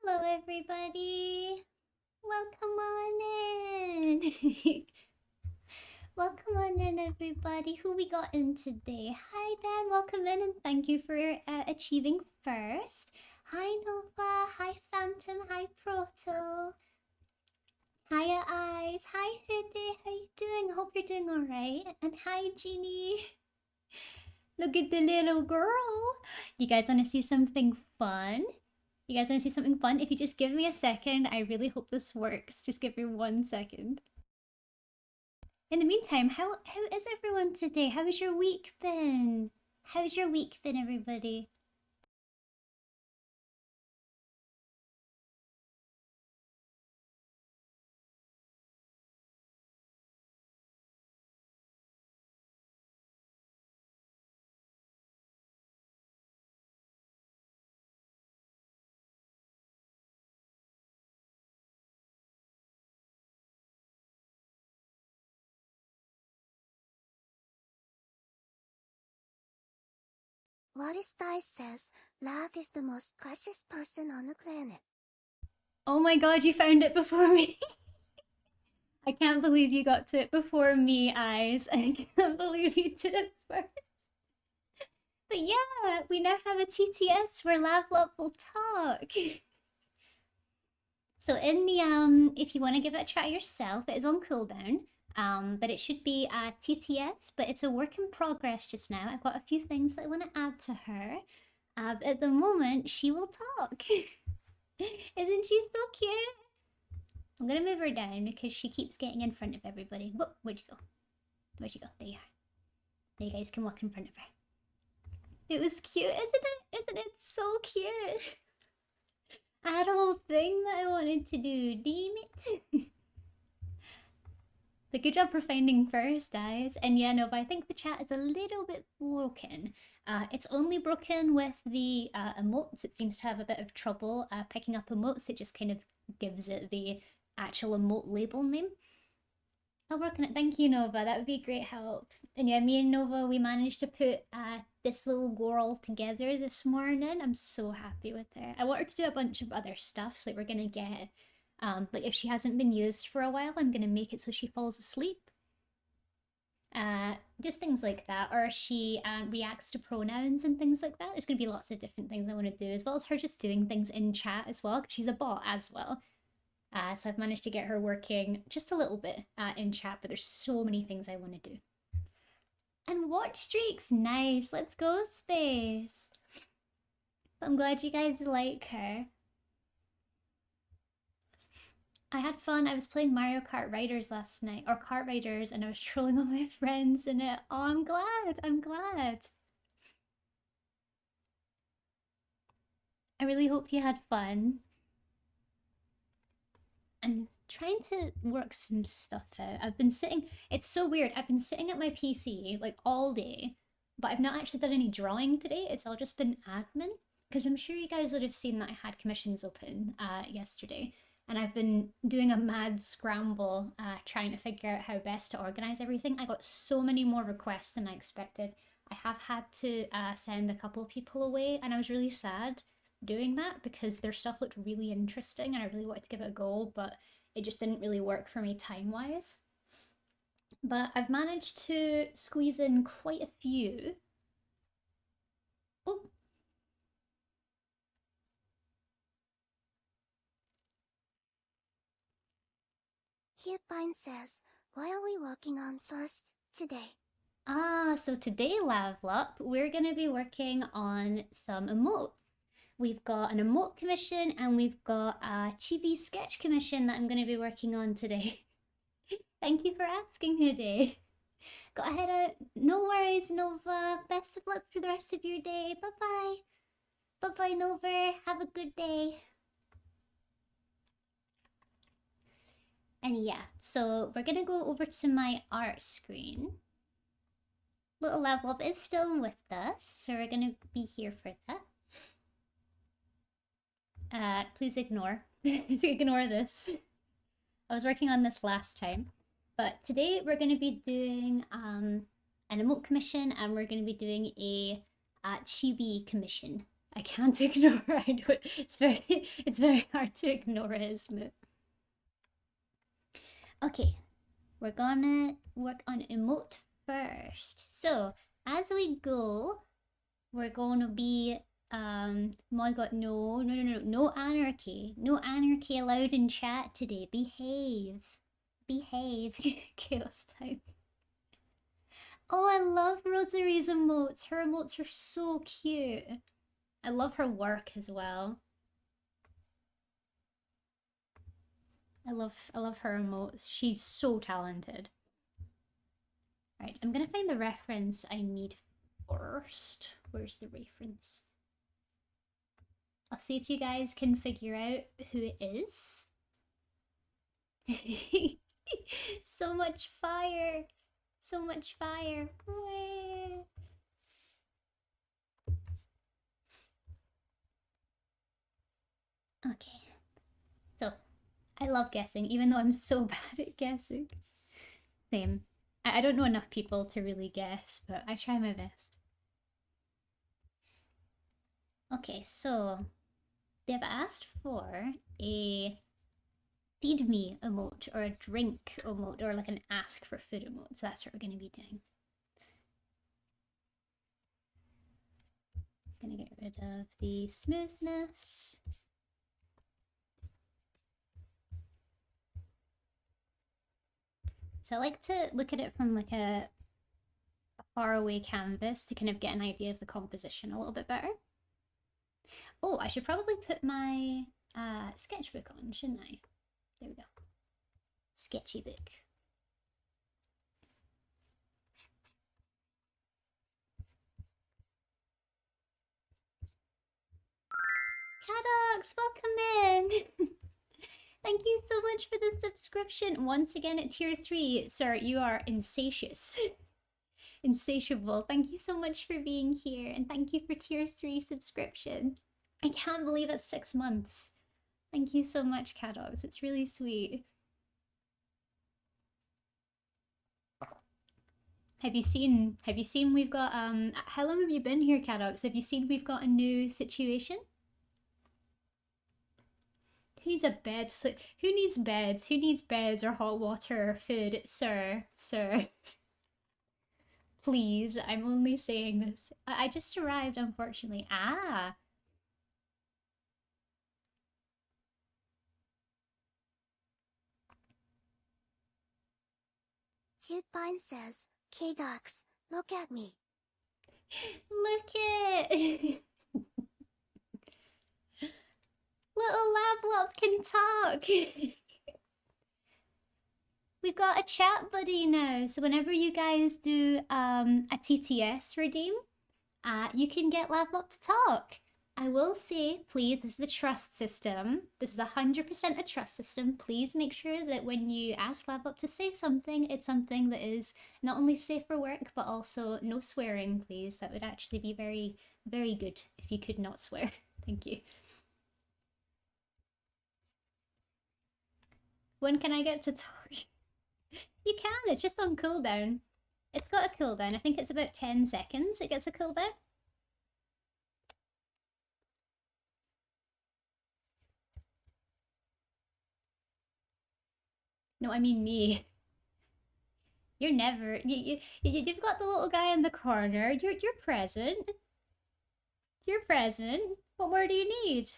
Hello, everybody. Welcome on in. Welcome on in, everybody. Who we got in today? Hi, Dan. Welcome in, and thank you for achieving first. Hi, Nova. Hi, Phantom. Hi, Proto. Hiya, Eyes. Hi, Hide. How you doing? Hope you're doing all right. And hi, Jeannie. Look at the little girl. You guys want to see something fun? You guys want to see something fun? If you just give me a second, I really hope this works. Just give me 1 second. In the meantime, how is everyone today? How's your week been? How's your week been, everybody? Waristai says love is the most precious person on the planet. Oh my god, you found it before me. I can't believe you got to it before me, Eyes. I can't believe you did it first. But yeah, we now have a TTS where Lavlop will talk. So in the if you want to give it a try yourself, it is on cooldown. But it should be a TTS, but it's a work in progress just now. I've got a few things that I want to add to her. But at the moment, she will talk. Isn't she so cute? I'm gonna move her down because she keeps getting in front of everybody. Whoa, where'd you go? Where'd you go? There you are. Now you guys can walk in front of her. It was cute, isn't it? Isn't it so cute? I had a whole thing that I wanted to do. Damn it. But good job for finding first, guys. And yeah, no, but I think the chat is a little bit broken. It's only broken with the emotes. It seems to have a bit of trouble picking up emotes. It just kind of gives it the actual emote label name. I'll work on it. Thank you, Nova. That would be a great help. And yeah, me and Nova, we managed to put this little girl together this morning. I'm so happy with her. I want her to do a bunch of other stuff. Like we're gonna get, like if she hasn't been used for a while, I'm gonna make it so she falls asleep. Just things like that, or she reacts to pronouns and things like that. There's gonna be lots of different things I want to do, as well as her just doing things in chat as well, because she's a bot as well. So I've managed to get her working just a little bit in chat, but there's so many things I want to do. And watch streaks, nice. Let's go, Space. I'm glad you guys like her. I had fun. I was playing Mario Kart Riders last night, or Kart Riders, and I was trolling all my friends in it. Oh, I'm glad. I'm glad. I really hope you had fun. I'm trying to work some stuff out. I've been sitting, it's so weird. I've been sitting at my PC like all day, but I've not actually done any drawing today. It's all just been admin. Because I'm sure you guys would have seen that I had commissions open yesterday. And I've been doing a mad scramble trying to figure out how best to organize everything. I got so many more requests than I expected. I have had to send a couple of people away, and I was really sad doing that because their stuff looked really interesting and I really wanted to give it a go, but it just didn't really work for me time wise. But I've managed to squeeze in quite a few. Oh, Hipine says, why are we working on first today? so today, Lavlop, we're going to be working on some emotes. We've got an emote commission and we've got a chibi sketch commission that I'm going to be working on today. Thank you for asking, Hide. Go ahead, no worries, Nova. Best of luck for the rest of your day. Bye bye. Bye bye, Nova. Have a good day. And yeah, so we're gonna go over to my art screen. Little Level Up is still with us, so we're gonna be here for that. Please ignore. Ignore this. I was working on this last time. But today we're gonna be doing an emote commission and we're gonna be doing a chibi commission. I can't ignore. I don't. It's very hard to ignore it, isn't it? Okay, we're gonna work on emote first. So as we go, we're gonna be my god, no anarchy. No anarchy allowed in chat today. Behave. Behave. Chaos time. Oh, I love Rosary's emotes. Her emotes are so cute. I love her work as well. I love her emotes. She's so talented. Right, I'm gonna find the reference I need first. Where's the reference? I'll see if you guys can figure out who it is. So much fire! So much fire! Okay, so I love guessing, even though I'm so bad at guessing. Same. I don't know enough people to really guess, but I try my best. Okay, so they've asked for a feed me emote or a drink emote or like an ask for food emote. So that's what we're going to be doing. Gonna get rid of the smoothness. So I like to look at it from like a faraway canvas to kind of get an idea of the composition a little bit better. Oh, I should probably put my sketchbook on, shouldn't I? There we go. Sketchy book. Cadox, welcome in! Thank you so much for the subscription. Once again at tier 3, sir, you are insatious. Insatiable. Thank you so much for being here, and thank you for tier 3 subscription. I can't believe it's 6 months. Thank you so much, Cadox. It's really sweet. Have you seen we've got how long have you been here, Cadox? Have you seen we've got a new situation? Who needs a bed? Who needs beds? Who needs beds or hot water or food? Sir, sir. Please, I'm only saying this. I just arrived, unfortunately. Ah. Judpine says, K-Dox, look at me. Look it! Little Lablop can talk! We've got a chat buddy now, so whenever you guys do a TTS redeem, you can get Lablop to talk. I will say, please, this is the trust system. This is 100% a trust system. Please make sure that when you ask Lablop to say something, it's something that is not only safe for work, but also no swearing, please. That would actually be very, very good if you could not swear. Thank you. When can I get to talk? You can, it's just on cooldown. It's got a cooldown. I think it's about 10 seconds it gets a cooldown. No, I mean me. You're never you've got the little guy in the corner. You're present. You're present. What more do you need?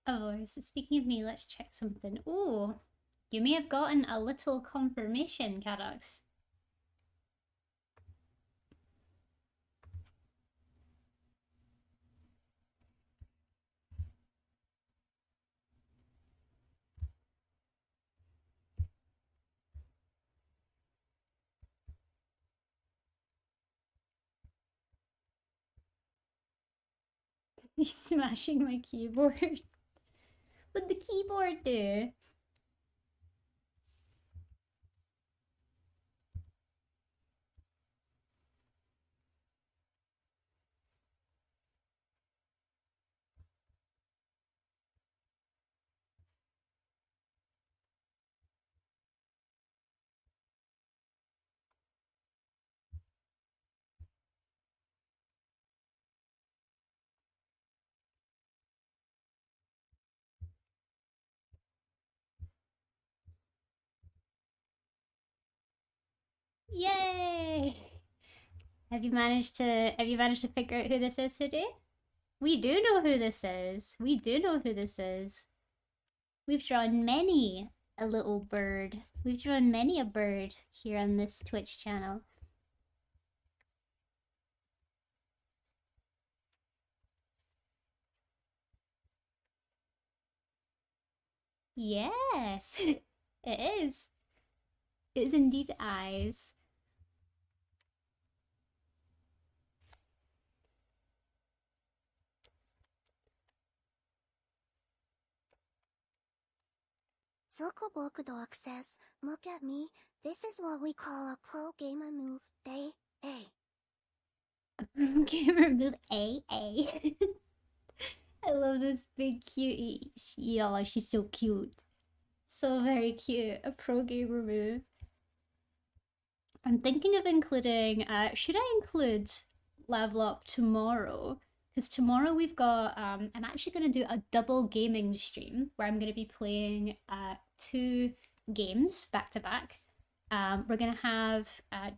Oh, so speaking of me, let's check something. Oh, you may have gotten a little confirmation, Cadox. He's smashing my keyboard. What'd the keyboard do? Yay! Have you managed to figure out who this is today? We do know who this is. We do know who this is. We've drawn many a little bird. We've drawn many a bird here on this Twitch channel. Yes, it is. It is indeed eyes. Zokoboku says, look at me, this is what we call a pro gamer move, day A. Gamer move A. I love this big cutie. Yeah, she's so cute. So very cute. A pro gamer move. I'm thinking of including, should I include Level Up tomorrow? Because tomorrow we've got, I'm actually going to do a double gaming stream where I'm going to be playing 2 games back to back. We're going to have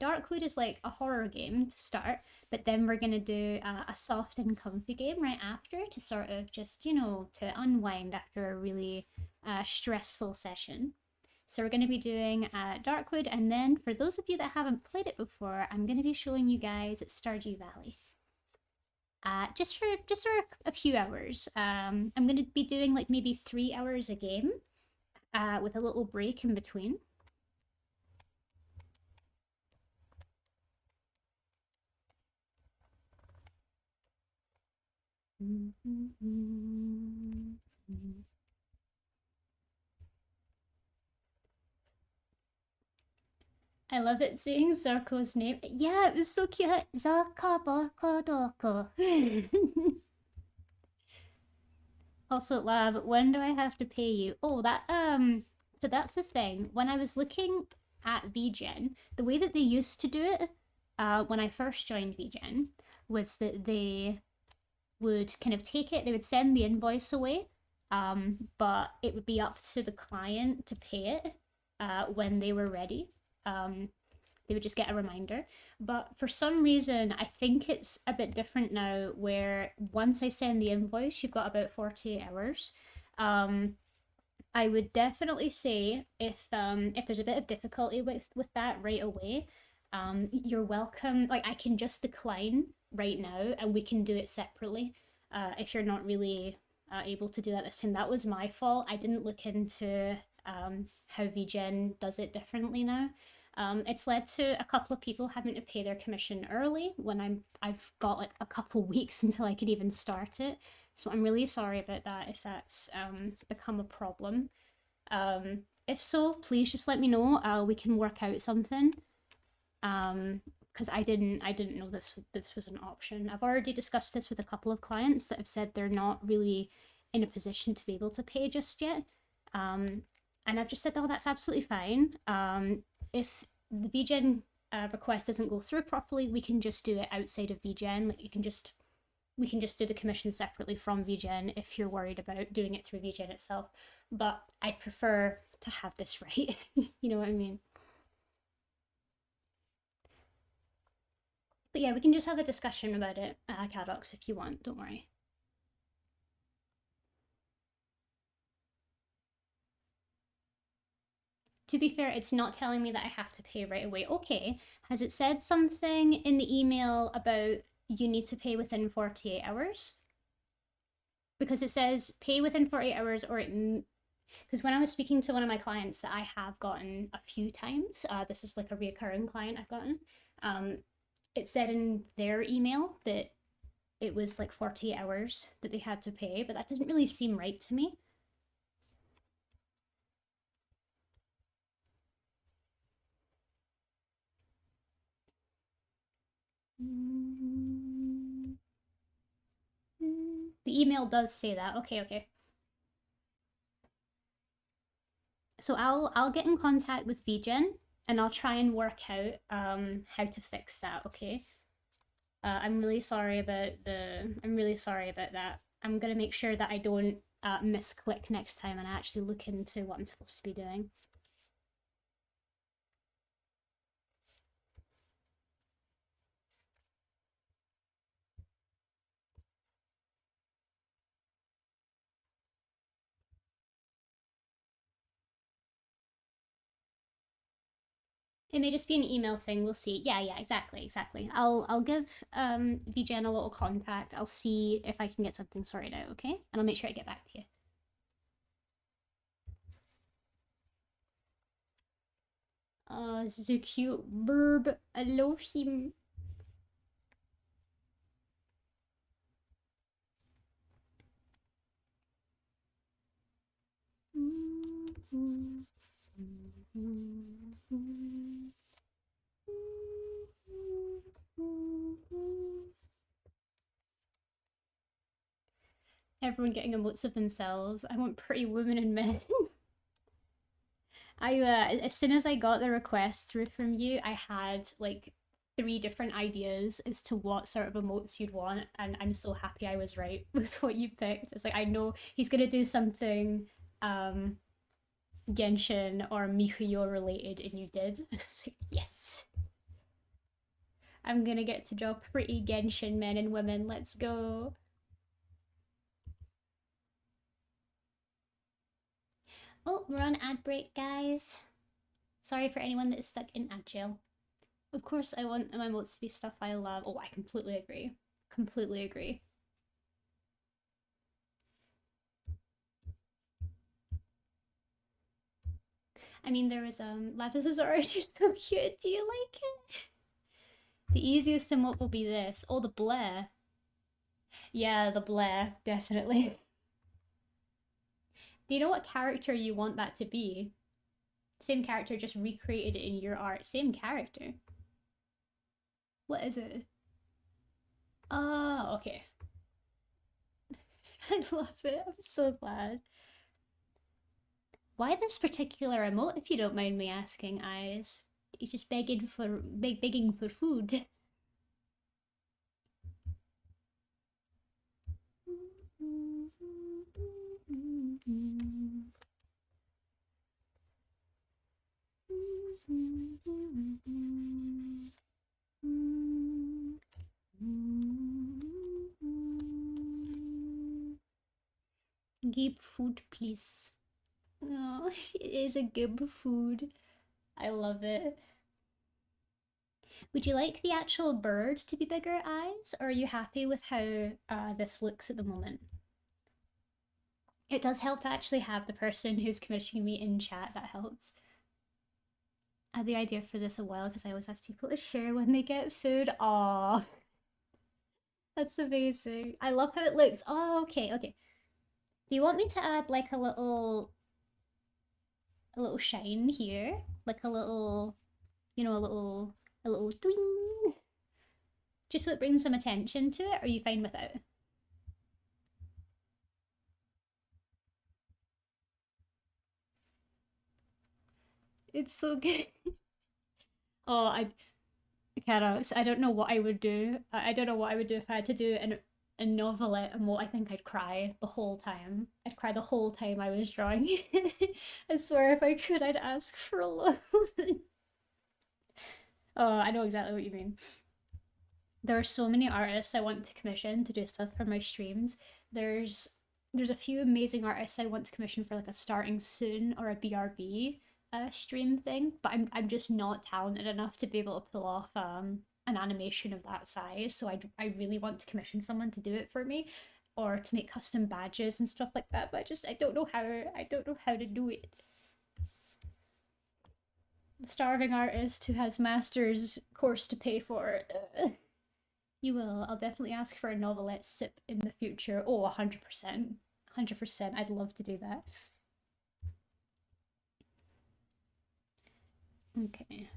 Darkwood is like a horror game to start, but then we're going to do a soft and comfy game right after to sort of just, to unwind after a really stressful session. So we're going to be doing Darkwood, and then for those of you that haven't played it before, I'm going to be showing you guys Stardew Valley. Just for a few hours. I'm going to be doing like maybe 3 hours a game, with a little break in between. I love it saying Zarko's name. Yeah, it was so cute. Zarko. Also, Lab, when do I have to pay you? Oh, so that's the thing. When I was looking at VGen, the way that they used to do it, when I first joined VGen, was that they would kind of take it, they would send the invoice away, but it would be up to the client to pay it when they were ready. They would just get a reminder. But for some reason, I think it's a bit different now where once I send the invoice, you've got about 48 hours. I would definitely say if there's a bit of difficulty with that right away, you're welcome. Like I can just decline right now and we can do it separately. If you're not really able to do that this time, that was my fault. I didn't look into how VGen does it differently now. It's led to a couple of people having to pay their commission early when I've got like a couple weeks until I could even start it. So I'm really sorry about that if that's become a problem. If so, please just let me know. We can work out something. Because I didn't know this was an option. I've already discussed this with a couple of clients that have said they're not really in a position to be able to pay just yet. And I've just said, oh, that's absolutely fine. If the VGen request doesn't go through properly, we can just do it outside of VGen. Like we can just do the commission separately from VGen if you're worried about doing it through VGen itself. But I prefer to have this right. You know what I mean? But yeah, we can just have a discussion about it, Cadox, if you want. Don't worry. To be fair, it's not telling me that I have to pay right away. Okay, has it said something in the email about you need to pay within 48 hours? Because it says pay within 48 hours or it... Because when I was speaking to one of my clients that I have gotten a few times, this is like a reoccurring client I've gotten, it said in their email that it was like 48 hours that they had to pay, but that didn't really seem right to me. The email does say that. Okay, okay. So I'll get in contact with VGen and I'll try and work out how to fix that, okay? I'm really sorry about that. I'm gonna make sure that I don't misclick next time and I actually look into what I'm supposed to be doing. It may just be an email thing. We'll see. Yeah, yeah, exactly. I'll give VGen a little contact. I'll see if I can get something sorted out, okay? And I'll make sure I get back to you. Oh, this is a cute burb. I love him. Everyone getting emotes of themselves. I want pretty women and men. As soon as I got the request through from you, I had like 3 different ideas as to what sort of emotes you'd want, and I'm so happy I was right with what you picked. It's like I know he's gonna do something Genshin or Mihoyo related, and you did. It's like, yes. I'm gonna get to draw pretty Genshin men and women. Let's go. Oh, we're on ad break, guys. Sorry for anyone that is stuck in ad jail. Of course, I want my emotes to be stuff I love. Oh, I completely agree. Completely agree. I mean, there was Lapis is already so cute. Do you like it? The easiest emote will be this. Oh, the Blair. Yeah, the Blair, definitely. Do you know what character you want that to be? Same character, just recreated in your art. Same character. What is it? Oh, okay. I love it. I'm so glad. Why this particular emote, if you don't mind me asking, Eyes? He's just begging for food. Give food, please. Oh, it is a good food. I love it. Would you like the actual bird to be bigger, Eyes, or are you happy with how this looks at the moment? It does help to actually have the person who's commissioning me in chat. That helps. I had the idea for this a while because I always ask people to share when they get food. Aww. That's amazing. I love how it looks. Oh, okay, okay. Do you want me to add like a little shine here? Like a little, a little twing? Just so it brings some attention to it, or are you fine without? It's so good. Oh, Carox, I don't know what I would do. I don't know what I would do if I had to do a novelette emote. I think I'd cry the whole time. I'd cry the whole time I was drawing. I swear if I could, I'd ask for a loan. Oh, I know exactly what you mean. There are so many artists I want to commission to do stuff for my streams. There's there's a few amazing artists I want to commission for like a starting soon or a BRB stream thing, but I'm just not talented enough to be able to pull off an animation of that size. So I really want to commission someone to do it for me, or to make custom badges and stuff like that. But I don't know how. I don't know how to do it. The starving artist who has master's course to pay for. You will. I'll definitely ask for a novelette sip in the future. Oh, 100%. 100%. I'd love to do that. Okay.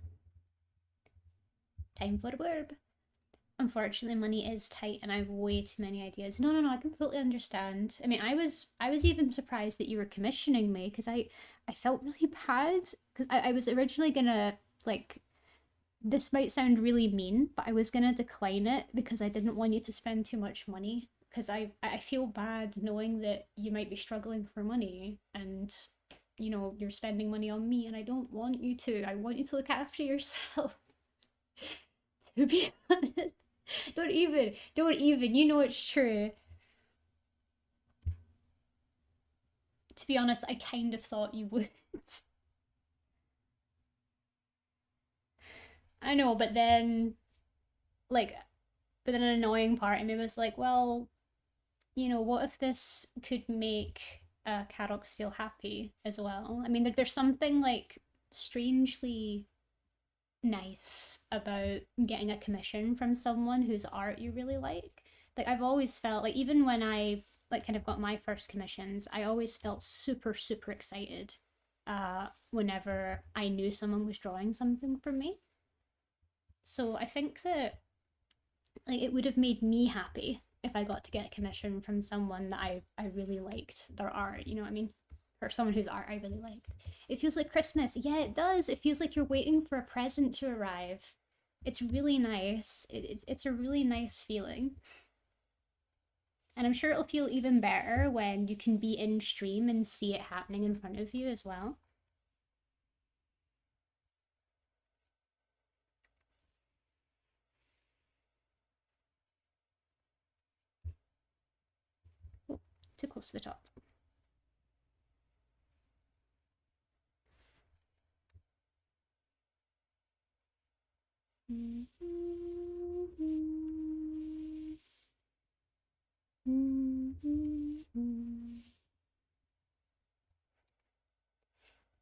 Time for a verb. Unfortunately, money is tight and I have way too many ideas. No, no, no, I completely understand. I mean, I was even surprised that you were commissioning me because I felt really bad because I was originally gonna like this might sound really mean, but I was gonna decline it because I didn't want you to spend too much money because I feel bad knowing that you might be struggling for money and you're spending money on me and I don't want you to. I want you to look after yourself. To be honest. Don't even, you know it's true. To be honest, I kind of thought you would. I know, but then like but then an annoying part of me was like, well, what if this could make Carox feel happy as well? I mean, there's something like strangely nice about getting a commission from someone whose art you really like. Like I've always felt like even when I like kind of got my first commissions, I always felt super super excited whenever I knew someone was drawing something for me. So I think that like it would have made me happy if I got to get a commission from someone that I really liked their art, you know what I mean? Or someone whose art I really liked. It feels like Christmas. Yeah, it does. It feels like you're waiting for a present to arrive. It's really nice. It's a really nice feeling. And I'm sure it'll feel even better when you can be in stream and see it happening in front of you as well. Oh, too close to the top.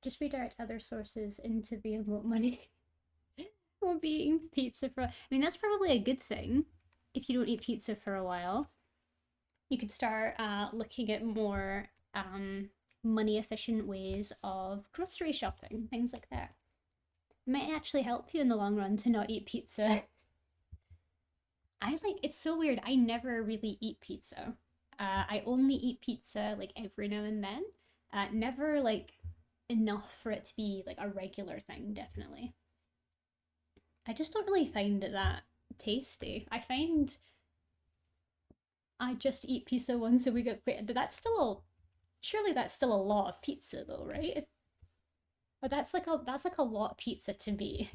Just redirect other sources into the emote money. Won't be eating pizza for. I mean, that's probably a good thing if you don't eat pizza for a while. You could start looking at more money efficient ways of grocery shopping, things like that. It might actually help you in the long run to not eat pizza. It's so weird. I never really eat pizza. I only eat pizza like every now and then. Never like enough for it to be like a regular thing, definitely. I just don't really find it that tasty. I find I just eat pizza once a week. But surely that's still a lot of pizza though, right? But that's like a lot of pizza to me.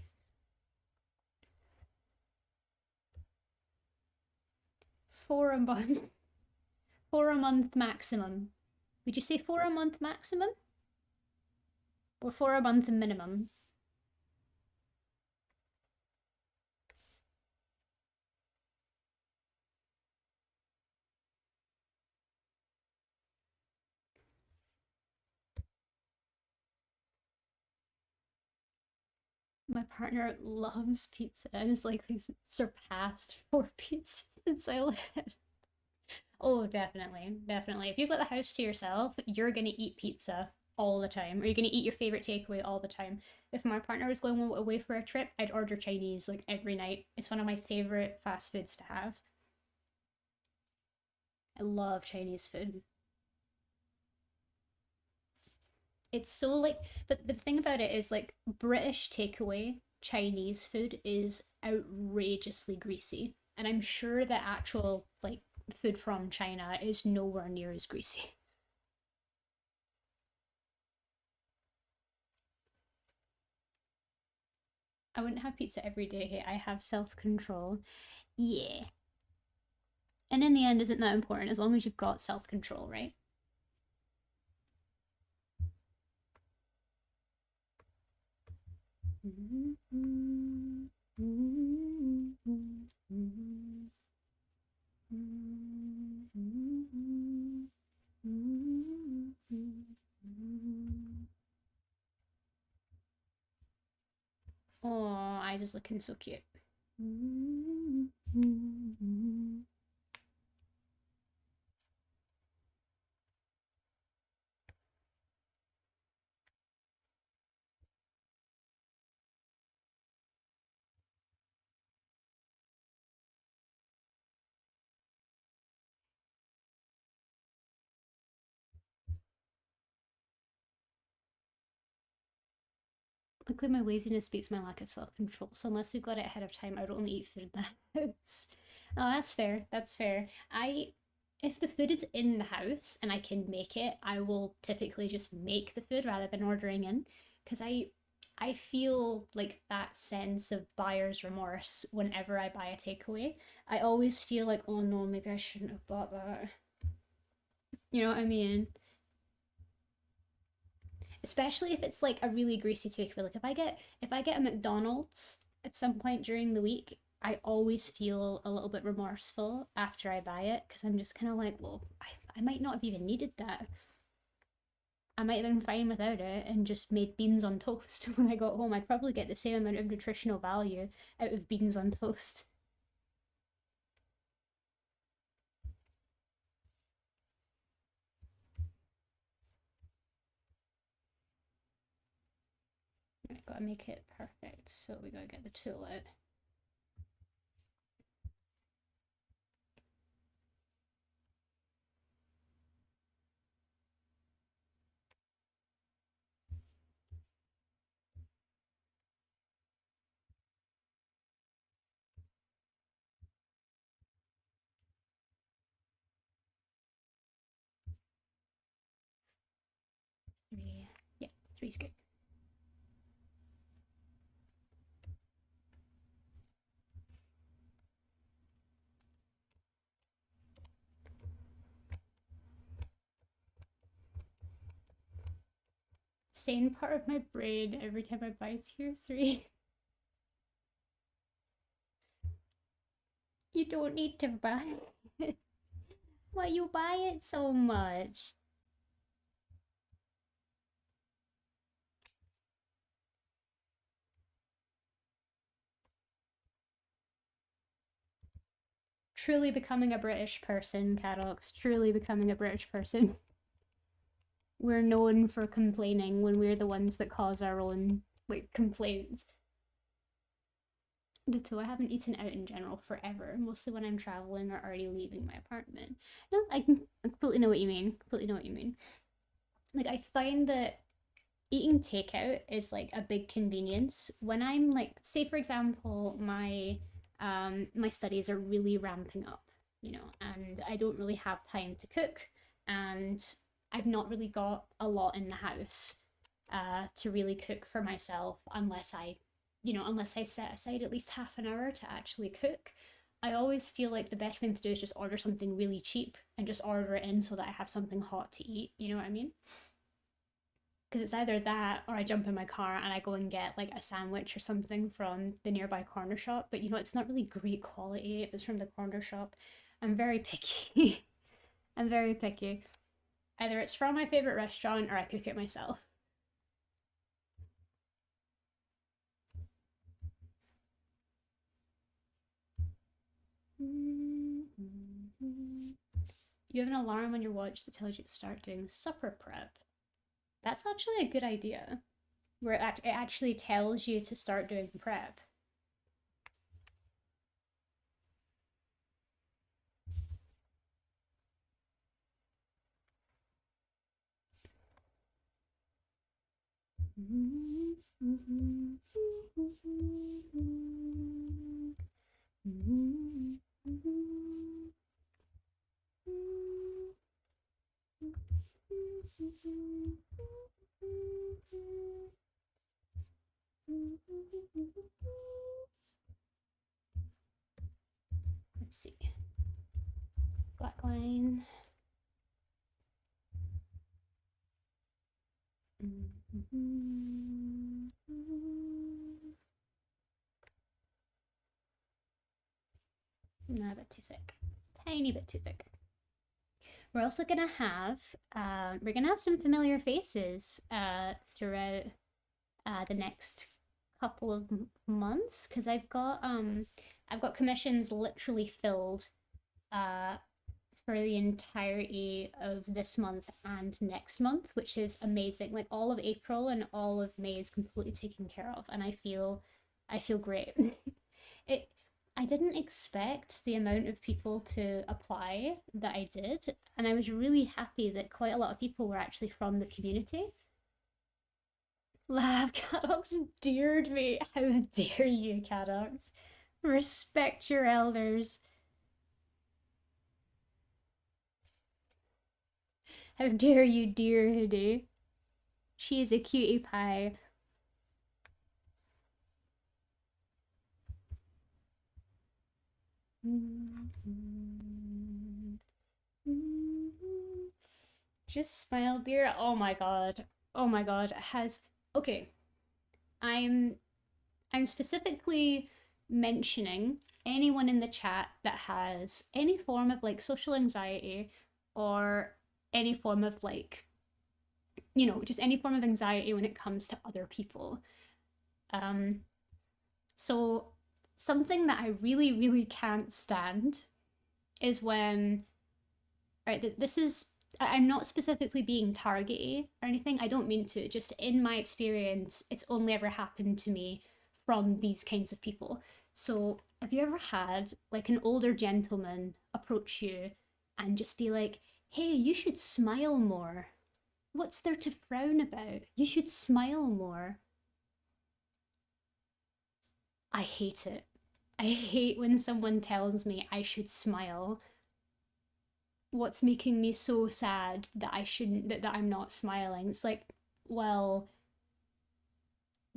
4 a month, 4 a month maximum. Would you say 4 a month maximum or 4 a month minimum? My partner loves pizza and has likely surpassed 4 pizzas since I left. Oh, definitely, definitely. If you've got the house to yourself, you're gonna eat pizza all the time, or you're gonna eat your favorite takeaway all the time. If my partner was going away for a trip, I'd order Chinese like every night. It's one of my favorite fast foods to have. I love Chinese food. It's so like, but the thing about it is like British takeaway Chinese food is outrageously greasy, and I'm sure that actual like food from China is nowhere near as greasy. I wouldn't have pizza every day. I have self control. Yeah. And in the end, isn't that important as long as you've got self control, right? Oh, eyes is looking so cute. Luckily, my laziness beats my lack of self-control, so unless we've got it ahead of time, I would only eat food in the house. Oh, that's fair. That's fair. If the food is in the house and I can make it, I will typically just make the food rather than ordering in, because I feel like that sense of buyer's remorse whenever I buy a takeaway. I always feel like, oh no, maybe I shouldn't have bought that. You know what I mean? Especially if it's like a really greasy takeaway. Like if I get a McDonald's at some point during the week, I always feel a little bit remorseful after I buy it because I'm just kind of like, well, I might not have even needed that. I might have been fine without it and just made beans on toast when I got home. I'd probably get the same amount of nutritional value out of beans on toast. Right, gotta make it perfect, so we gotta get the tool out. Three. Yeah, three's good. Same part of my brain every time I buy tier 3. You don't need to buy it. Why you buy it so much? Truly becoming a British person, Cadox. Truly becoming a British person. We're known for complaining when we're the ones that cause our own like complaints. Ditto, I haven't eaten out in general forever, mostly when I'm traveling or already leaving my apartment. No, I completely know what you mean. Completely know what you mean. Like, I find that eating takeout is like a big convenience when I'm like, say for example, my studies are really ramping up, you know, and I don't really have time to cook, and I've not really got a lot in the house to really cook for myself unless unless I set aside at least half an hour to actually cook. I always feel like the best thing to do is just order something really cheap and just order it in so that I have something hot to eat. You know what I mean? Because it's either that or I jump in my car and I go and get like a sandwich or something from the nearby corner shop. But you know, it's not really great quality if it's from the corner shop. I'm very picky. I'm very picky. Either it's from my favorite restaurant or I cook it myself. You have an alarm on your watch that tells you to start doing supper prep. That's actually a good idea. Where it actually tells you to start doing prep. Let's see. Black line. Not a bit too thick. Tiny bit too thick. We're also gonna have some familiar faces throughout the next couple of months because I've got commissions literally filled for the entirety of this month and next month, which is amazing. Like all of April and all of May is completely taken care of, and I feel great. it I didn't expect the amount of people to apply that I did, and I was really happy that quite a lot of people were actually from the community. Laugh, Cadox dared me. How dare you, Cadox? Respect your elders. How dare you, dear Hoodie? She is a cutie pie. Just smile, dear. Oh my god. Oh my god. Has okay. I'm I'm specifically mentioning anyone in the chat that has any form of like social anxiety or any form of like, just any form of anxiety when it comes to other people. Um, so something that I really, really can't stand is when, right, this is, I'm not specifically being targety or anything. I don't mean to. Just in my experience, it's only ever happened to me from these kinds of people. So, have you ever had like an older gentleman approach you and just be like, hey, you should smile more? What's there to frown about? You should smile more. I hate it. I hate when someone tells me I should smile. What's making me so sad that I shouldn't, that I'm not smiling? It's like, well,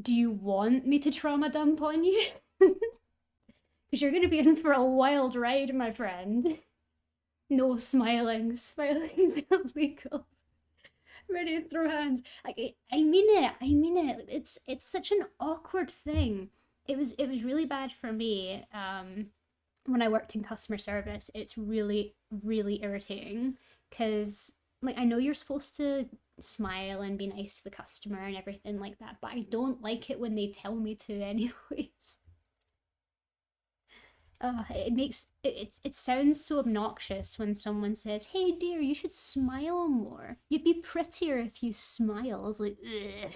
do you want me to trauma dump on you? Because you're going to be in for a wild ride, my friend. No smiling. Smiling's illegal. Ready to throw hands. I mean it. I mean it. It's such an awkward thing. It was really bad for me. When I worked in customer service, it's really, really irritating because, like, I know you're supposed to smile and be nice to the customer and everything like that, but I don't like it when they tell me to, anyways. It makes it sounds so obnoxious when someone says, "Hey, dear, you should smile more. You'd be prettier if you smile." It's like, ugh.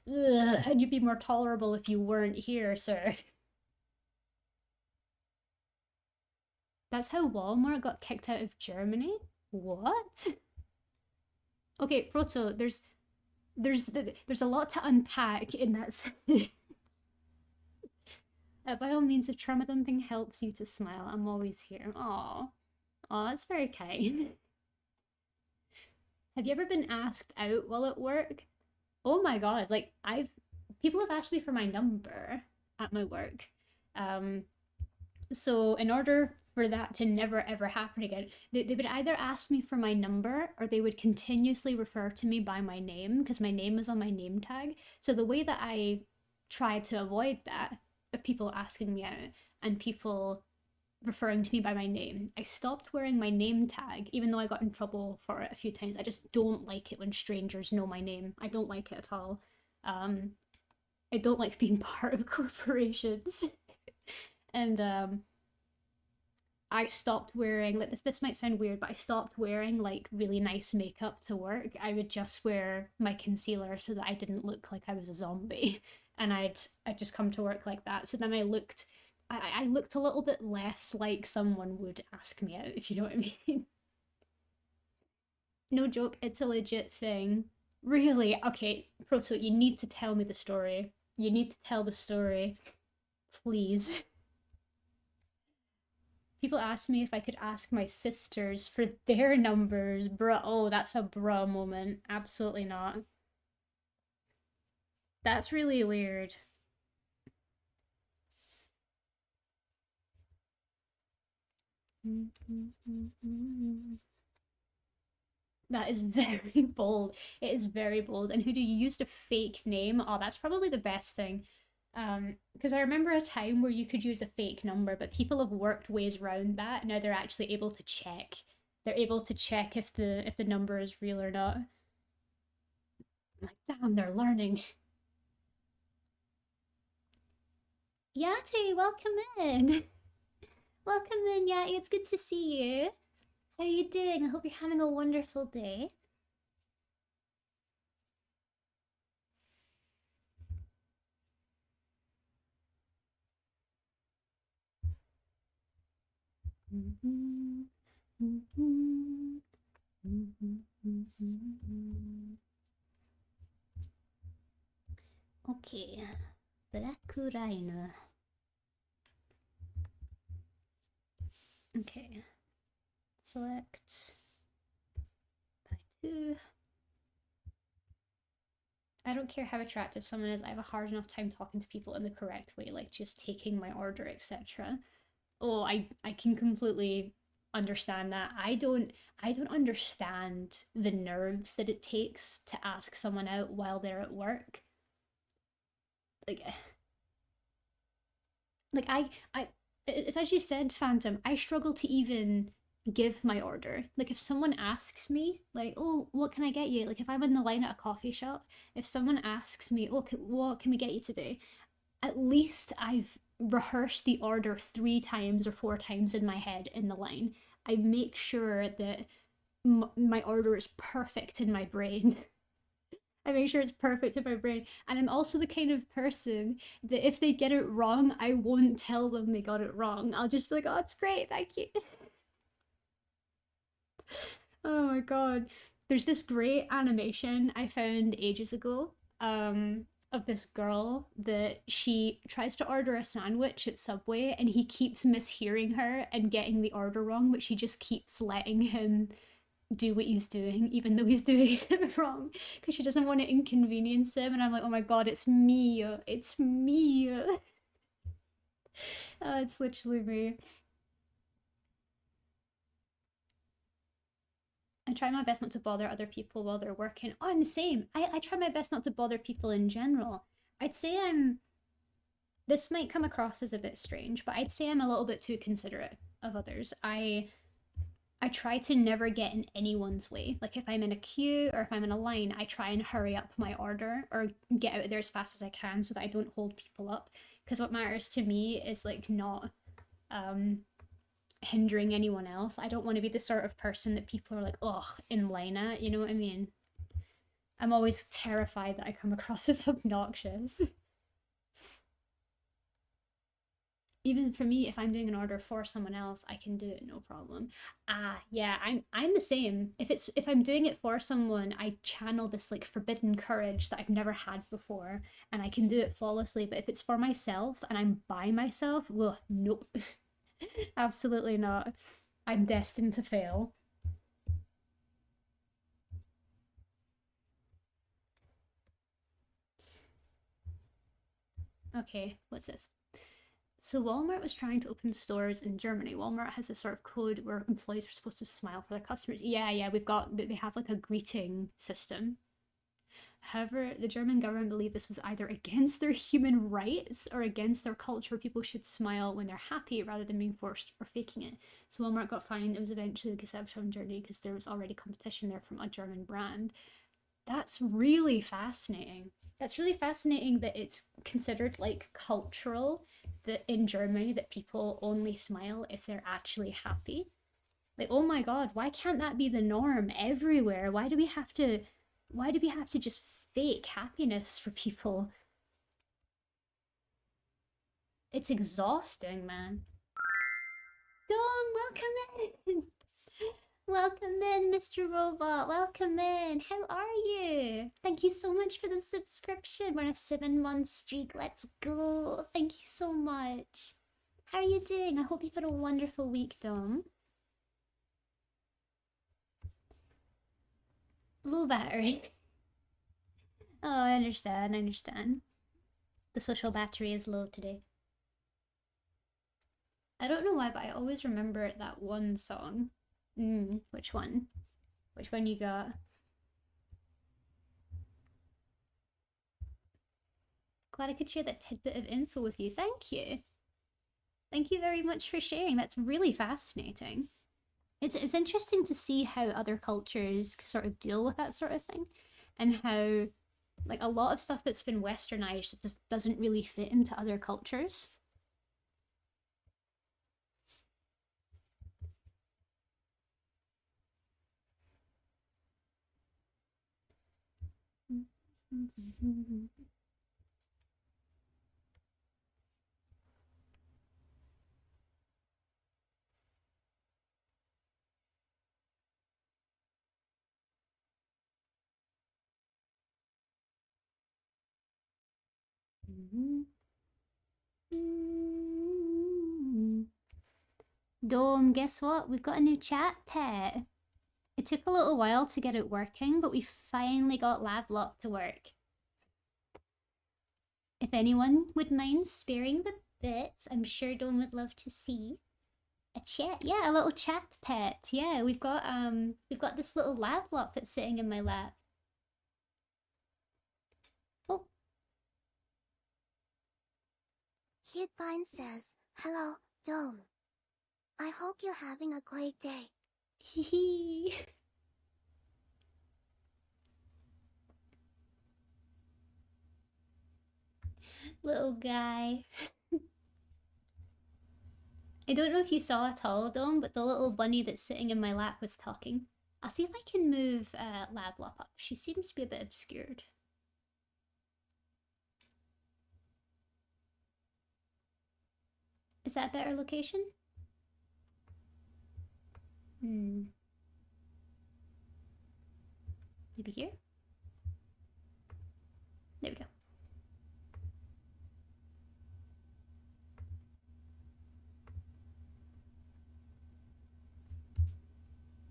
Ugh, and you'd be more tolerable if you weren't here, sir. That's how Walmart got kicked out of Germany? What? Okay, Proto, there's a lot to unpack in that. By all means, if trauma dumping helps you to smile, I'm always here. Aw. Aw, that's very kind. Have you ever been asked out while at work? Oh my god, like people have asked me for my number at my work. Um, so in order for that to never ever happen again, they would either ask me for my number or they would continuously refer to me by my name because my name is on my name tag. So the way that I try to avoid that of people asking me out and people referring to me by my name, I stopped wearing my name tag, even though I got in trouble for it a few times. I just don't like it when strangers know my name. I don't like it at all. Um, I don't like being part of corporations. And I stopped wearing, like, this might sound weird, but I stopped wearing like really nice makeup to work. I would just wear my concealer so that I didn't look like I was a zombie. And I'd just come to work like that. So then I looked a little bit less like someone would ask me out, if you know what I mean. No joke, it's a legit thing. Really? Okay, Proto, you need to tell me the story. You need to tell the story. Please. People asked me if I could ask my sisters for their numbers. Bruh, oh, that's a bruh moment. Absolutely not. That's really weird. That is very bold. It is very bold. And who do you use a fake name? Oh, that's probably the best thing. Because I remember a time where you could use a fake number, but people have worked ways around that. Now they're actually able to check. They're able to check if the number is real or not. I'm like, damn, they're learning. Yati, welcome in. Welcome in, Yati. It's good to see you. How are you doing? I hope you're having a wonderful day. Okay. Black Rhino. Okay. Select by 2. I don't care how attractive someone is, I have a hard enough time talking to people in the correct way, like just taking my order, etc. Oh, I can completely understand that. I don't understand the nerves that it takes to ask someone out while they're at work. Like like it's as you said, Phantom, I struggle to even give my order. Like if someone asks me, like, oh, what can I get you? Like if I'm in the line at a coffee shop, if someone asks me, oh, what can we get you today? At least I've rehearsed the order 3 times or 4 times in my head in the line. I make sure that my order is perfect in my brain. I make sure it's perfect in my brain. And I'm also the kind of person that if they get it wrong, I won't tell them they got it wrong. I'll just be like, oh, it's great, thank you. Oh my god. There's this great animation I found ages ago of this girl that she tries to order a sandwich at Subway and he keeps mishearing her and getting the order wrong, but she just keeps letting him do what he's doing, even though he's doing it wrong, because she doesn't want to inconvenience him. And I'm like, oh my god, it's me. It's me. It's literally me. I try my best not to bother other people while they're working. Oh, I'm the same. I try my best not to bother people in general. I'd say I'm. This might come across as a bit strange, but I'd say I'm a little bit too considerate of others. I try to never get in anyone's way. Like if I'm in a queue or if I'm in a line, I try and hurry up my order or get out of there as fast as I can so that I don't hold people up. Because what matters to me is like not um hindering anyone else. I don't want to be the sort of person that people are like, ugh, in line at, you know what I mean? I'm always terrified that I come across as obnoxious. Even for me, if I'm doing an order for someone else, I can do it no problem. Yeah, I'm the same. If I'm doing it for someone, I channel this like forbidden courage that I've never had before, and I can do it flawlessly. But if it's for myself and I'm by myself, well, nope, absolutely not. I'm destined to fail. Okay, what's this? So Walmart was trying to open stores in Germany. Walmart has this sort of code where employees are supposed to smile for their customers. Yeah, we've got they have like a greeting system. However, the German government believed this was either against their human rights or against their culture where people should smile when they're happy rather than being forced or faking it. So Walmart got fined. It was eventually accepted on Germany because there was already competition there from a German brand. That's really fascinating. That's really fascinating that it's considered like cultural that in Germany that people only smile if they're actually happy. Like, oh my god, why can't that be the norm everywhere? Why do we have to just fake happiness for people? It's exhausting, man. Dom, welcome in. Welcome in, Mr. Robot. Welcome in. How are you? Thank you so much for the subscription. We're on a 7-month streak. Let's go. Thank you so much. How are you doing? I hope you've had a wonderful week, Dom. Low battery. Oh, I understand. I understand. The social battery is low today. I don't know why, but I always remember that one song. Which one? Which one you got? Glad I could share that tidbit of info with you. Thank you. Thank you very much for sharing. That's really fascinating. It's interesting to see how other cultures sort of deal with that sort of thing, and how like a lot of stuff that's been westernized just doesn't really fit into other cultures. Dome, guess what? We've got a new chat pet. It took a little while to get it working, but we finally got Lavlock to work. If anyone would mind sparing the bits, I'm sure Dome would love to see a chat. Yeah, a little chat pet. Yeah, we've got this little Lavlock that's sitting in my lap. Oh, Kidbine says, "Hello, Dome. I hope you're having a great day." hee hee. Little guy. I don't know if you saw at all, Dom, but the little bunny that's sitting in my lap was talking. I'll see if I can move Lavlop up. She seems to be a bit obscured. Is that a better location? Maybe here? There we go.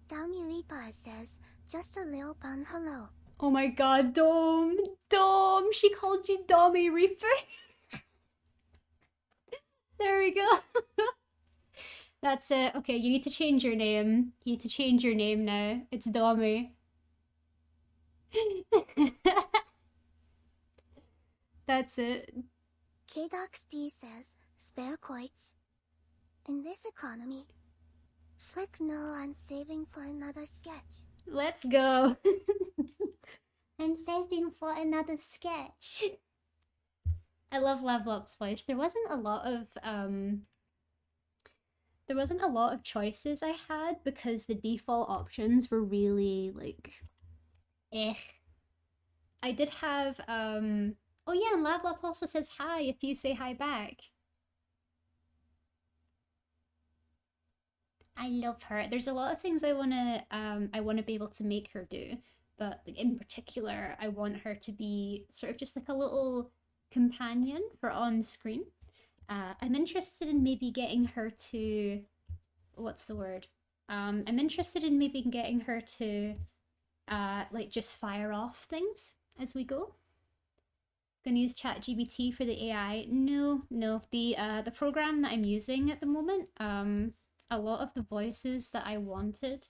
Dami Reaper says, "Just a little bun hello." Oh my god, Dom! Dom! She called you Dommy Reaper! There we go. That's it. Okay, you need to change your name. You need to change your name now. It's Dommy. That's it. KDoxD says, "Spare coins. In this economy, flick no, I'm saving for another sketch." Let's go. I'm saving for another sketch. I love Lavlop's voice. There wasn't a lot of choices I had because the default options were really like eh. I did have oh yeah, and Lavlop also says hi if you say hi back. I love her. There's a lot of things I wanna be able to make her do, but like, in particular, I want her to be sort of just like a little companion for on screen. I'm interested in maybe getting her to what's the word? I'm interested in maybe getting her to like just fire off things as we go. Gonna use ChatGPT for the AI. No, the program that I'm using at the moment, a lot of the voices that I wanted,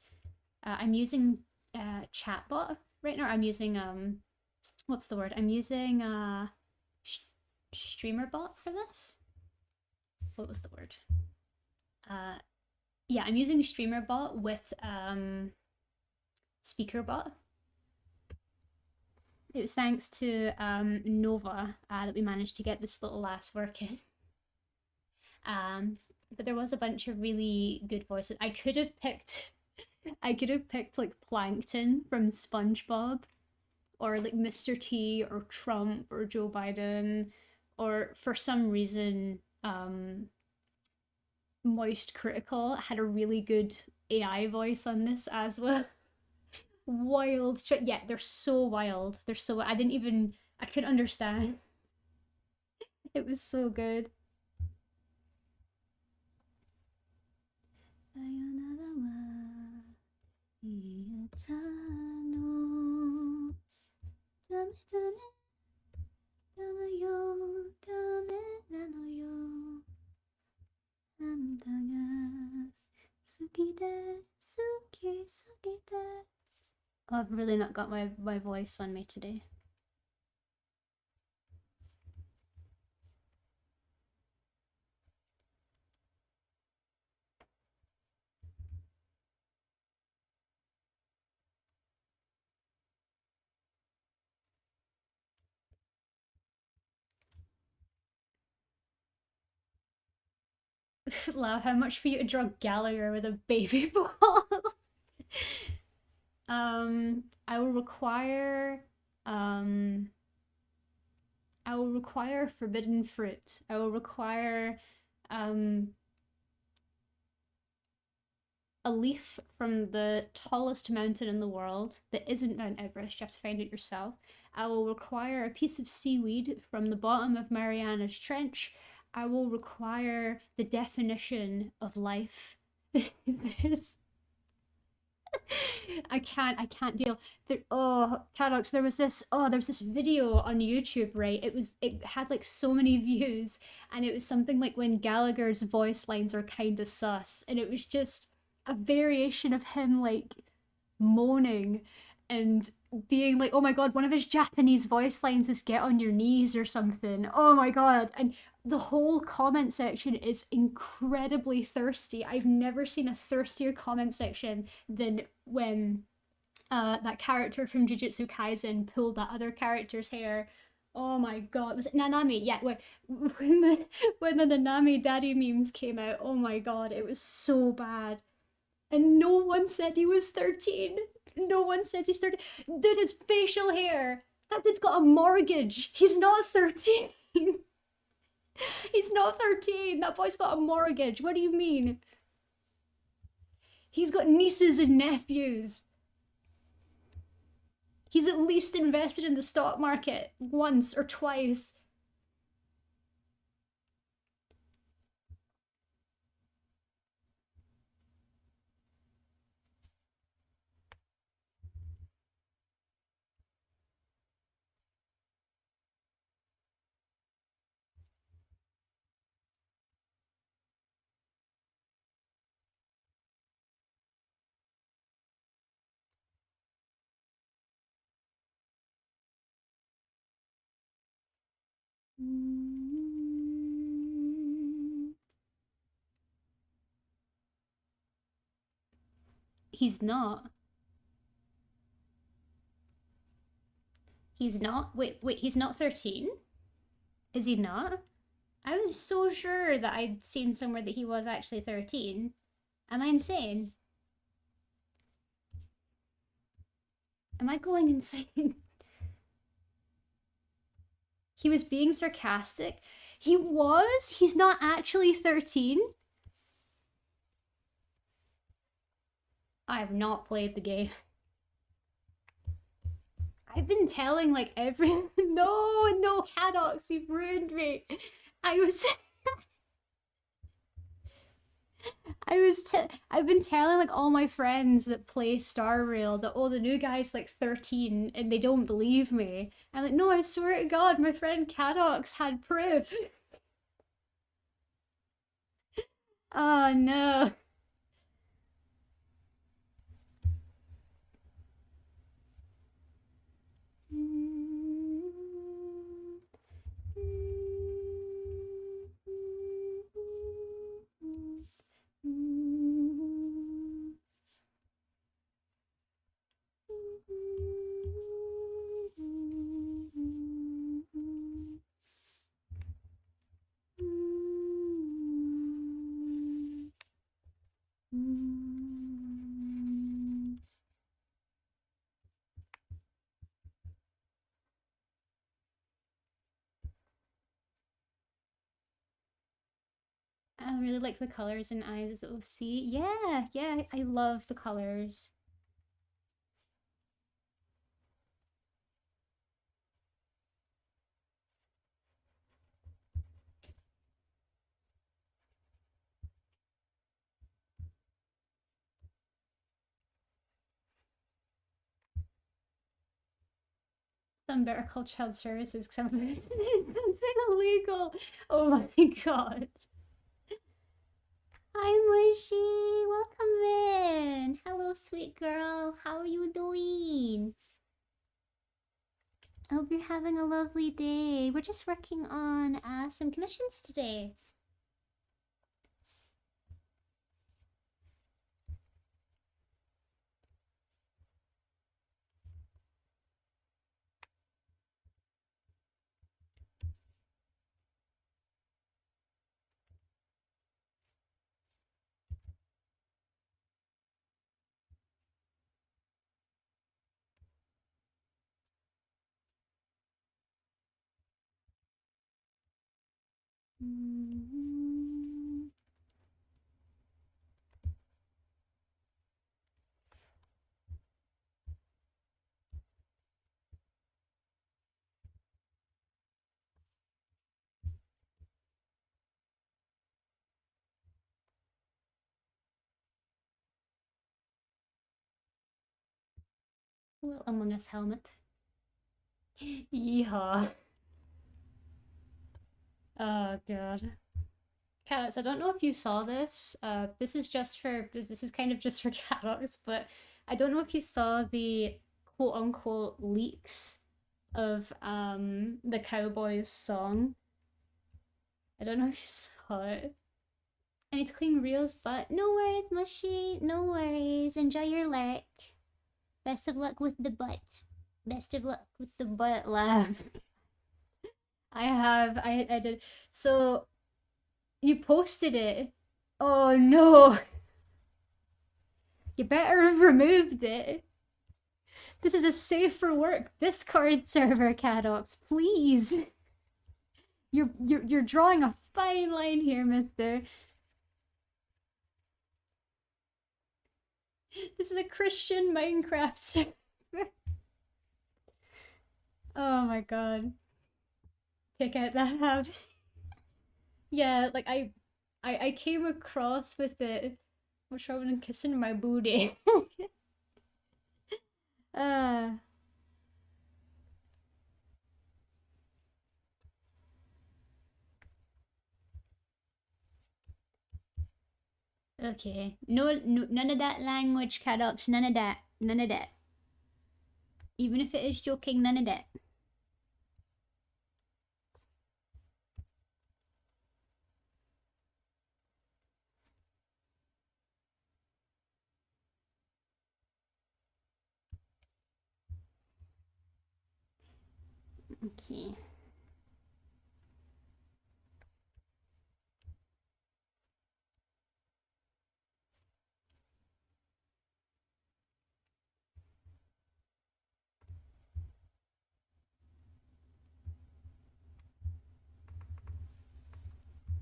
I'm using chatbot right now. I'm using what's the word? I'm using streamerbot for this. What was the word? Yeah, I'm using streamerbot with speakerbot. It was thanks to Nova that we managed to get this little lass working. But there was a bunch of really good voices. I could have picked like Plankton from SpongeBob, or like Mr. T, or Trump, or Joe Biden, or for some reason, Moist Critical had a really good AI voice on this as well. Wild shit. Yeah, they're so wild. They're so. I couldn't understand. It was so good. I've really not got my voice on me today. Laugh, how much for you to draw Gallagher with a baby ball? I will require forbidden fruit. I will require a leaf from the tallest mountain in the world that isn't Mount Everest. You have to find it yourself. I will require a piece of seaweed from the bottom of Mariana's Trench. I will require the definition of life. There's I can't deal. Paradox, there was this video on YouTube, right? It had like so many views, and it was something like when Gallagher's voice lines are kind of sus, and it was just a variation of him like moaning and being like, oh my god, one of his Japanese voice lines is get on your knees or something. Oh my god. And the whole comment section is incredibly thirsty. I've never seen a thirstier comment section than when that character from Jujutsu Kaisen pulled that other character's hair. Oh my god, was it Nanami? Yeah, when the Nanami daddy memes came out, oh my god, it was so bad. And no one said he was 13. No one said he's 13. Dude, his facial hair. That dude's got a mortgage. He's not 13. He's not 13. That boy's got a mortgage. What do you mean? He's got nieces and nephews. He's at least invested in the stock market once or twice. He's not. He's not? Wait, he's not 13? Is he not? I was so sure that I'd seen somewhere that he was actually 13. Am I insane? Am I going insane? He was being sarcastic. He was? He's not actually 13? I have not played the game. I've been telling like every no, Cadox, you've ruined me. I was I've been telling like all my friends that play Star Rail that oh the new guy's like 13 and they don't believe me. I'm like, no, I swear to God, my friend Cadox had proof. Oh no. I really like the colors in Eyes of Sea. Yeah, I love the colors. Some Better Call Child Services because something illegal. Oh my god. Hi, Mushy. Welcome in. Hello, sweet girl. How are you doing? I hope you're having a lovely day. We're just working on some commissions today. Well, Among Us helmet. Yeehaw. Oh god. Cats, I don't know if you saw this. This is kind of just for Cats, but I don't know if you saw the quote unquote leaks of the Cowboys song. I don't know if you saw it. I need to clean Rio's butt. No worries, Mushy. No worries. Enjoy your lyric. Best of luck with the butt. Best of luck with the butt laugh. I did. So you posted it. Oh no. You better have removed it. This is a safe for work Discord server, Cadox. Please. You're drawing a fine line here, mister. This is a Christian Minecraft server. Oh my god. Take out that out. Yeah, like I came across with it. What's wrong with kissing my booty? uh Okay. No, none of that language, Cadox. None of that. None of that. Even if it is joking, none of that. Okay.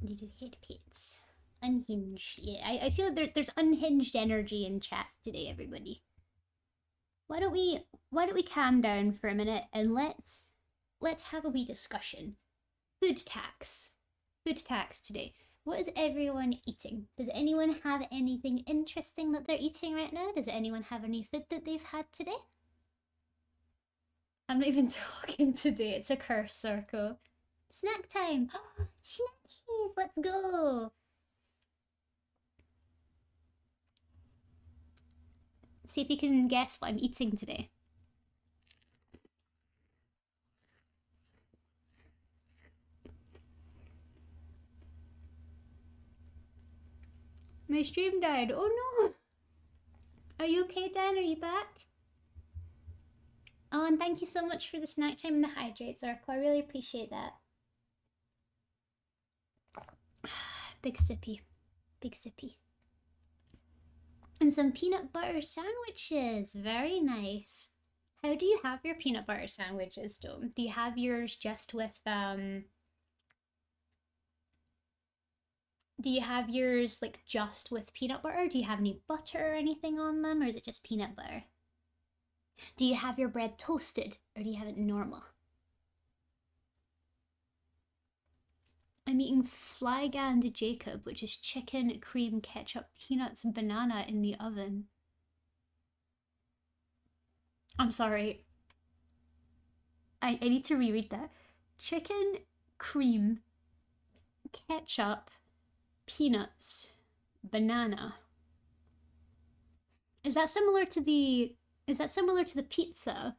Did you hate pits? Unhinged. Yeah, I feel there's unhinged energy in chat today, everybody. Why don't we calm down for a minute and let's have a wee discussion. Food tax. Food tax today. What is everyone eating? Does anyone have anything interesting that they're eating right now? Does anyone have any food that they've had today? I'm not even talking today. It's a curse circle. Snack time. Snackies. Let's go. See if you can guess what I'm eating today. My stream died. Oh no. Are you okay, Dan? Are you back? Oh, and thank you so much for the snack time and the hydrate, Zarko. I really appreciate that. Big sippy. Big sippy. And some peanut butter sandwiches. Very nice. How do you have your peanut butter sandwiches, Dome? Do you have yours just with, Do you have yours, like, just with peanut butter? Do you have any butter or anything on them? Or is it just peanut butter? Do you have your bread toasted? Or do you have it normal? I'm eating Flygand Jacob, which is chicken, cream, ketchup, peanuts, and banana in the oven. I'm sorry. I need to reread that. Chicken, cream, ketchup, peanuts, banana. Is that similar to the pizza?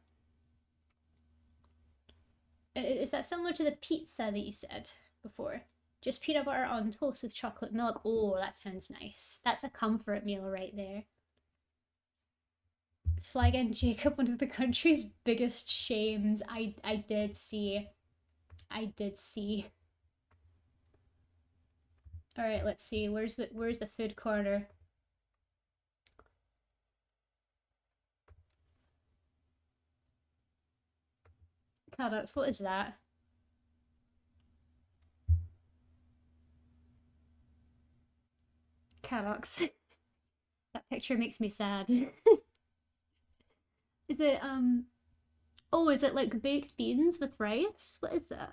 Is that similar to the pizza that you said before? Just peanut butter on toast with chocolate milk. Oh, that sounds nice. That's a comfort meal right there. Flygan Jacob, one of the country's biggest shames. I did see. All right, let's see. Where's the food corner? Cadox, what is that? Cadox. That picture makes me sad. Is it oh, is it like baked beans with rice? What is that?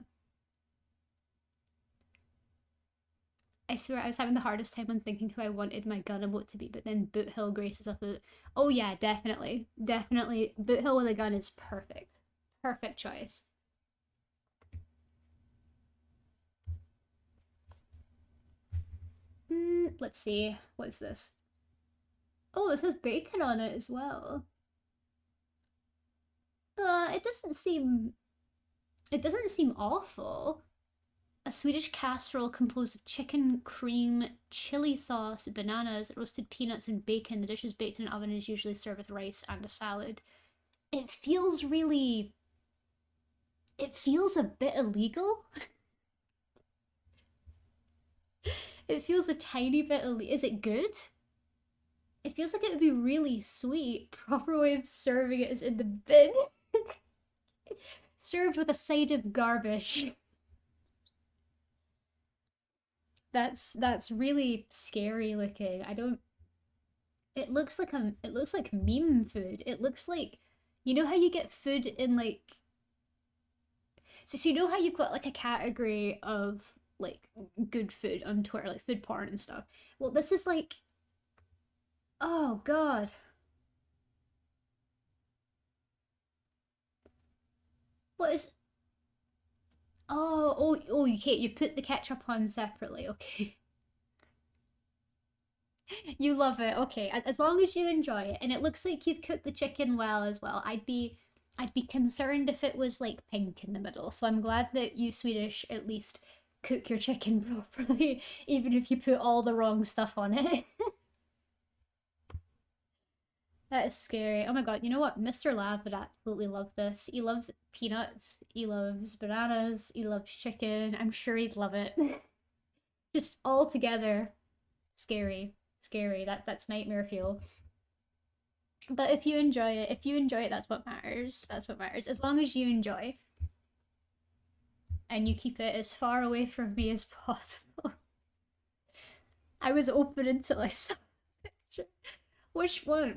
I swear I was having the hardest time on thinking who I wanted my gun emote to be, but then Boot Hill graces up with, oh yeah, definitely. Definitely. Boot Hill with a gun is perfect. Perfect choice. Let's see. What's this? Oh, it says bacon on it as well. It doesn't seem... It doesn't seem awful. A Swedish casserole composed of chicken, cream, chili sauce, bananas, roasted peanuts, and bacon. The dish is baked in an oven and is usually served with rice and a salad. It feels really... It feels a bit illegal. It feels a tiny bit illegal. Is it good? It feels like it would be really sweet. Proper way of serving it is in the bin. Served with a side of garbage. That's really scary looking. I don't. It looks like meme food. It looks like, you know how you get food in like. So you know how you've got like a category of like good food on Twitter, like food porn and stuff. Well, this is like, oh god. What is? Oh, you can't. You put the ketchup on separately. Okay. You love it. Okay. As long as you enjoy it, and it looks like you've cooked the chicken well as well. I'd be concerned if it was like pink in the middle. So I'm glad that you Swedish at least cook your chicken properly, even if you put all the wrong stuff on it. That is scary. Oh my god, you know what? Mr. Lav would absolutely love this. He loves peanuts, he loves bananas, he loves chicken. I'm sure he'd love it. Just all together. Scary. Scary. That's nightmare fuel. But if you enjoy it, that's what matters. That's what matters. As long as you enjoy. And you keep it as far away from me as possible. I was open until I saw the picture. Which one?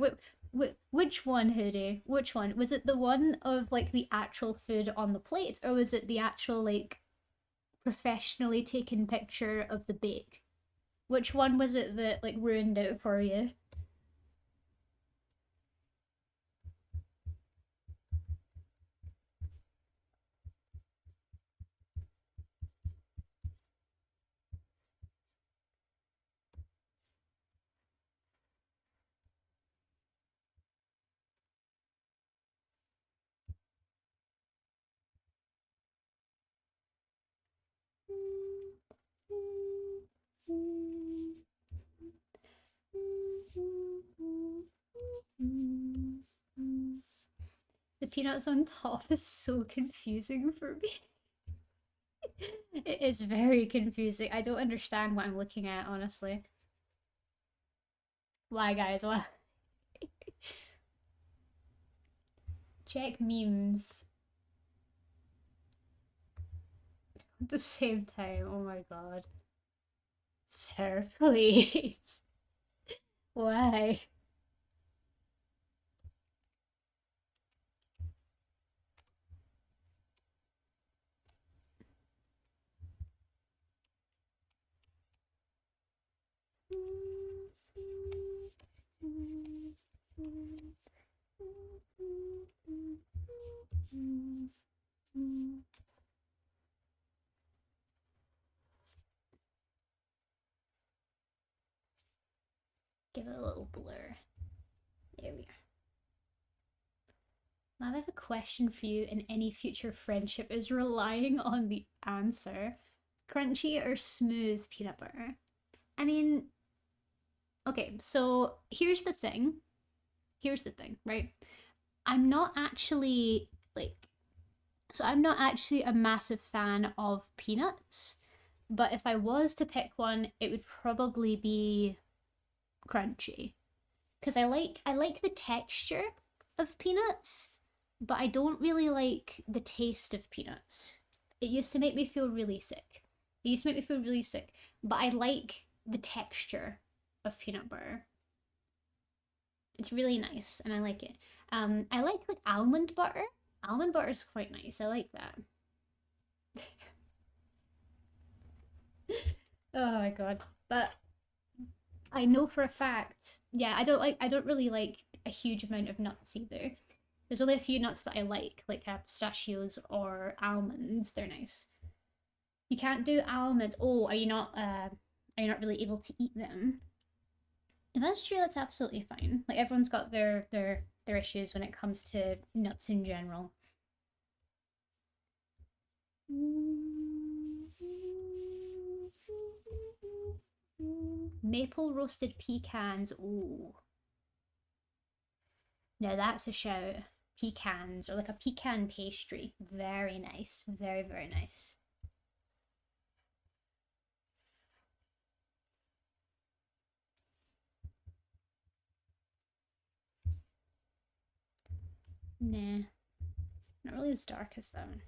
Which one, Hoodie? Which one? Was it the one of like the actual food on the plate, or was it the actual like professionally taken picture of the bake? Which one was it that like ruined it for you? The peanuts on top is so confusing for me. It is very confusing. I don't understand what I'm looking at, honestly. Why, guys? Why? Check memes at the same time. Oh my god. Sir, please. Why? Give it a little blur. There we are. Now I have a question for you, and any future friendship is relying on the answer. Crunchy or smooth peanut butter? I mean, okay, so here's the thing. Here's the thing, right? I'm not actually like, so I'm not actually a massive fan of peanuts, but if I was to pick one, it would probably be crunchy. Because I like the texture of peanuts, but I don't really like the taste of peanuts. It used to make me feel really sick. It used to make me feel really sick, but I like the texture of peanut butter. It's really nice, and I like it. I like almond butter. Almond butter is quite nice. I like that. Oh my god. But I know for a fact, yeah, I don't really like a huge amount of nuts either. There's only a few nuts that I like pistachios or almonds. They're nice. You can't do almonds. Oh, are you not really able to eat them? If that's true, that's absolutely fine. Like everyone's got their issues when it comes to nuts in general. Maple roasted pecans. Ooh. Now that's a shout. Pecans or like a pecan pastry. Very nice. Very, very nice. Nah. Not really as dark as that one.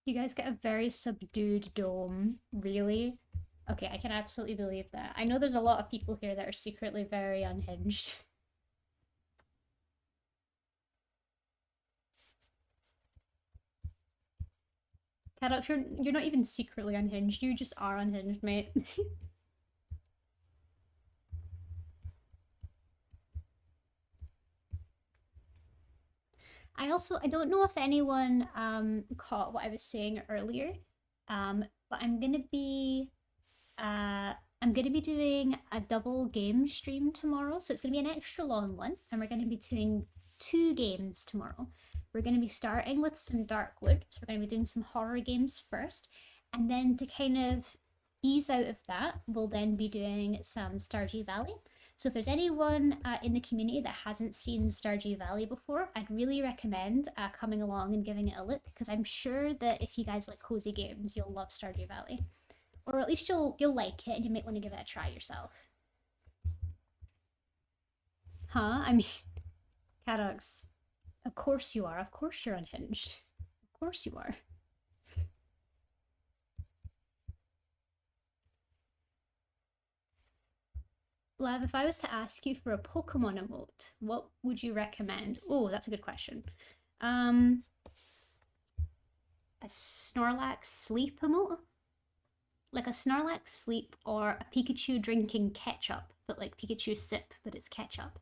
You guys get a very subdued dome. Really? Okay, I can absolutely believe that. I know there's a lot of people here that are secretly very unhinged. Cadox, you're not even secretly unhinged. You just are unhinged, mate. I don't know if anyone caught what I was saying earlier, but I'm gonna be doing a double game stream tomorrow, so it's gonna be an extra long one, and we're gonna be doing two games tomorrow. We're gonna be starting with some Darkwood, so we're gonna be doing some horror games first, and then to kind of ease out of that, we'll then be doing some Stardew Valley. So if there's anyone in the community that hasn't seen Stardew Valley before, I'd really recommend coming along and giving it a look, because I'm sure that if you guys like cozy games, you'll love Stardew Valley, or at least you'll like it, and you might want to give it a try yourself. Huh? I mean, Cadox, of course you are. Of course you're unhinged. Of course you are. Lav, if I was to ask you for a Pokemon emote, what would you recommend? Oh, that's a good question. Um, a Snorlax sleep emote? Like a Snorlax sleep or a Pikachu drinking ketchup, but like Pikachu sip, but it's ketchup.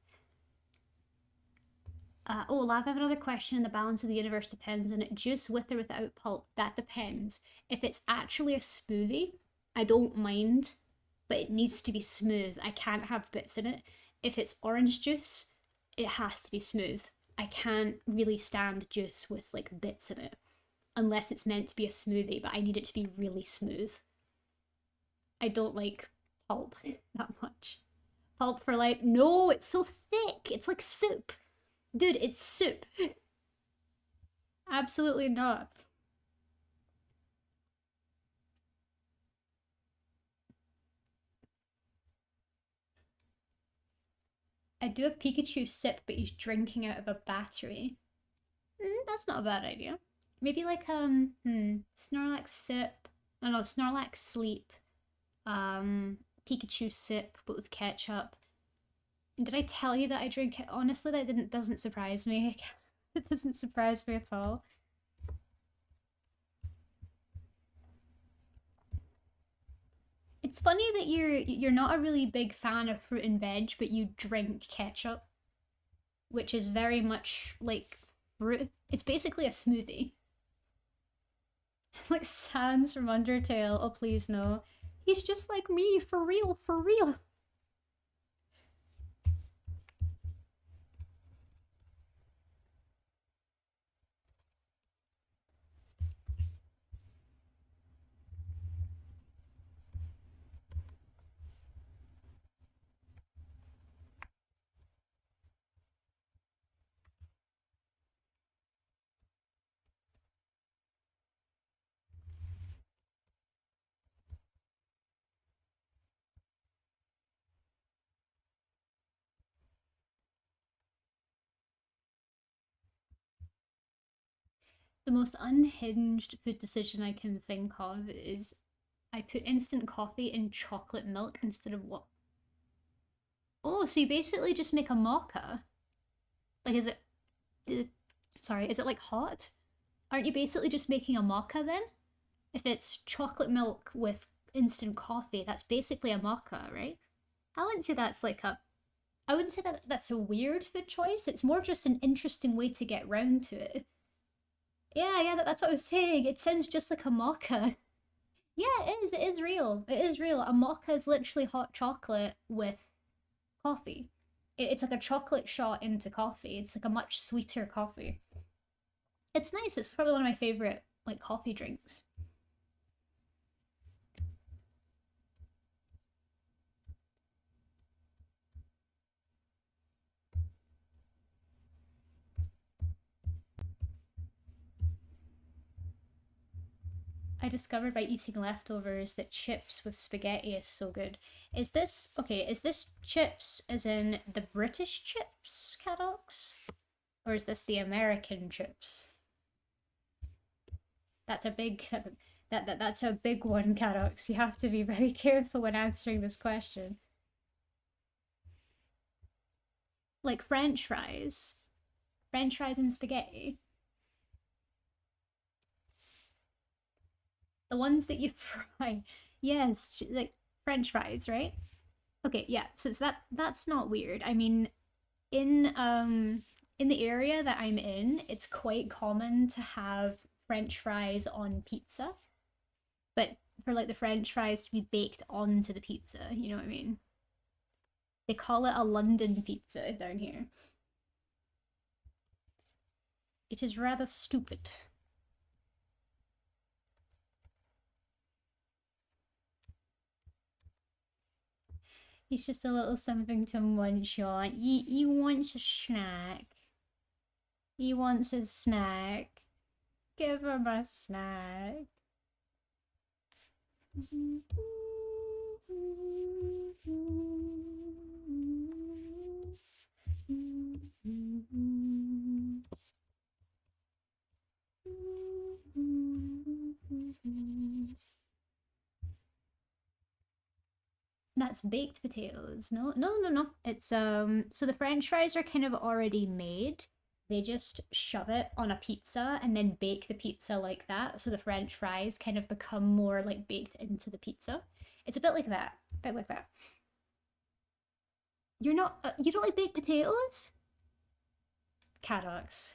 Lav, I have another question. The balance of the universe depends on it. Juice with or without pulp? That depends. If it's actually a smoothie, I don't mind, but it needs to be smooth. I can't have bits in it. If it's orange juice, it has to be smooth. I can't really stand juice with like bits in it unless it's meant to be a smoothie, but I need it to be really smooth. I don't like pulp that much. Pulp for life? No, it's so thick. It's like soup. Dude, it's soup. Absolutely not. I do a Pikachu sip, but he's drinking out of a battery. That's not a bad idea. Maybe like Snorlax sip. No, Snorlax sleep. Pikachu sip, but with ketchup. And did I tell you that I drink it? Honestly, that didn't doesn't surprise me. It doesn't surprise me at all. It's funny that you're not a really big fan of fruit and veg, but you drink ketchup, which is very much like fruit. It's basically a smoothie. Like Sans from Undertale. Oh, please no. He's just like me, for real, for real. The most unhinged food decision I can think of is I put instant coffee in chocolate milk instead of what? Oh, so you basically just make a mocha. Like, sorry, is it like hot? Aren't you basically just making a mocha then? If it's chocolate milk with instant coffee, that's basically a mocha, right? I wouldn't say that's like a. I wouldn't say that that's a weird food choice. It's more just an interesting way to get round to it. Yeah, that's what I was saying. It sounds just like a mocha. Yeah, it is. It is real. It is real. A mocha is literally hot chocolate with coffee. It's like a chocolate shot into coffee. It's like a much sweeter coffee. It's nice. It's probably one of my favorite like coffee drinks. I discovered by eating leftovers that chips with spaghetti is so good. Is this okay? Is this chips as in the British chips, Cadox? Or is this the American chips? That's a big that's a big one, Cadox. You have to be very careful when answering this question. Like French fries. French fries and spaghetti. The ones that you fry. Yes, like French fries, right? Okay, yeah. So that's not weird. I mean, in the area that I'm in, it's quite common to have French fries on pizza, but for like the French fries to be baked onto the pizza, you know what I mean? They call it a London pizza down here. It is rather stupid. He's just a little something to munch on. He wants a snack. He wants a snack. Give him a snack. That's baked potatoes. No. It's so the French fries are kind of already made. They just shove it on a pizza and then bake the pizza like that. So the French fries kind of become more like baked into the pizza. It's a bit like that. A bit like that. You're not you don't like baked potatoes? Cadox.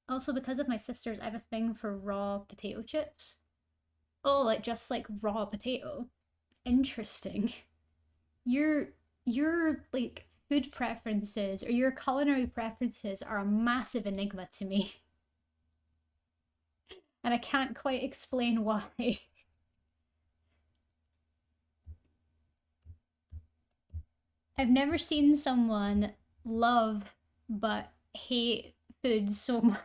Also, because of my sisters, I have a thing for raw potato chips. Oh, like just like raw potato. Interesting. Your like food preferences or your culinary preferences are a massive enigma to me. And I can't quite explain why. I've never seen someone love but hate food so much.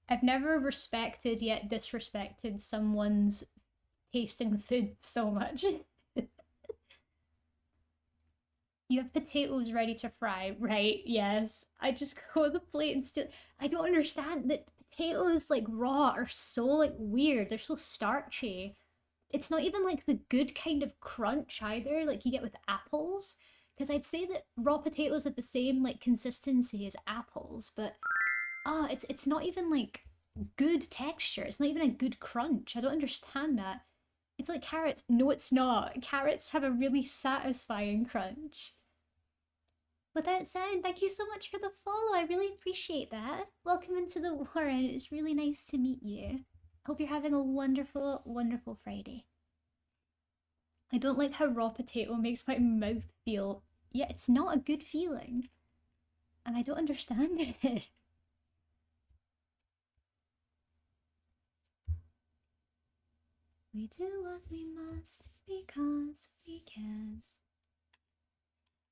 I've never respected yet disrespected someone's taste in food so much. You have potatoes ready to fry, right? Yes. I just go to the plate and still. I don't understand that potatoes like raw are so like weird. They're so starchy. It's not even like the good kind of crunch either, like you get with apples. Because I'd say that raw potatoes have the same like consistency as apples, but it's not even like good texture. It's not even a good crunch. I don't understand that. It's like carrots. No, it's not. Carrots have a really satisfying crunch. With that said, thank you so much for the follow. I really appreciate that. Welcome into the Warren. It's really nice to meet you. Hope you're having a wonderful, wonderful Friday. I don't like how raw potato makes my mouth feel. Yeah, it's not a good feeling. And I don't understand it. We do what we must because we can.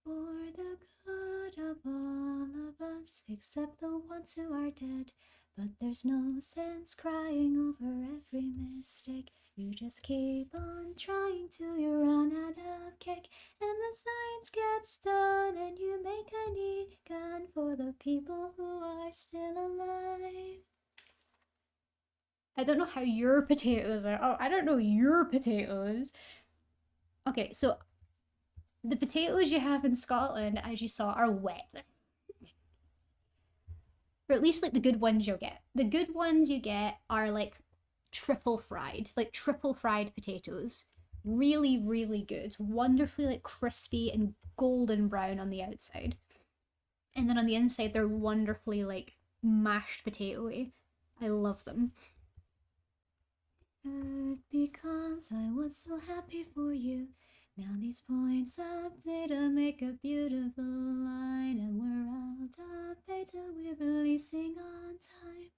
For the good of all of us, except the ones who are dead. But there's no sense crying over every mistake. You just keep on trying till you run out of cake. And the science gets done and you make a neat gun for the people who are still alive. I don't know how your potatoes are. Oh, I don't know your potatoes. Okay, so the potatoes you have in Scotland, as you saw, are wet. Or at least like the good ones you'll get. The good ones you get are like triple fried potatoes. Really, really good. Wonderfully like crispy and golden brown on the outside. And then on the inside, they're wonderfully like mashed potatoy. I love them. Because I was so happy for you. Now these points of data make a beautiful line, and we're out of beta, we're releasing on time.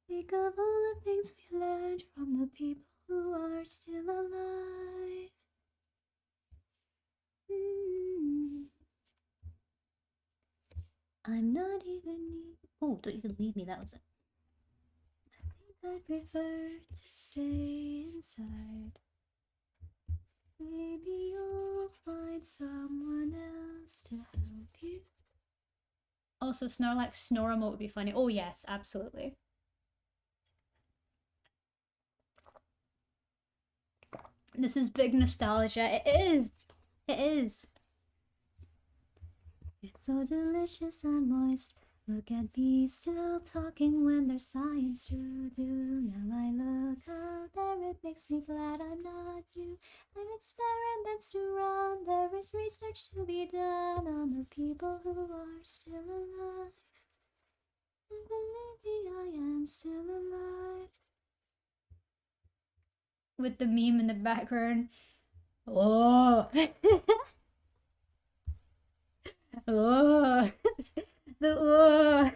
Think of all the things we learned from the people who are still alive. I'm not even. Oh, don't even leave me, that was it. I think I'd prefer to stay inside. Maybe you'll find someone else to help you. Also, Snorlax snore emote would be funny. Oh yes, absolutely. This is big nostalgia. It is. It is. It's so delicious and moist. Look at me still talking when there's science to do. Now I look out there, it makes me glad I'm not you. I'm experiments to run, there is research to be done on the people who are still alive. And believe me, I am still alive. With the meme in the background. Oh! Oh! The oh!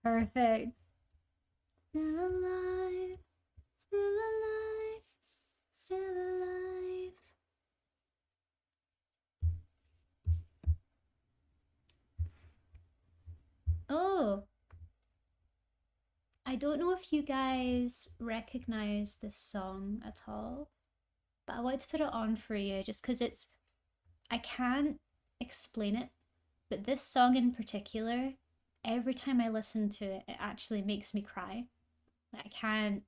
Perfect. Still alive, still alive, still alive. Oh, I don't know if you guys recognize this song at all, but I want to put it on for you just because I can't explain it, but this song in particular, every time I listen to it, it actually makes me cry. I can't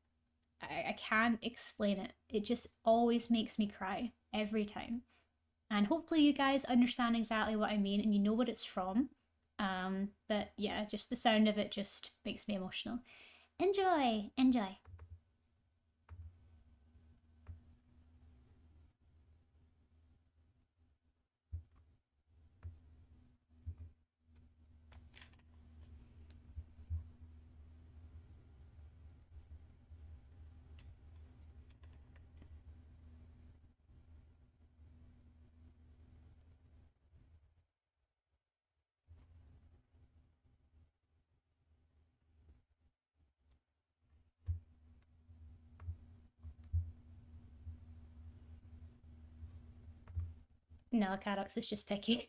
explain it. It just always makes me cry every time. And hopefully you guys understand exactly what I mean and you know what it's from. But yeah, just the sound of it just makes me emotional. Enjoy! Enjoy! No, Cadox is just picky.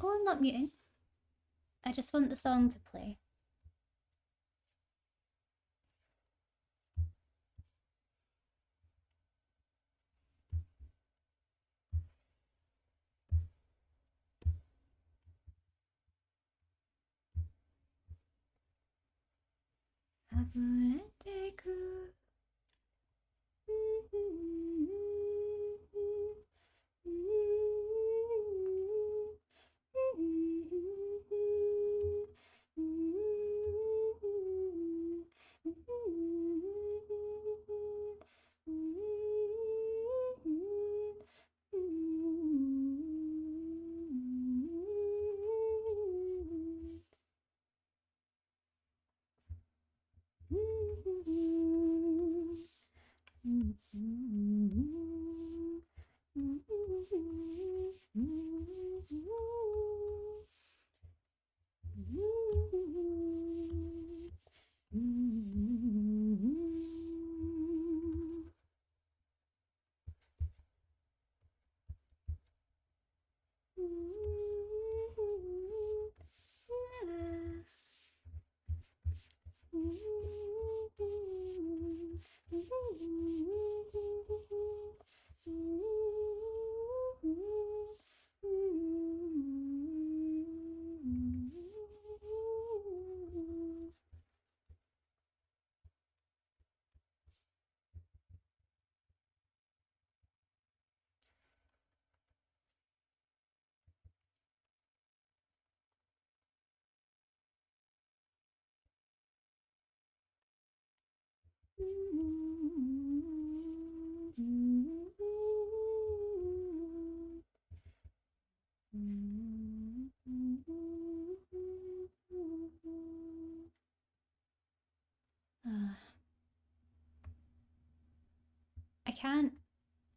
Oh, I'm not muting. I just want the song to play.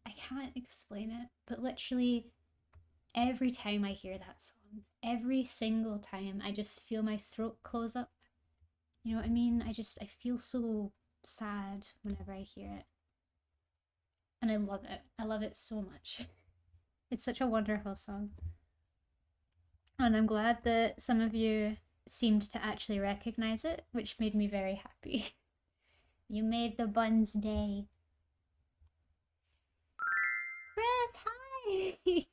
I can't explain it, but literally every time I hear that song, every single time, I just feel my throat close up. You know what I mean? I feel so sad whenever I hear it. And I love it. I love it so much. It's such a wonderful song. And I'm glad that some of you seemed to actually recognize it, which made me very happy. You made the buns day. Chris, hi!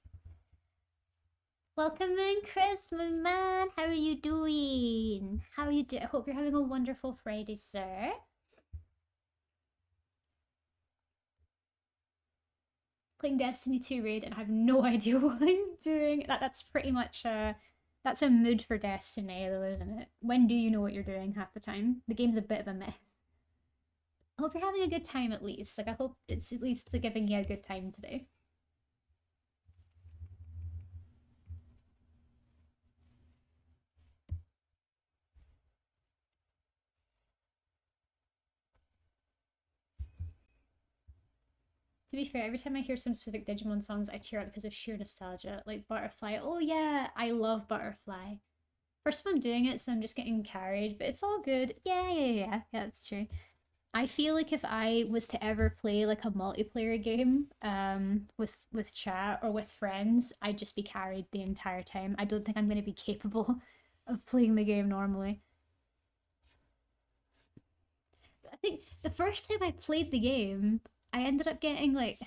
Welcome in, Chris, my man. How are you doing? How are you doing? I hope you're having a wonderful Friday, sir. Playing Destiny 2 raid and I have no idea what I'm doing. That's pretty much that's a mood for Destiny though, isn't it? When do you know what you're doing half the time? The game's a bit of a mess. I hope you're having a good time at least. Like I hope it's at least giving you a good time today. To be fair, every time I hear some specific Digimon songs, I tear up because of sheer nostalgia. Like Butterfly. Oh yeah, I love Butterfly. First time I'm doing it, so I'm just getting carried, but it's all good. Yeah, that's true. I feel like if I was to ever play like a multiplayer game with chat or with friends, I'd just be carried the entire time. I don't think I'm going to be capable of playing the game normally. I think the first time I played the game, I ended up getting like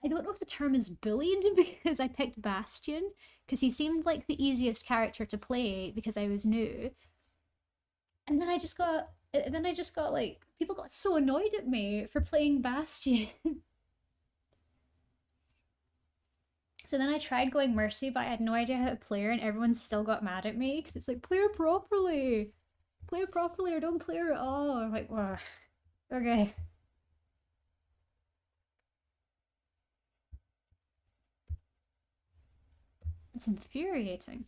I don't know if the term is bullied because I picked Bastion because he seemed like the easiest character to play because I was new. And then I just got like people got so annoyed at me for playing Bastion. So then I tried going Mercy, but I had no idea how to play her, and everyone still got mad at me because it's like play her properly, or don't play her at all. I'm like, wow, okay. It's infuriating.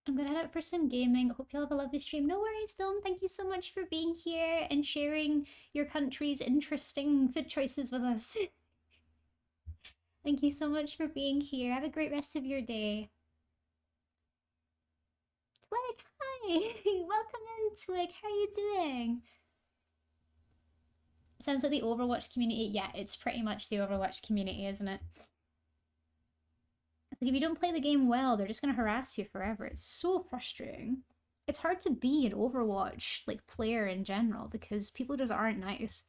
I'm gonna head out for some gaming. Hope you all have a lovely stream. No worries, Dome. Thank you so much for being here and sharing your country's interesting food choices with us. Thank you so much for being here. Have a great rest of your day. Twig, hi! Welcome in, Twig. How are you doing? Sounds like the Overwatch community. Yeah, it's pretty much the Overwatch community, isn't it? Like, if you don't play the game well, they're just gonna harass you forever. It's so frustrating. It's hard to be an Overwatch, like, player in general, because people just aren't nice.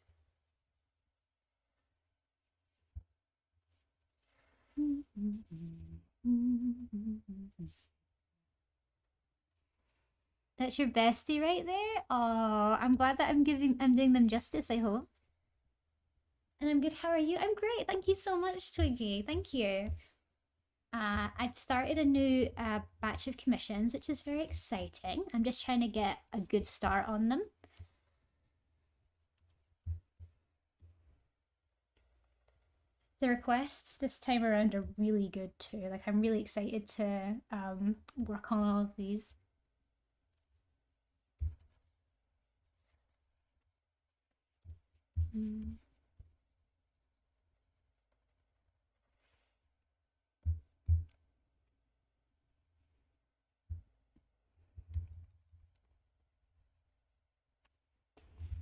That's your bestie right there? Oh, I'm glad that I'm doing them justice, I hope. And I'm good. How are you? I'm great. Thank you so much, Twiggy. Thank you. I've started a new batch of commissions, which is very exciting. I'm just trying to get a good start on them. The requests this time around are really good too. Like, I'm really excited to work on all of these.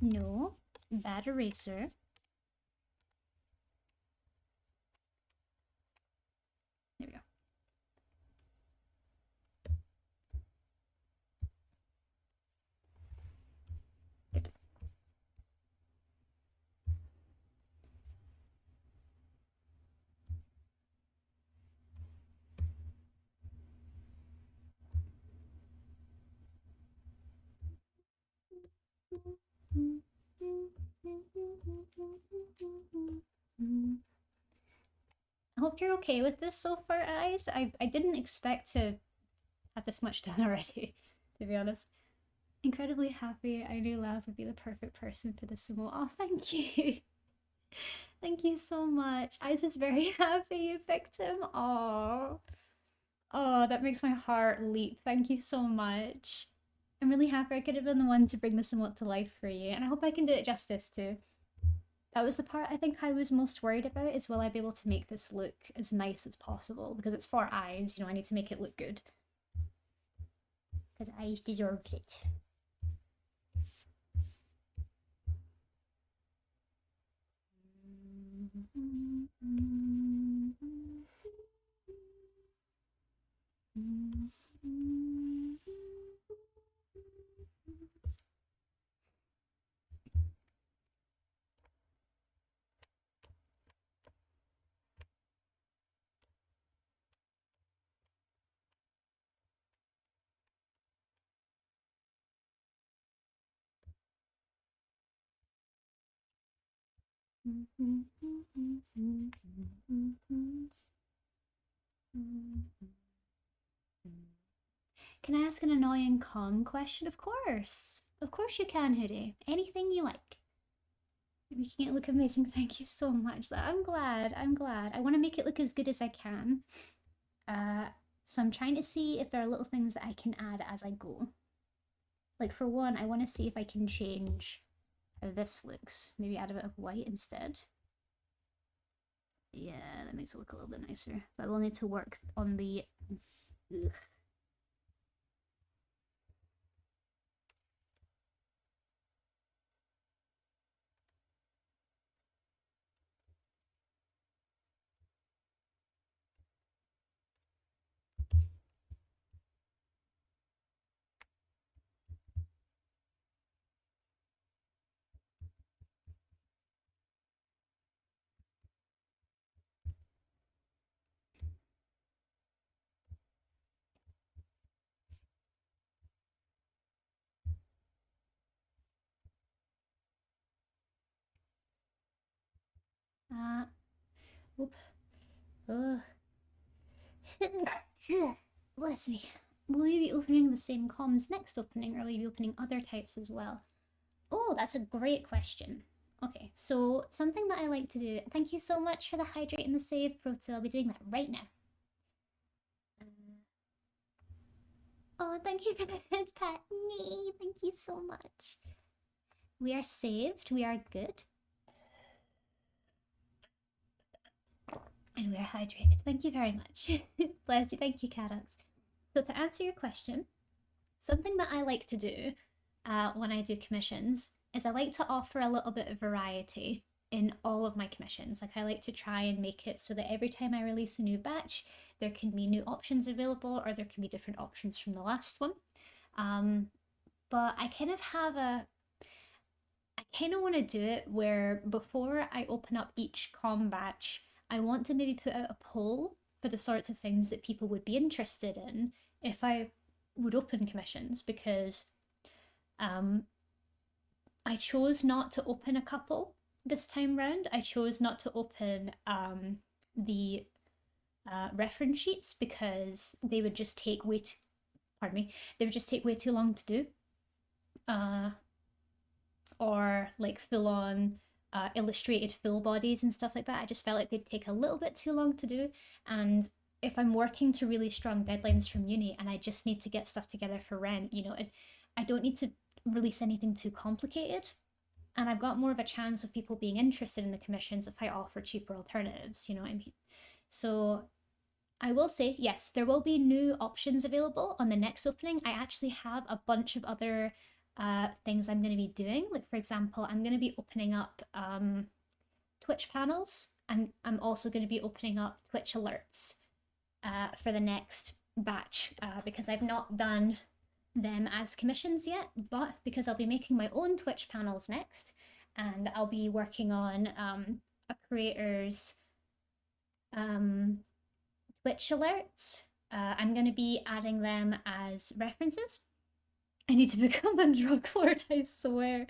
No, bad eraser. There we go. Good. I hope you're okay with this so far, Eyes. I didn't expect to have this much done already, to be honest. Incredibly happy. I knew Lav would be the perfect person for this emote. Oh, thank you. Thank you so much. I was very happy you picked him. Oh. Oh, that makes my heart leap. Thank you so much. I'm really happy I could have been the one to bring this emote to life for you, and I hope I can do it justice too. That was the part I think I was most worried about, is will I be able to make this look as nice as possible? Because it's for Eyes, you know, I need to make it look good. Because Eyes deserves it. Can I ask an annoying con question? Of course. Of course you can, Hoodie. Anything you like. Making it look amazing. Thank you so much. I'm glad. I'm glad. I want to make it look as good as I can. So I'm trying to see if there are little things that I can add as I go. Like, for one, I want to see if I can change how this looks. Maybe add a bit of white instead. Yeah, that makes it look a little bit nicer. But we'll need to work on the... Ugh. Whoop. Bless me. Will you be opening the same comms next opening, or will you be opening other types as well? Oh, that's a great question. Okay, so something that I like to do... Thank you so much for the hydrate and the save, Proto. I'll be doing that right now. Oh, thank you for the head pat. Nee, thank you so much. We are saved. We are good. And we are hydrated. Thank you very much. Bless you. Thank you, Carax. So to answer your question, something that I like to do when I do commissions is I like to offer a little bit of variety. in all of my commissions. Like I like to try and make it so that every time I release a new batch, there can be new options available, or there can be different options from the last one. But I kind of have I kind of want to do it where before I open up each com batch, I want to maybe put out a poll for the sorts of things that people would be interested in if I would open commissions, because I chose not to open a couple this time round. I chose not to open the reference sheets because they would just take pardon me, they would just take way too long to do. Or like full on illustrated full bodies and stuff like that. I just felt like they'd take a little bit too long to do. And if I'm working to really strong deadlines from uni and I just need to get stuff together for rent, I don't need to release anything too complicated. And I've got more of a chance of people being interested in the commissions if I offer cheaper alternatives, you know what I mean? So I will say, yes, there will be new options available on the next opening. I actually have a bunch of other things I'm going to be doing. Like, for example, I'm going to be opening up Twitch panels. I'm also going to be opening up Twitch alerts for the next batch because I've not done them as commissions yet, but because I'll be making my own Twitch panels next, and I'll be working on a creator's Twitch alerts. I'm going to be adding them as references. I need to become a drug lord, I swear.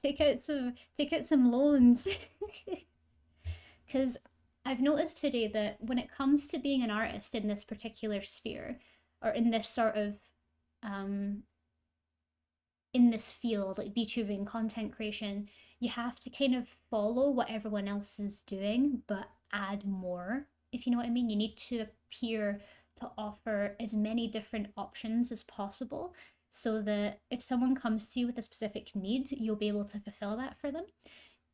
Take out some loans. Because I've noticed today that when it comes to being an artist in this particular sphere, or in this sort of in this field, like VTubing, content creation, you have to kind of follow what everyone else is doing, but add more, if you know what I mean. You need to appear to offer as many different options as possible, so that if someone comes to you with a specific need, you'll be able to fulfill that for them.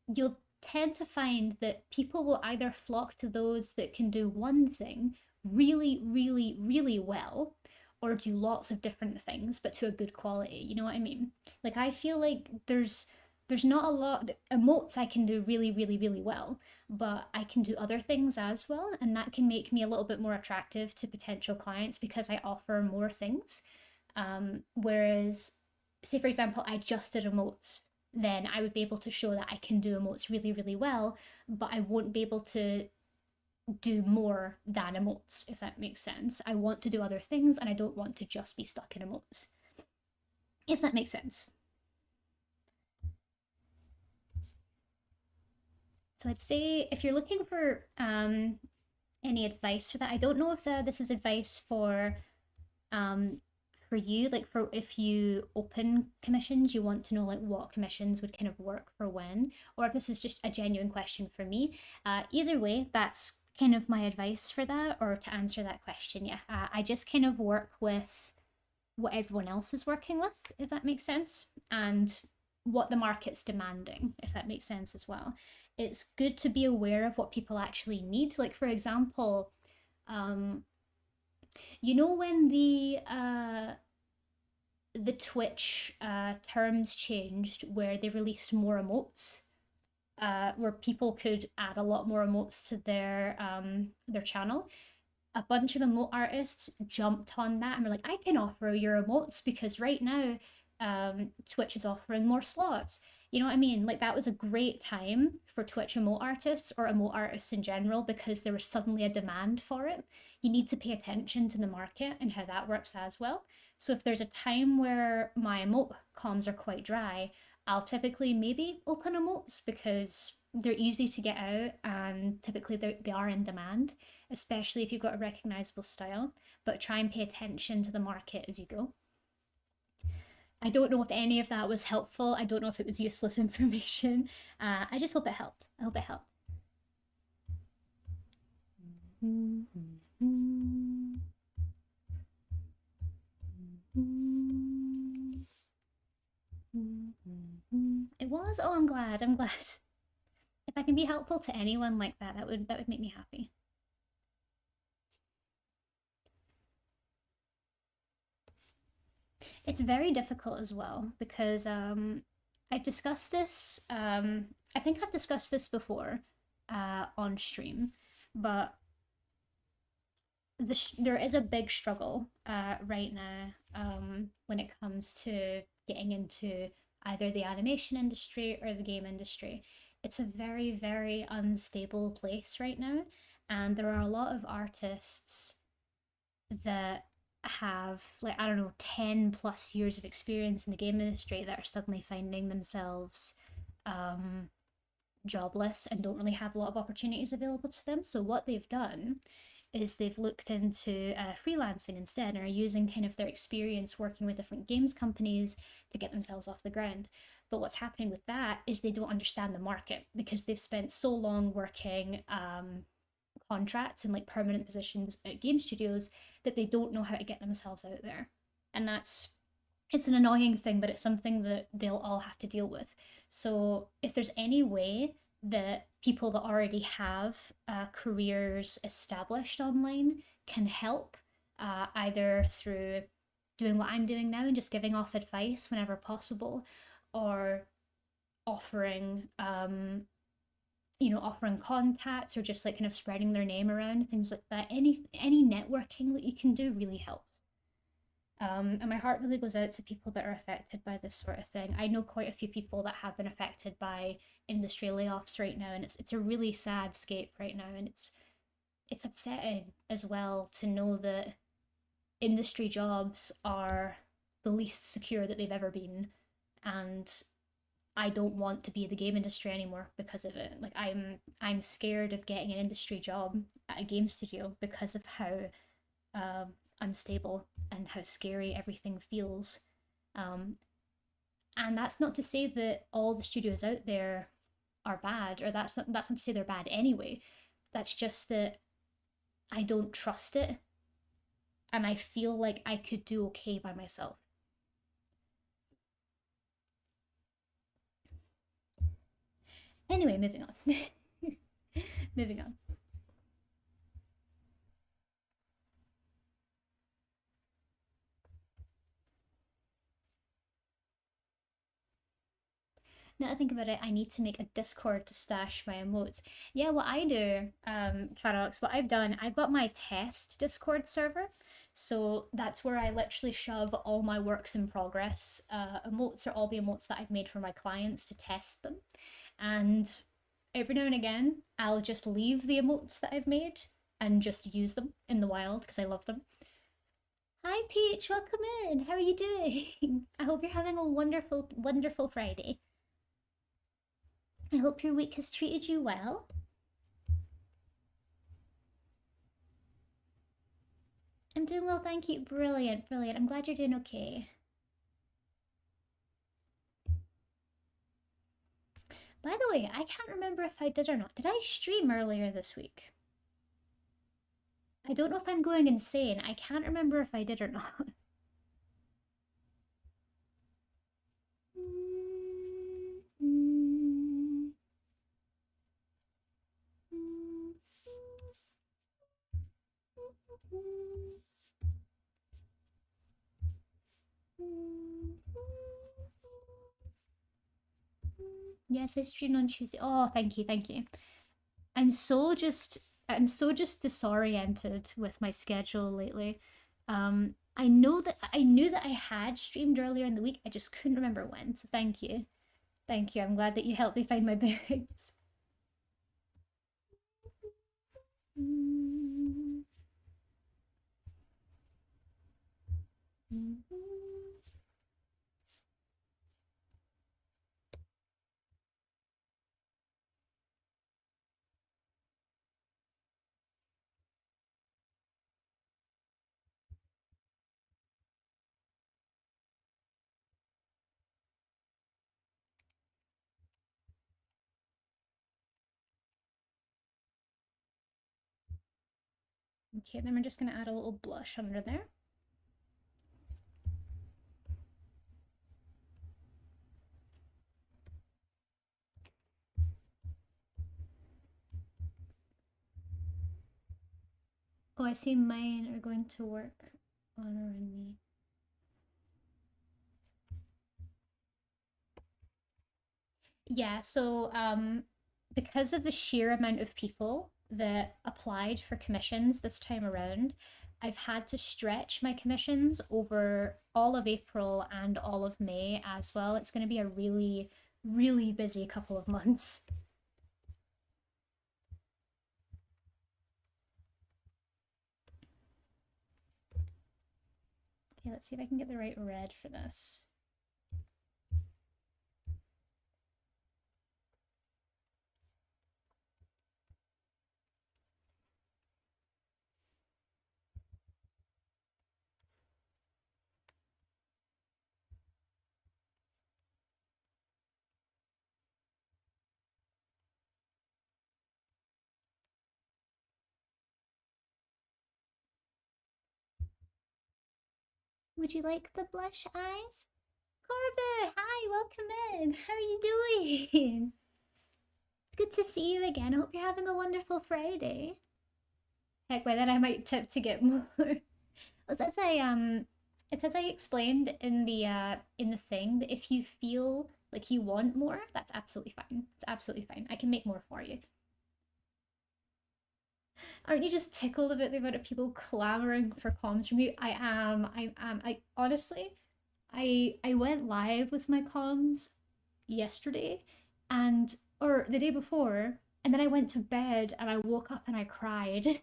You'll tend to find that people will either flock to those that can do one thing really, really, really well, or do lots of different things but to a good quality. You know what I mean? Like, I feel like there's not a lot. Emotes I can do really, really, really well, but I can do other things as well, and that can make me a little bit more attractive to potential clients because I offer more things. Whereas, say for example, I just did emotes, then I would be able to show that I can do emotes really, really well, but I won't be able to do more than emotes, if that makes sense. I want to do other things, and I don't want to just be stuck in emotes, if that makes sense. So I'd say if you're looking for any advice for that, I don't know if this is advice for you, like for if you open commissions, you want to know like what commissions would kind of work for when, or if this is just a genuine question for me. Either way, that's kind of my advice for that, or to answer that question. Yeah, I just kind of work with what everyone else is working with, if that makes sense, and what the market's demanding, if that makes sense as well. It's good to be aware of what people actually need. Like, for example, when the Twitch terms changed, where they released more emotes, where people could add a lot more emotes to their channel. A bunch of emote artists jumped on that and were like, I can offer your emotes because right now Twitch is offering more slots. You know what I mean? Like, that was a great time for Twitch emote artists, or emote artists in general, because there was suddenly a demand for it. You need to pay attention to the market and how that works as well. So if there's a time where my emote comms are quite dry, I'll typically maybe open emotes because they're easy to get out and typically they are in demand, especially if you've got a recognizable style. But try and pay attention to the market as you go. I don't know if any of that was helpful. I don't know if it was useless information. I just hope it helped. I hope it helped. It was. Oh, I'm glad. I'm glad. If I can be helpful to anyone like that, that would make me happy. It's very difficult as well because I've discussed this. I think I've discussed this before on stream, but there is a big struggle right now when it comes to getting into either the animation industry or the game industry. It's a very, very unstable place right now, and there are a lot of artists that have, like, I don't know, 10 plus years of experience in the game industry that are suddenly finding themselves um, jobless and don't really have a lot of opportunities available to them. So what they've done is they've looked into freelancing instead and are using kind of their experience working with different games companies to get themselves off the ground. But what's happening with that is they don't understand the market because they've spent so long working contracts and like permanent positions at game studios that they don't know how to get themselves out there. And it's an annoying thing, but it's something that they'll all have to deal with. So if there's any way that people that already have careers established online can help, either through doing what I'm doing now and just giving off advice whenever possible, or offering offering contacts or just like kind of spreading their name around, things like that. Any networking that you can do really helps. And my heart really goes out to people that are affected by this sort of thing. I know quite a few people that have been affected by industry layoffs right now, and it's a really sad scape right now, and it's upsetting as well to know that industry jobs are the least secure that they've ever been, and I don't want to be in the game industry anymore because of it. Like I'm scared of getting an industry job at a game studio because of how unstable and how scary everything feels. Um, and that's not to say that all the studios out there are bad, or that's not to say they're bad anyway. That's just that I don't trust it, and I feel like I could do okay by myself. Anyway, moving on. Moving on. Now I think about it, I need to make a Discord to stash my emotes. Yeah, what I do, Farox, what I've done, I've got my test Discord server. So that's where I literally shove all my works in progress. Emotes are all the emotes that I've made for my clients to test them. And every now and again, I'll just leave the emotes that I've made and just use them in the wild because I love them. Hi Peach, welcome in. How are you doing? I hope you're having a wonderful, wonderful Friday. I hope your week has treated you well. I'm doing well, thank you. Brilliant, brilliant. I'm glad you're doing okay. By the way, I can't remember if I did or not. Did I stream earlier this week? I don't know if I'm going insane. I can't remember if I did or not. Yes, I streamed on Tuesday. Oh, thank you, thank you. I'm so just I'm so just disoriented with my schedule lately. I knew that I had streamed earlier in the week. I just couldn't remember when. So thank you. Thank you. I'm glad that you helped me find my bearings. Okay, then we're just gonna add a little blush under there. Oh, I see mine are going to work on around me. Yeah, so because of the sheer amount of people that applied for commissions this time around, I've had to stretch my commissions over all of April and all of May as well. It's going to be a really, really busy couple of months. Okay, let's see if I can get the right red for this. Would you like the blush eyes? Corbett, hi, welcome in. How are you doing? It's good to see you again. I hope you're having a wonderful Friday. Heck, by then I might tip to get more. Well, it says I explained in the thing that if you feel like you want more, that's absolutely fine. It's absolutely fine. I can make more for you. Aren't you just tickled about the amount of people clamoring for comms from you? I am. I am. I honestly, I went live with my comms yesterday, and or the day before, and then I went to bed and I woke up and I cried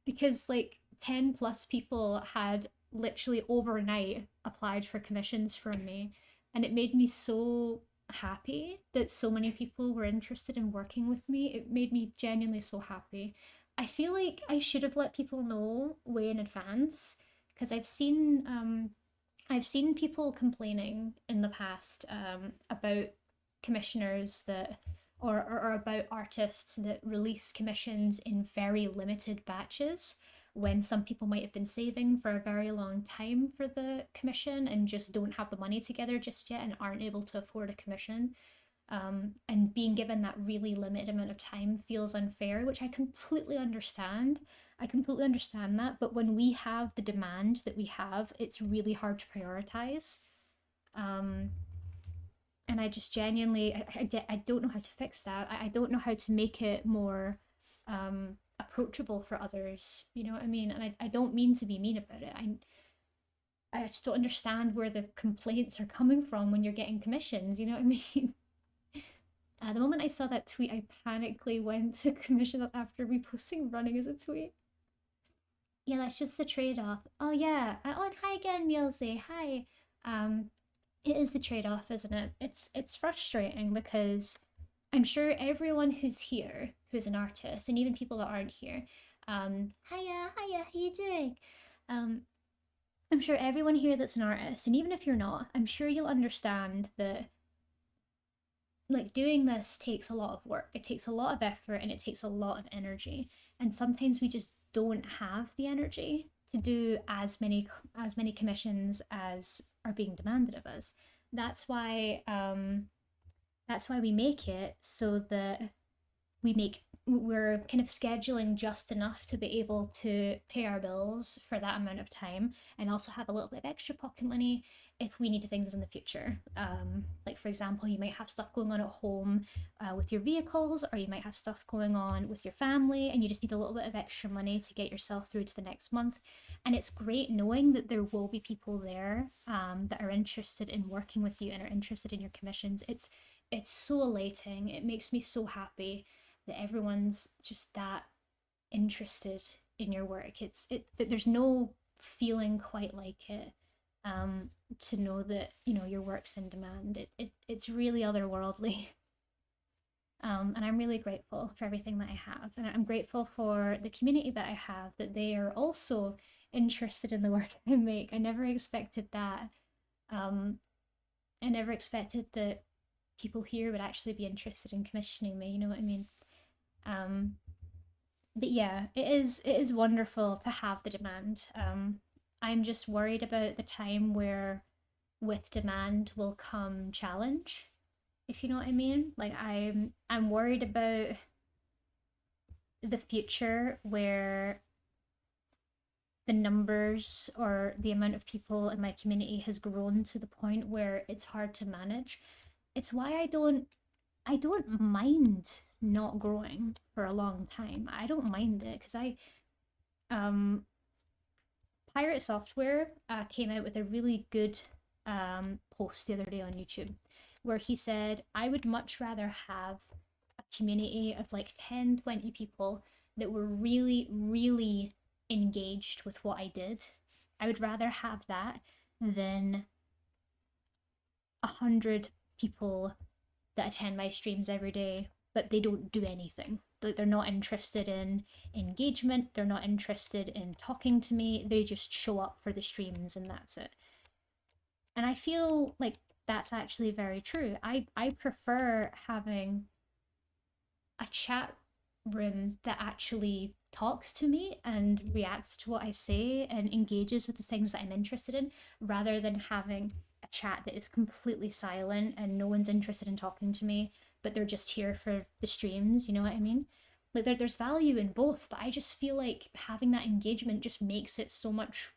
because like 10 plus people had literally overnight applied for commissions from me, and it made me so happy that so many people were interested in working with me. It made me genuinely so happy. I feel like I should have let people know way in advance because I've seen people complaining in the past about commissioners that or about artists that release commissions in very limited batches when some people might have been saving for a very long time for the commission and just don't have the money together just yet and aren't able to afford a commission. And being given that really limited amount of time feels unfair, which I completely understand. I completely understand that. But when we have the demand that we have, it's really hard to prioritize. Um, and I just genuinely, I don't know how to fix that. I don't know how to make it more approachable for others. You know what I mean? And I don't mean to be mean about it. I just don't understand where the complaints are coming from when you're getting commissions. You know what I mean? The moment I saw that tweet, I panically went to commission it after reposting running as a tweet. Yeah, that's just the trade-off. Oh yeah. Oh, and hi again, Mielze. Hi. Um, it is the trade-off, isn't it? It's frustrating because I'm sure everyone who's here, who's an artist, and even people that aren't here, hiya, hiya, how you doing? Um, I'm sure everyone here that's an artist, and even if you're not, I'm sure you'll understand that like doing this takes a lot of work. It takes a lot of effort and it takes a lot of energy. And sometimes we just don't have the energy to do as many commissions as are being demanded of us. That's why that's why we make it so that we're kind of scheduling just enough to be able to pay our bills for that amount of time and also have a little bit of extra pocket money if we need things in the future. Like, for example, you might have stuff going on at home with your vehicles, or you might have stuff going on with your family, and you just need a little bit of extra money to get yourself through to the next month. And it's great knowing that there will be people there that are interested in working with you and are interested in your commissions. It's so elating. It makes me so happy that everyone's just that interested in your work. There's no feeling quite like it. To know that your work's in demand. It's really otherworldly. And I'm really grateful for everything that I have, and I'm grateful for the community that I have. That they are also interested in the work I make. I never expected that. Um, I never expected that people here would actually be interested in commissioning me. You know what I mean? Um, but yeah, it is wonderful to have the demand. I'm just worried about the time where with demand will come challenge, if you know what I mean. Like I'm worried about the future where the numbers or the amount of people in my community has grown to the point where it's hard to manage. It's why I don't I don't mind not growing for a long time. I don't mind it because um Pirate Software came out with a really good post the other day on YouTube where he said, I would much rather have a community of like 10, 20 people that were really, really engaged with what I did. I would rather have that than 100 people that attend my streams every day, but they don't do anything. Like they're not interested in engagement, they're not interested in talking to me, they just show up for the streams and that's it. And I feel like that's actually very true. I prefer having a chat room that actually talks to me and reacts to what I say and engages with the things that I'm interested in, rather than having a chat that is completely silent and no one's interested in talking to me, but they're just here for the streams, you know what I mean? Like there's value in both, but I just feel like having that engagement just makes it so much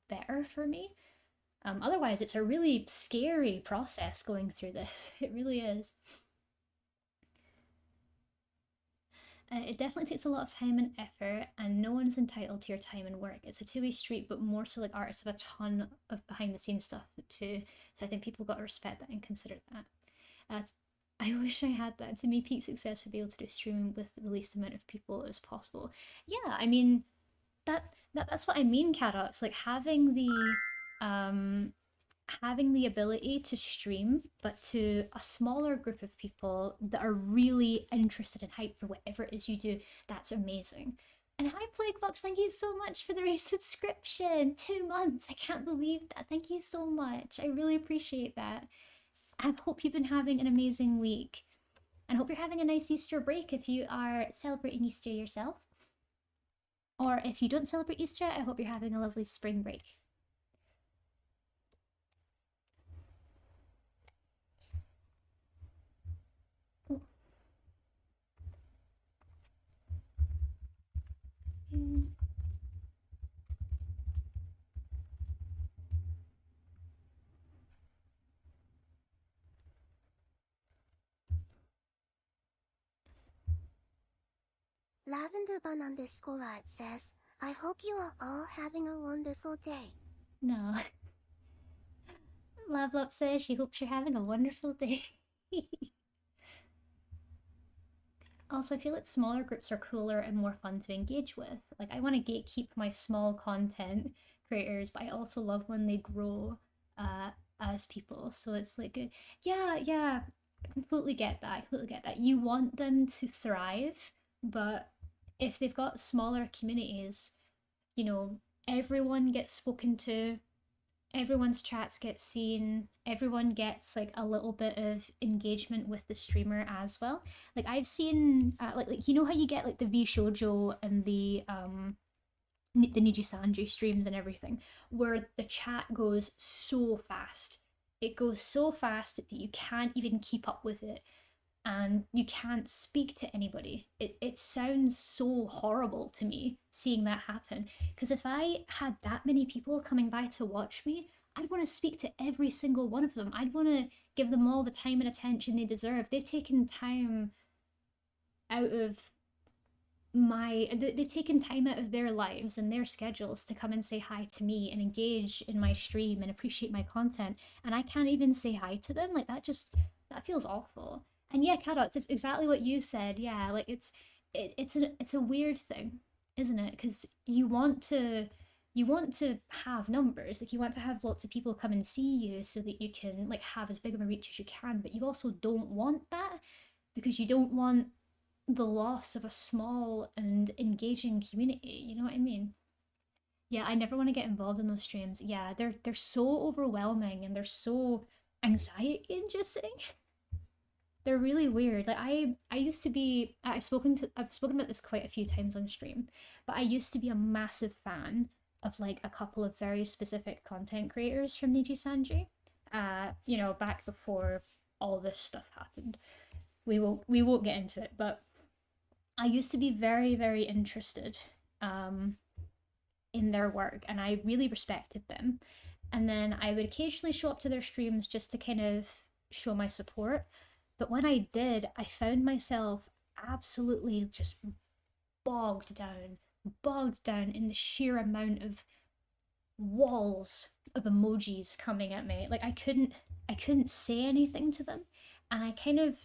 better for me. Otherwise, it's a really scary process going through this. It really is. It definitely takes a lot of time and effort, and no one's entitled to your time and work. It's a two-way street, but more so like artists have a ton of behind-the-scenes stuff too. So I think people got to respect that and consider that. I wish I had that. To me, peak success would be able to do streaming with the least amount of people as possible. Yeah, I mean that's what I mean, Cadox. Like having the ability to stream, but to a smaller group of people that are really interested and hyped for whatever it is you do, that's amazing. And hi, Plaguebox, thank you so much for the resubscription. 2 months, I can't believe that. Thank you so much. I really appreciate that. I hope you've been having an amazing week. And hope you're having a nice Easter break if you are celebrating Easter yourself. Or if you don't celebrate Easter, I hope you're having a lovely spring break. Lavenderbun_art says, I hope you are all having a wonderful day. No. Lovelop says she hopes you're having a wonderful day. Also, I feel like smaller groups are cooler and more fun to engage with. Like, I want to gatekeep my small content creators, but I also love when they grow as people. So it's like, yeah, I completely get that. I completely get that. You want them to thrive, but if they've got smaller communities, you know, everyone gets spoken to, everyone's chats get seen, everyone gets like a little bit of engagement with the streamer as well. Like I've seen like you know how you get like the V Shoujo and the Nijisanji streams and everything, where the chat goes so fast. It goes so fast that you can't even keep up with it and you can't speak to anybody. It sounds so horrible to me seeing that happen. Because if I had that many people coming by to watch me, I'd want to speak to every single one of them. I'd want to give them all the time and attention they deserve. They've taken time out of they've taken time out of their lives and their schedules to come and say hi to me and engage in my stream and appreciate my content, and I can't even say hi to them. Like that feels awful. And yeah, Cadox, it's exactly what you said. Yeah, like it's a weird thing, isn't it? Because you want to have numbers, like you want to have lots of people come and see you so that you can like have as big of a reach as you can, but you also don't want that because you don't want the loss of a small and engaging community. You know what I mean? Yeah, I never want to get involved in those streams. Yeah, they're so overwhelming and they're so anxiety inducing. They're really weird. Like I used to be I've spoken about this quite a few times on stream, but I used to be a massive fan of like a couple of very specific content creators from Nijisanji. You know, back before all this stuff happened. We won't get into it, but I used to be very, very interested in their work and I really respected them. And then I would occasionally show up to their streams just to kind of show my support. But when I did, I found myself absolutely just bogged down in the sheer amount of walls of emojis coming at me. Like I couldn't say anything to them, and I kind of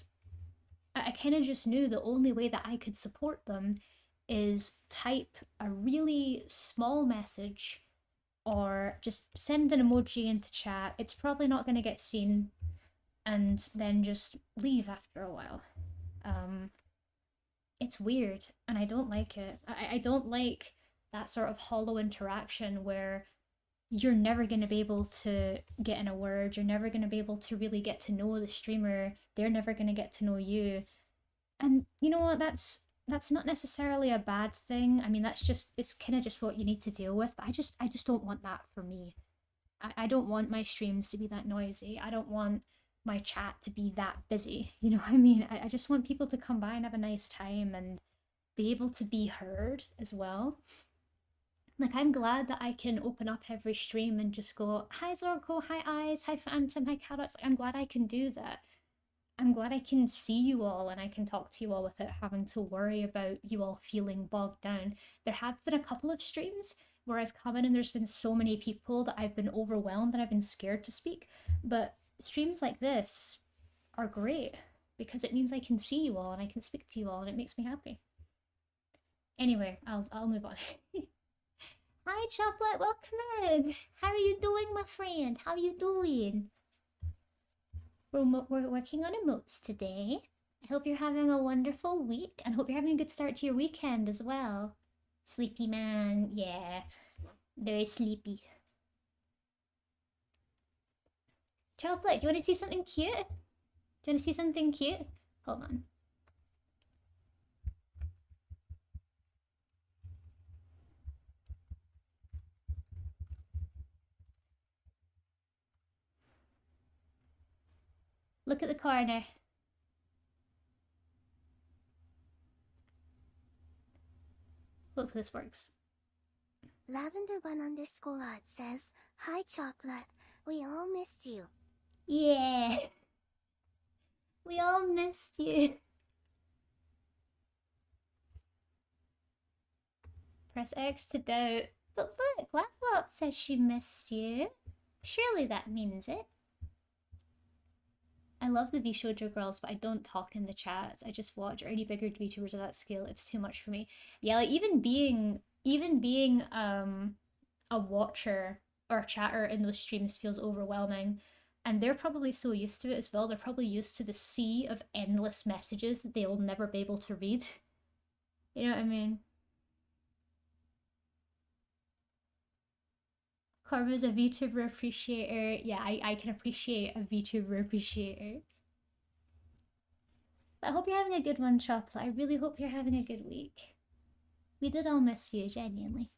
just knew the only way that I could support them is type a really small message or just send an emoji into chat. It's probably not going to get seen, and then just leave after a while. Um, it's weird, and I don't like it. I don't like that sort of hollow interaction where you're never going to be able to get in a word. You're never going to be able to really get to know the streamer. They're never going to get to know you. And you know what? That's not necessarily a bad thing. I mean, it's kind of just what you need to deal with. But I just don't want that for me. I don't want my streams to be that noisy. I don't want my chat to be that busy. You know what I mean? I just want people to come by and have a nice time and be able to be heard as well. Like, I'm glad that I can open up every stream and just go, hi Zorko, hi Eyes, hi Phantom, hi Carrots. Like, I'm glad I can do that. I'm glad I can see you all and I can talk to you all without having to worry about you all feeling bogged down. There have been a couple of streams where I've come in and there's been so many people that I've been overwhelmed and I've been scared to speak. But streams like this are great because it means I can see you all and I can speak to you all and it makes me happy. Anyway, I'll move on. Hi Chocolate, welcome in. How are you doing, my friend? How are you doing? We're working on emotes today. I hope you're having a wonderful week and hope you're having a good start to your weekend as well. Sleepy man, yeah. Very sleepy. Chocolate, do you want to see something cute? Do you want to see something cute? Hold on. Look at the corner. Hopefully this works. Lavender1_odd says, hi Chocolate, we all missed you. Yeah. We all missed you. Press X to doubt. But look, Laptop says she missed you. Surely that means it. I love the VShojo girls, but I don't talk in the chats. I just watch, or any bigger VTubers of that scale. It's too much for me. Yeah, like even being a watcher or a chatter in those streams feels overwhelming. And they're probably so used to it as well. They're probably used to the sea of endless messages that they'll never be able to read. You know what I mean? Karma's a VTuber appreciator. Yeah, I can appreciate a VTuber appreciator. But I hope you're having a good one, Chops. I really hope you're having a good week. We did all miss you, genuinely.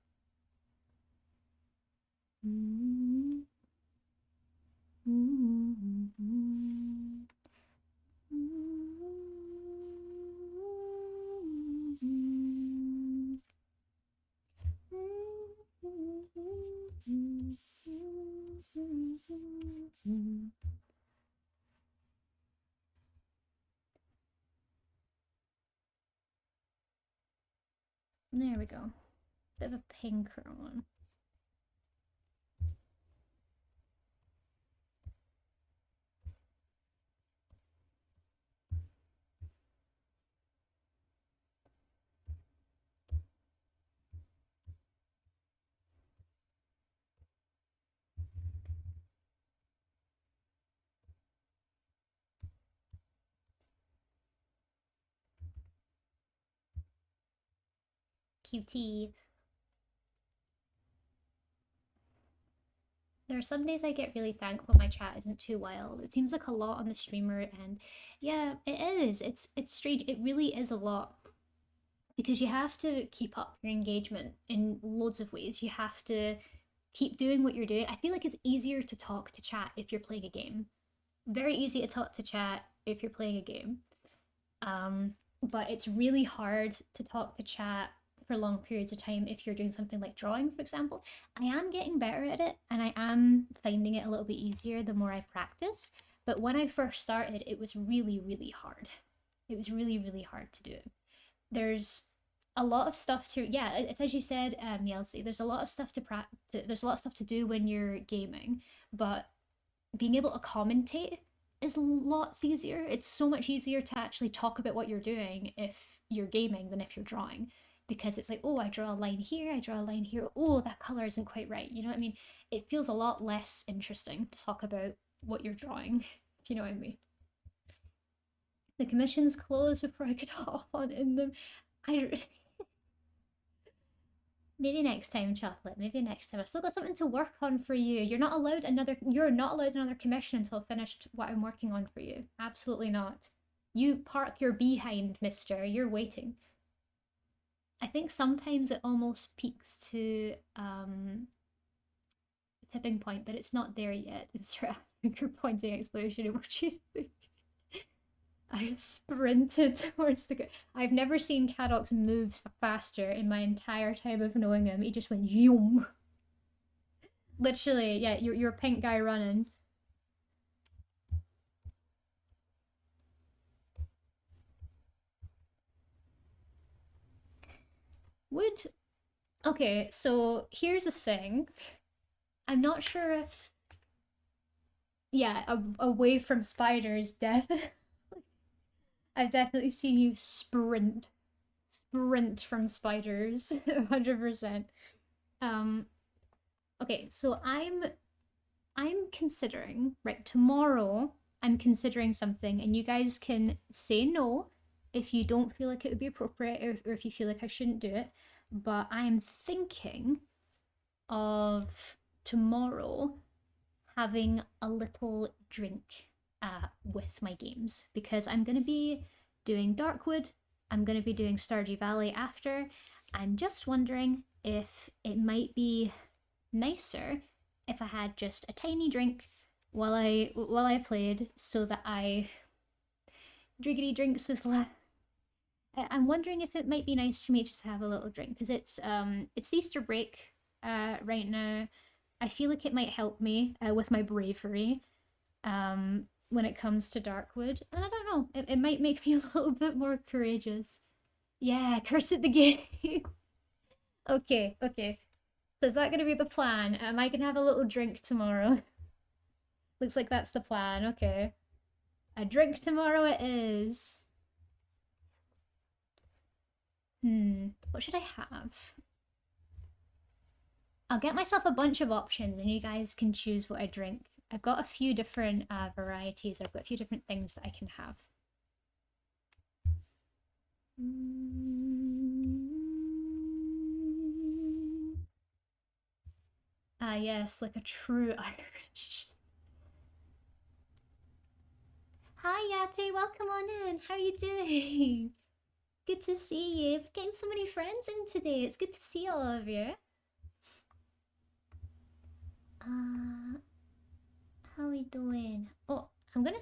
There we go. Bit of a pinker one. QT. There are some days I get really thankful my chat isn't too wild. It seems like a lot on the streamer, and yeah, it is. It's strange. It really is a lot. Because you have to keep up your engagement in loads of ways. You have to keep doing what you're doing. I feel like it's easier to talk to chat if you're playing a game. Very easy to talk to chat if you're playing a game. But it's really hard to talk to chat for long periods of time if you're doing something like drawing, for example. I am getting better at it and I am finding it a little bit easier the more I practice. But when I first started, it was really, really hard. It was really, really hard to do it. There's a lot of stuff to, yeah, it's as you said, Yelsi, there's a lot of stuff to practice, there's a lot of stuff to do when you're gaming, but being able to commentate is lots easier. It's so much easier to actually talk about what you're doing if you're gaming than if you're drawing. Because it's like, oh, I draw a line here, I draw a line here, oh, that color isn't quite right. You know what I mean? It feels a lot less interesting to talk about what you're drawing, if you know what I mean. The commission's closed before I could hop on in them. I maybe next time, Chocolate. Maybe next time. I still got something to work on for you. You're not allowed another commission until I've finished what I'm working on for you. Absolutely not. You park your behind, mister. You're waiting. I think sometimes it almost peaks to tipping point, but it's not there yet. It's right finger pointing explanation of what you think. I sprinted towards the. I've never seen Cadox move faster in my entire time of knowing him. He just went yoom. Literally, yeah, you're a pink guy running. Would. Okay, so here's the thing. I'm not sure if. Yeah, away from spiders, definitely. I've definitely seen you sprint from spiders, 100%. Okay, so I'm considering, right, tomorrow I'm considering something, and you guys can say no if you don't feel like it would be appropriate, or if you feel like I shouldn't do it. But I'm thinking of tomorrow having a little drink with my games, because I'm going to be doing Darkwood, I'm going to be doing Stardew Valley after. I'm just wondering if it might be nicer if I had just a tiny drink while I played, so that I driggity drinks with I'm wondering if it might be nice for me just to have a little drink, because it's the Easter break right now. I feel like it might help me with my bravery when it comes to Darkwood. And I don't know, it might make me a little bit more courageous. Yeah, curse at the game. Okay. So is that going to be the plan? Am I going to have a little drink tomorrow? Looks like that's the plan, okay. A drink tomorrow it is. What should I have? I'll get myself a bunch of options and you guys can choose what I drink. I've got a few different varieties. I've got a few different things that I can have. Ah, yes, like a true Irish. Hi, Yate, welcome on in. How are you doing? Good to see you. We're getting so many friends in today. It's good to see all of you. How are we doing? Oh, I'm gonna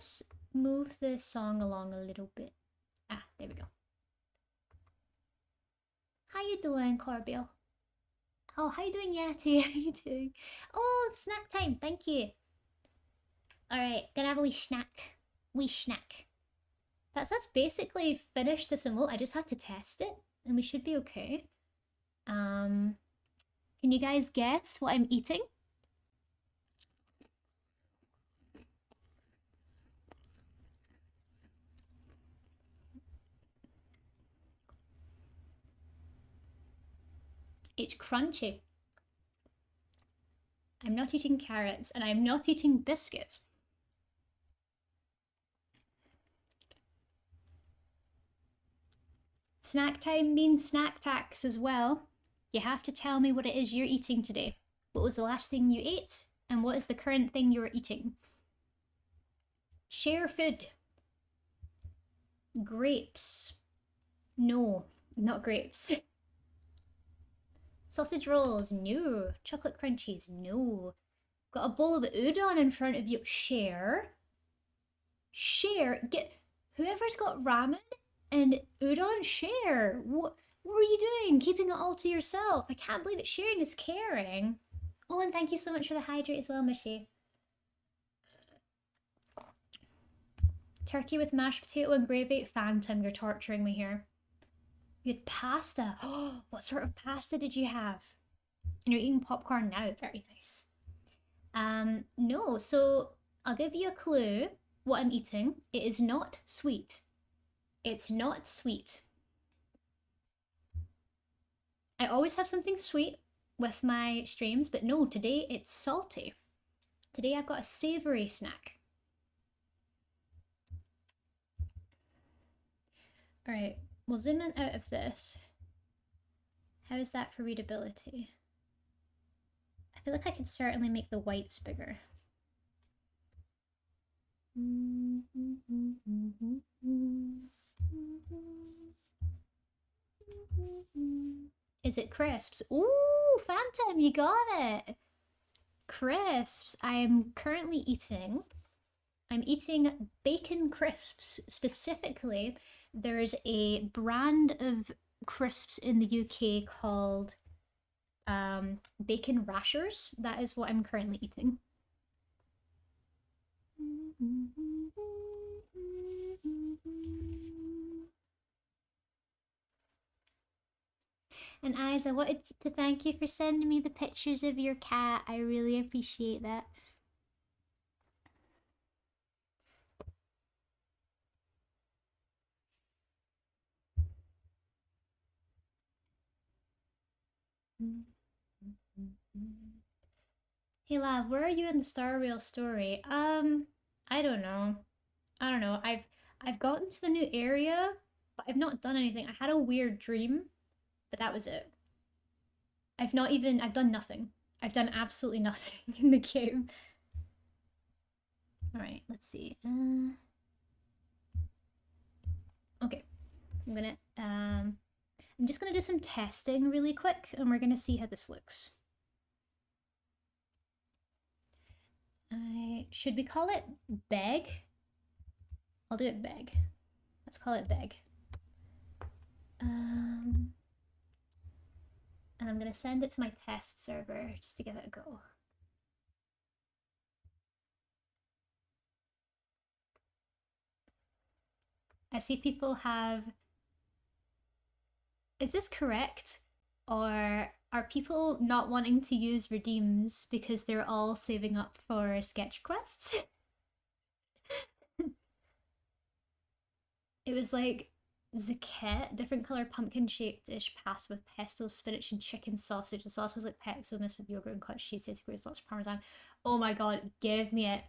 move the song along a little bit. Ah, there we go. How you doing, Corbiel? Oh, how you doing, Yeti? How you doing? Oh, snack time. Thank you. All right, gonna have a wee snack. Wee snack. That's basically finished this emote. I just have to test it, and we should be okay. Can you guys guess what I'm eating? It's crunchy. I'm not eating carrots, and I'm not eating biscuits. Snack time means snack tax as well. You have to tell me what it is you're eating today. What was the last thing you ate, and what is the current thing you're eating? Share food. Grapes. No, not grapes. Sausage rolls, no. Chocolate crunchies, no. Got a bowl of udon in front of you. Share. Get whoever's got ramen and udon, share. What are you doing? Keeping it all to yourself. I can't believe it. Sharing is caring. Oh, and thank you so much for the hydrate as well, Mishy. Turkey with mashed potato and gravy. Phantom, you're torturing me here. You had pasta. Oh, what sort of pasta did you have? And you're eating popcorn now. Very nice. No, so I'll give you a clue what I'm eating. It is not sweet. It's not sweet. I always have something sweet with my streams, but no, today it's salty. Today I've got a savory snack. Alright, we'll zoom in out of this. How is that for readability? I feel like I could certainly make the whites bigger. Is it crisps? Ooh, Phantom, you got it! Crisps. I'm currently eating. I'm eating bacon crisps. Specifically, there's a brand of crisps in the UK called bacon rashers. That is what I'm currently eating. And Eyes, I wanted to thank you for sending me the pictures of your cat. I really appreciate that. Hey Lav, where are you in the Star Rail story? I don't know. I don't know. I've gotten to the new area, but I've not done anything. I had a weird dream, but that was it. I've done nothing. I've done absolutely nothing in the game. Alright, let's see. Okay. I'm just gonna do some testing really quick, and we're gonna see how this looks. Should we call it beg? I'll do it beg. Let's call it beg. And I'm gonna send it to my test server just to give it a go. I see people have... Is this correct? Or are people not wanting to use redeems because they're all saving up for sketch quests? It was like Zucchette, different color pumpkin shaped dish pasta with pesto, spinach, and chicken sausage. The sauce was like pexo mixed with yogurt and cottage cheese, squares, lots of parmesan. Oh my god, give me it.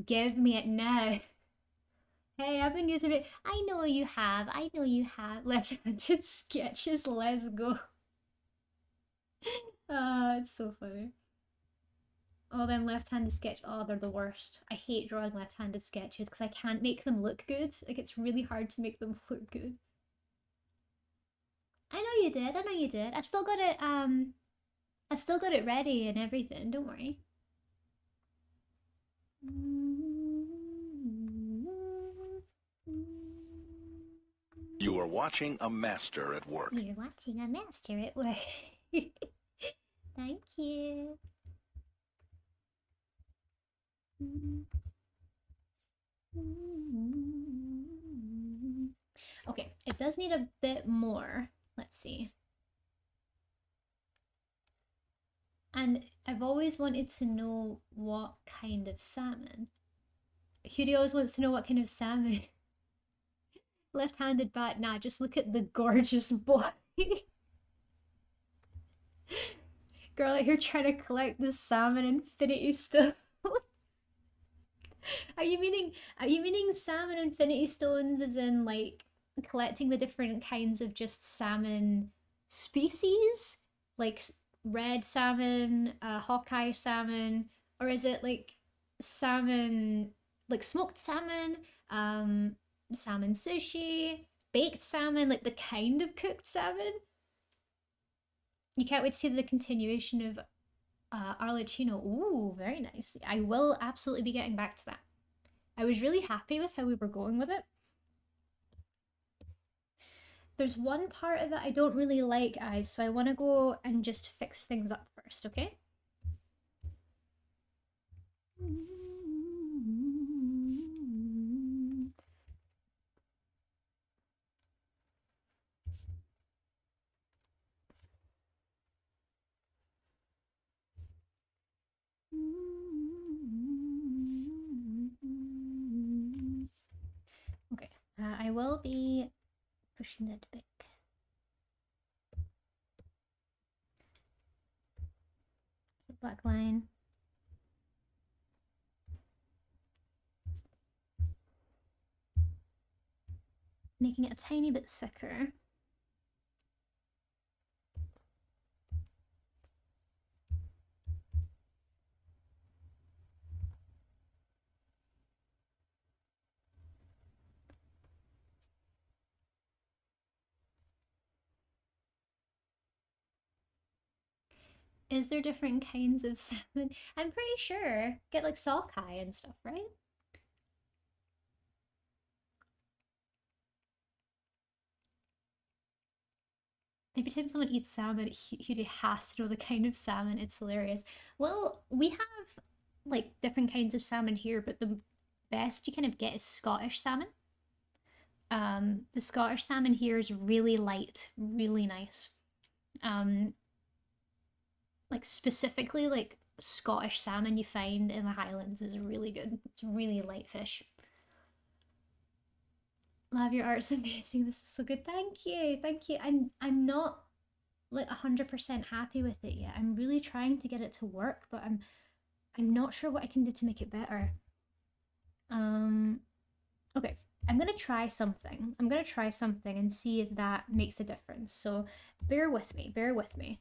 Give me it now. Hey, I've been using it. I know you have. I know you have. Left-handed sketches. Let's go. It's so funny. Oh, them left-handed sketch. Oh, they're the worst. I hate drawing left-handed sketches because I can't make them look good. Like, it's really hard to make them look good. I know you did. I know you did. I've still got it ready and everything. Don't worry. You are watching a master at work. You're watching a master at work. Thank you. Okay, it does need a bit more. Let's see. And I've always wanted to know what kind of salmon. Hudi always wants to know what kind of salmon. Left-handed bat, nah, just look at the gorgeous boy. Girl out here trying to collect the salmon infinity stone. Are you meaning salmon infinity stones as in like collecting the different kinds of just salmon species? Like red salmon, Hawkeye salmon, or is it like salmon, like smoked salmon, salmon sushi, baked salmon, like the kind of cooked salmon? You can't wait to see the continuation of Arlecchino. Ooh, very nice. I will absolutely be getting back to that. I was really happy with how we were going with it. There's one part of it I don't really like, Eyes, so I want to go and just fix things up first, okay? will be pushing that back. Black line. Making it a tiny bit thicker. Is there different kinds of salmon? I'm pretty sure. Get like sockeye and stuff, right? Every time someone eats salmon, Hudi has to know the kind of salmon. It's hilarious. Well, we have like different kinds of salmon here, but the best you kind of get is Scottish salmon. The Scottish salmon here is really light, really nice. Like specifically like Scottish salmon you find in the Highlands is really good. It's really light fish. Love your art's amazing. This is so good. Thank you. Thank you. I'm not like 100% happy with it yet. I'm really trying to get it to work, but I'm not sure what I can do to make it better. Okay. I'm gonna try something. I'm gonna try something and see if that makes a difference. So bear with me. Bear with me.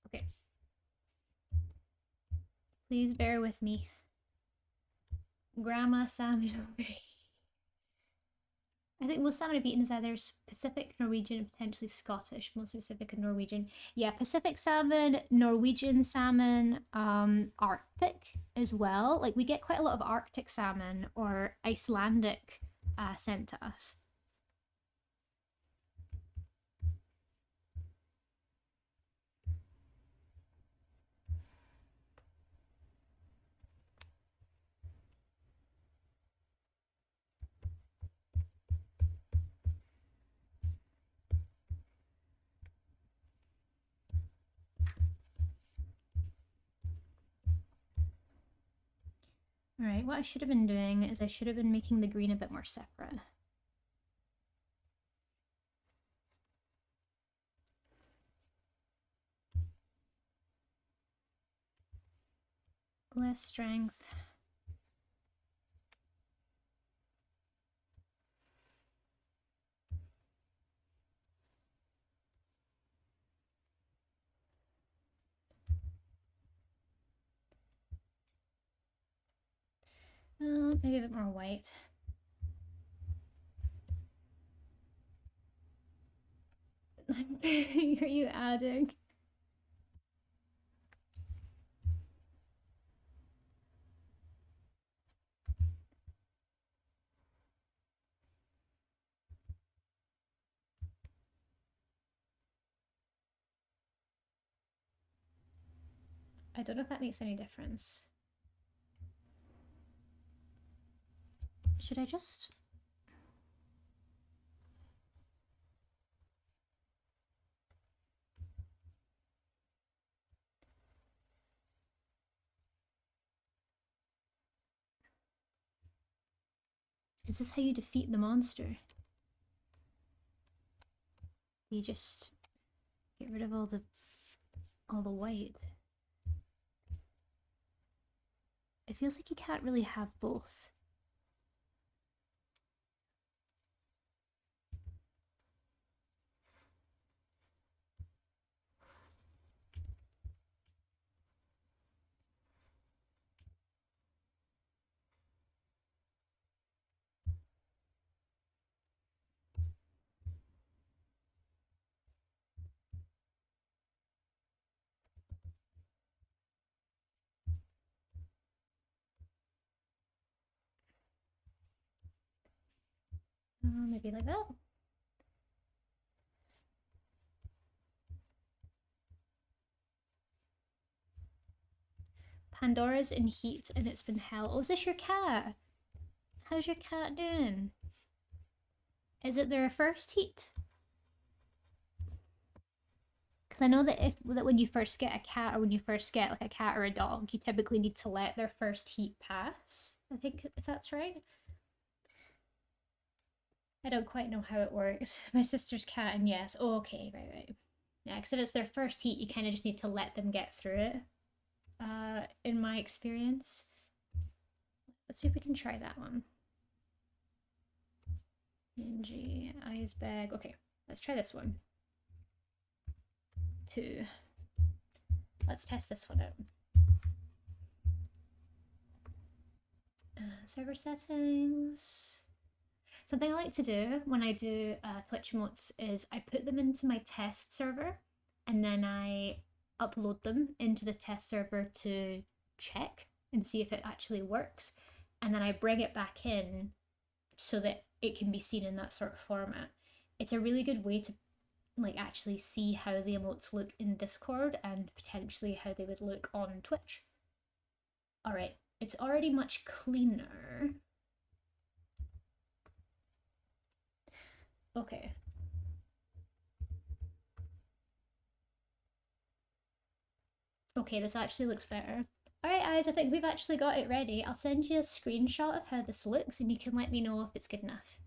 Okay. Please bear with me. Grandma salmon over here. I think most salmon I've eaten is either Pacific, Norwegian, and potentially Scottish. Most Pacific and Norwegian. Yeah, Pacific salmon, Norwegian salmon, Arctic as well. Like we get quite a lot of Arctic salmon or Icelandic sent to us. Alright, what I should have been doing is I should have been making the green a bit more separate. Less strength. Maybe a bit more white. Are you adding? I don't know if that makes any difference. Should I just... Is this how you defeat the monster? You just get rid of all the all the white. It feels like you can't really have both. Maybe like that. Pandora's in heat and it's been hell. Oh, is this your cat? How's your cat doing? Is it their first heat? Because I know that when you first get a cat, or when you first get like a cat or a dog, you typically need to let their first heat pass. I think, if that's right. I don't quite know how it works. My sister's cat, and yes. Oh, okay, right. Yeah, because if it's their first heat, you kind of just need to let them get through it. In my experience. Let's see if we can try that one. PNG, eyes bag. Okay, let's try this one. 2. Let's test this one out. Server settings. Something I like to do when I do Twitch emotes is I put them into my test server and then I upload them into the test server to check and see if it actually works, and then I bring it back in so that it can be seen in that sort of format. It's a really good way to like actually see how the emotes look in Discord and potentially how they would look on Twitch. Alright, it's already much cleaner. Okay. Okay, this actually looks better. Alright guys, I think we've actually got it ready. I'll send you a screenshot of how this looks and you can let me know if it's good enough.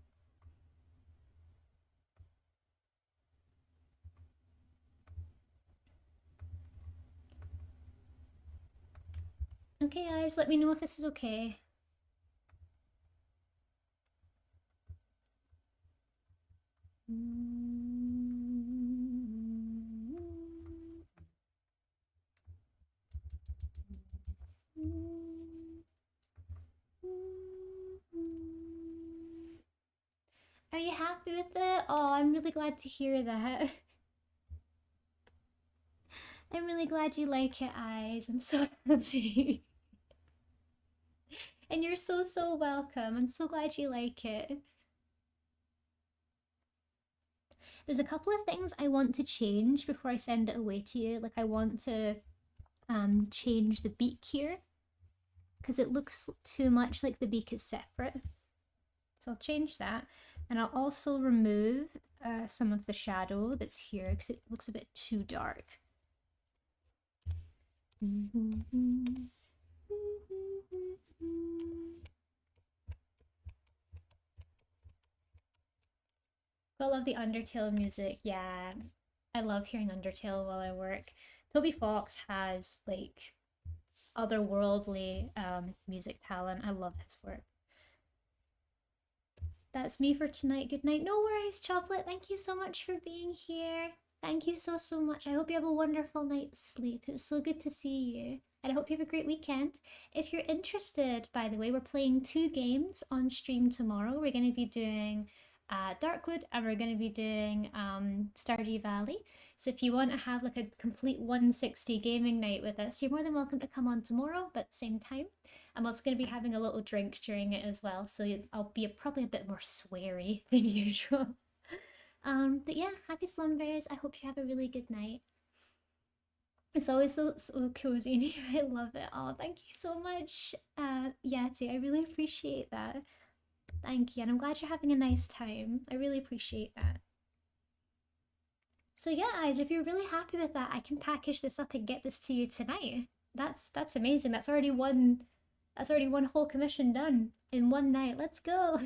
Okay guys, let me know if this is okay. Are you happy with it? Oh, I'm really glad to hear that. I'm really glad you like it, Eyes. I'm so happy. And you're so welcome. I'm so glad you like it. There's a couple of things I want to change before I send it away to you. Like I want to change the beak here because it looks too much like the beak is separate. So I'll change that. And I'll also remove some of the shadow that's here because it looks a bit too dark. I love the Undertale music. Yeah, I love hearing Undertale while I work. Toby Fox has like otherworldly music talent. I love his work. That's me for tonight. Good night. No worries, Chocolate. Thank you so much for being here. Thank you so much. I hope you have a wonderful night's sleep. It was so good to see you. And I hope you have a great weekend. If you're interested, by the way, we're playing 2 games on stream tomorrow. We're going to be doing Darkwood and we're going to be doing Stardew Valley. So if you want to have like a complete 160 gaming night with us, you're more than welcome to come on tomorrow, but same time. I'm also going to be having a little drink during it as well, so I'll be probably a bit more sweary than usual. But yeah, happy slumbers. I hope you have a really good night. It's always so cozy in here. I love it. Oh, thank you so much, Yati. I really appreciate that. Thank you, and I'm glad you're having a nice time. I really appreciate that. So yeah, guys, if you're really happy with that, I can package this up and get this to you tonight. That's amazing. That's already one whole commission done in one night. Let's go.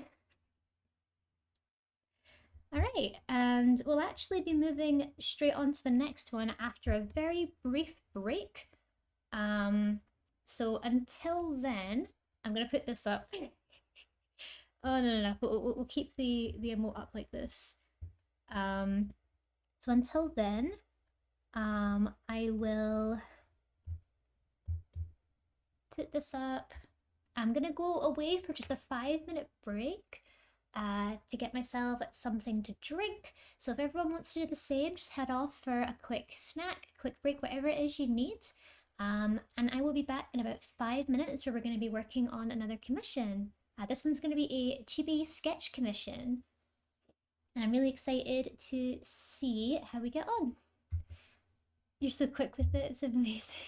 Alright, and we'll actually be moving straight on to the next one after a very brief break. So until then, I'm gonna put this up. Oh no. We'll keep the emote up like this. So until then, I will put this up. I'm gonna go away for just a 5-minute break to get myself something to drink. So if everyone wants to do the same, just head off for a quick snack, quick break, whatever it is you need. And I will be back in about 5 minutes where we're going to be working on another commission. This one's going to be a chibi sketch commission. And I'm really excited to see how we get on. You're so quick with it, it's amazing.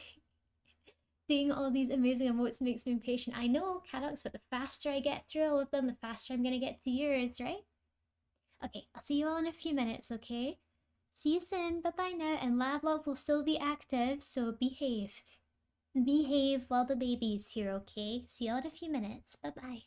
Seeing all these amazing emotes makes me impatient. I know, Cadox, but the faster I get through all of them, the faster I'm gonna get to yours, right? Okay, I'll see you all in a few minutes, okay? See you soon, bye-bye now, and Lavlog will still be active, so behave. Behave while the baby's here, okay? See y'all in a few minutes, bye-bye.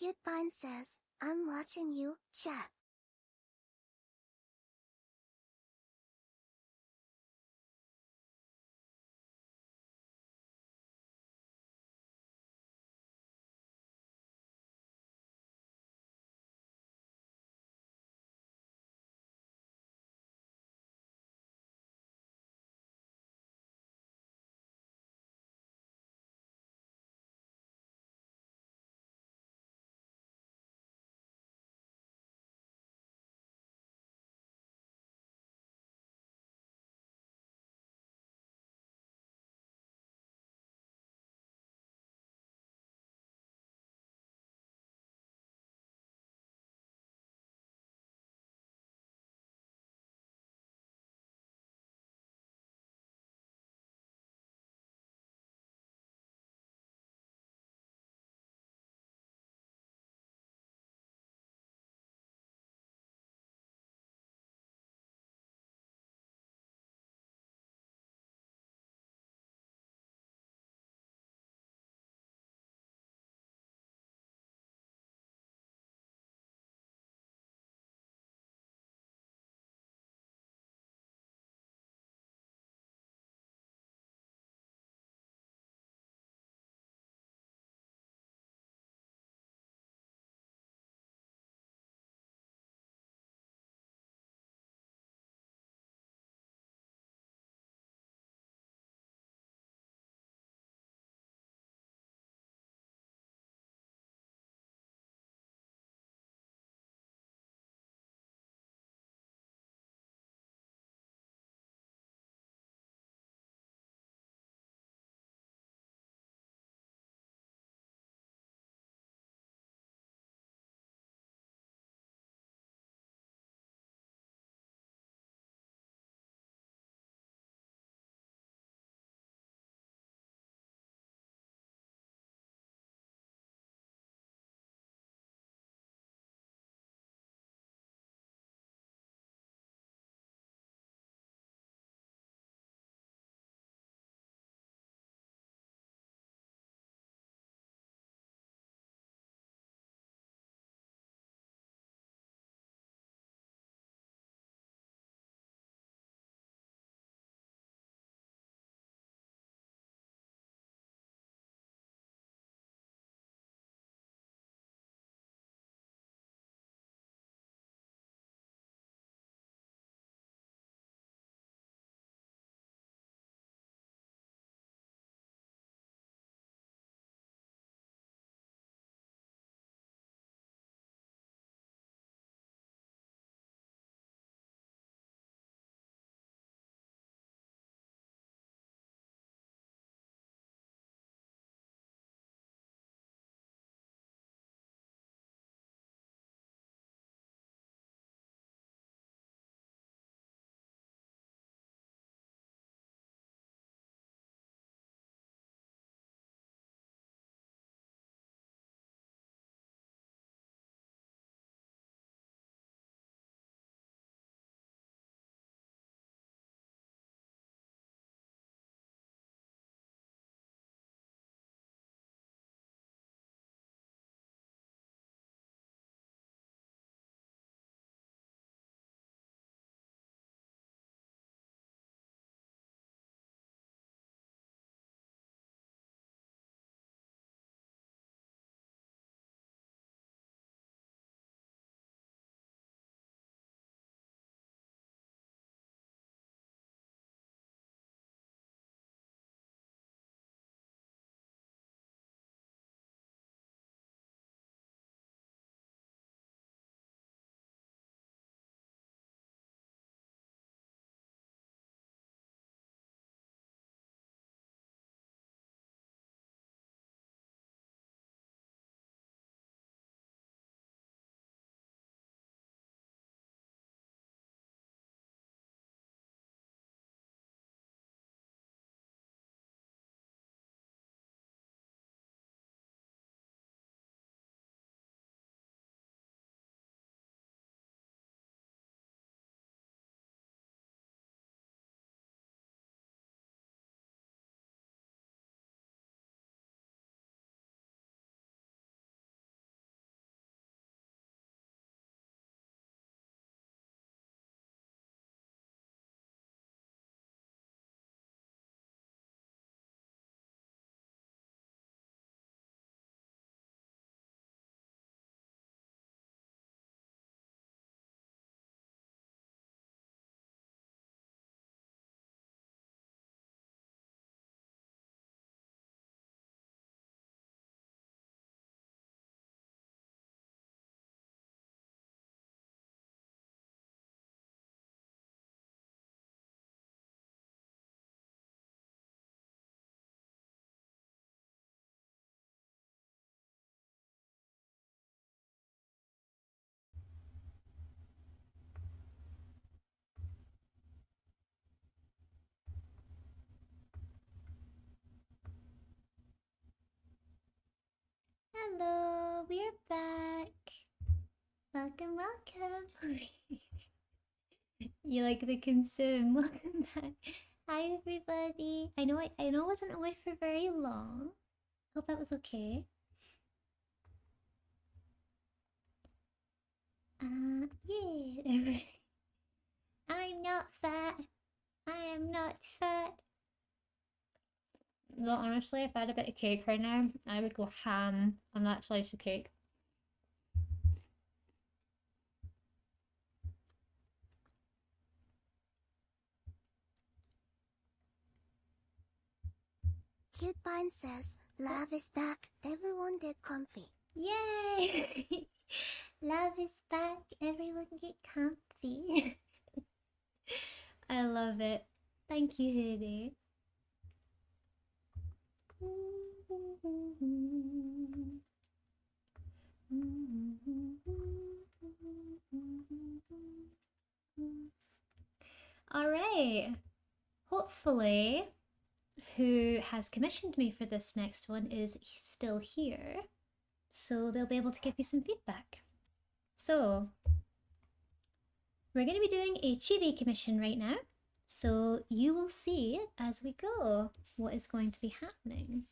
Cutebine says, I'm watching you, chat. Welcome, welcome. You like the consume? Welcome back. Hi everybody. I know I wasn't away for very long. Hope that was okay. Yeah. I'm not fat. I am not fat. Well, honestly, if I had a bit of cake right now, I would go ham on that slice of cake. Cute Pine says, love is back. Everyone get comfy. Yay! Love is back. Everyone get comfy. I love it. Thank you, Hoodie. Alright. Hopefully, who has commissioned me for this next one is still here. So they'll be able to give me some feedback. So, we're going to be doing a chibi commission right now. So you will see as we go what is going to be happening.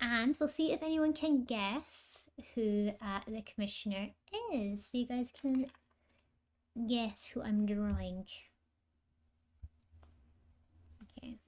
And we'll see if anyone can guess who the commissioner is. So you guys can guess who I'm drawing. Okay.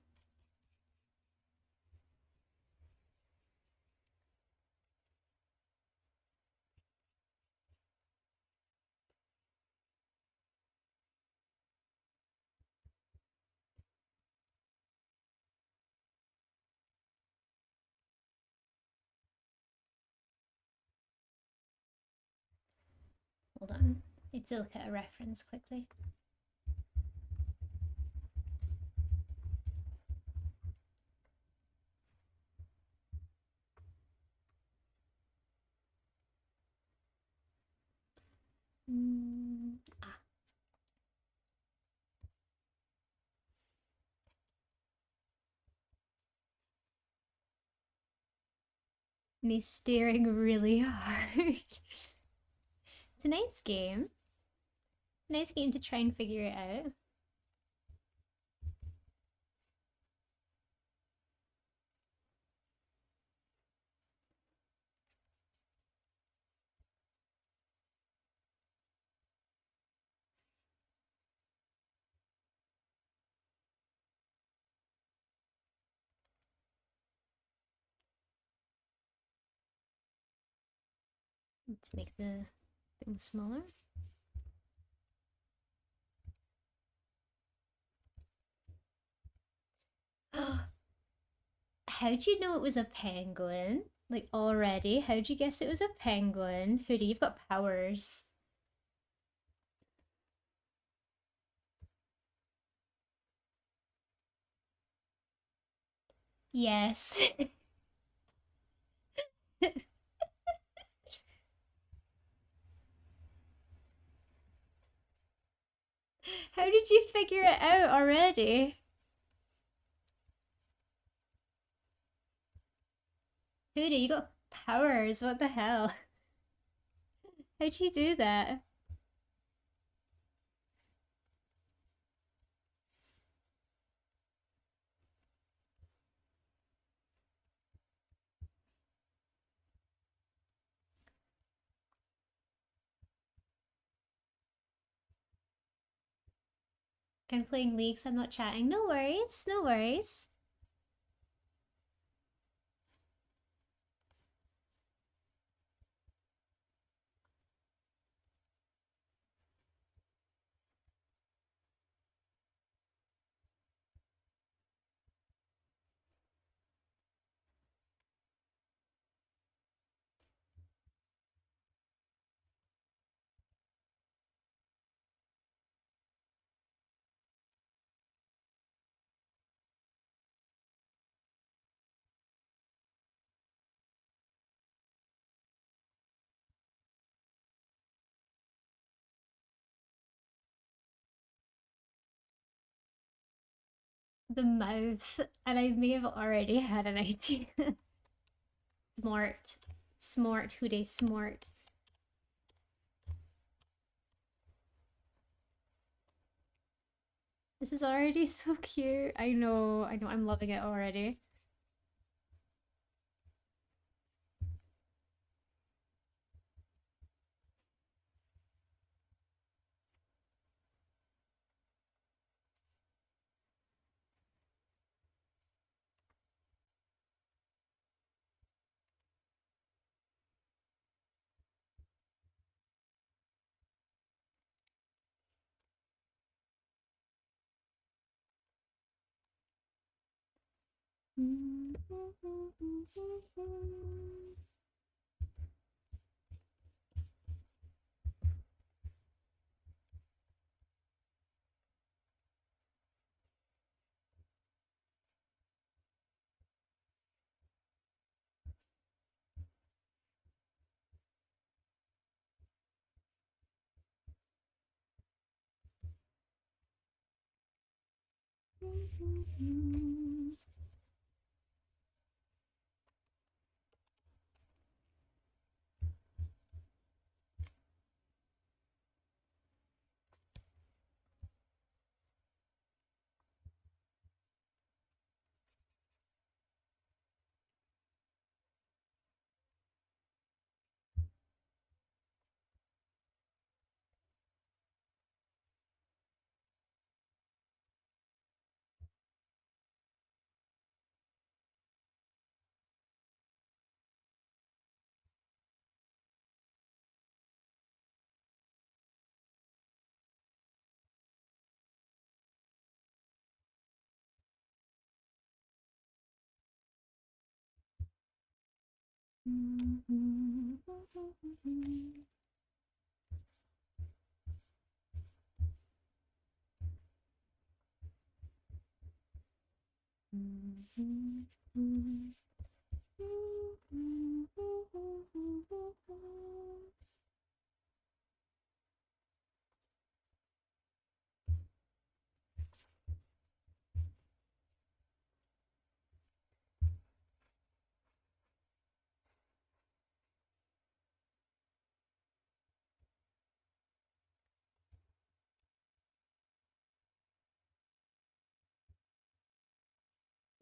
Hold on. Need to look at a reference quickly. Ah. Me staring really hard. It's a nice game. Nice game to try and figure it out. To make the thing smaller. How'd you know it was a penguin? Like already? How'd you guess it was a penguin? Hoodie, you've got powers. Yes. How did you figure it out already? Hoodie, you got powers. What the hell? How'd you do that? I'm playing League, so I'm not chatting. No worries, no worries. The mouth, and I may have already had an idea. Smart. Smart, who they smart. This is already so cute. I know, I'm loving it already.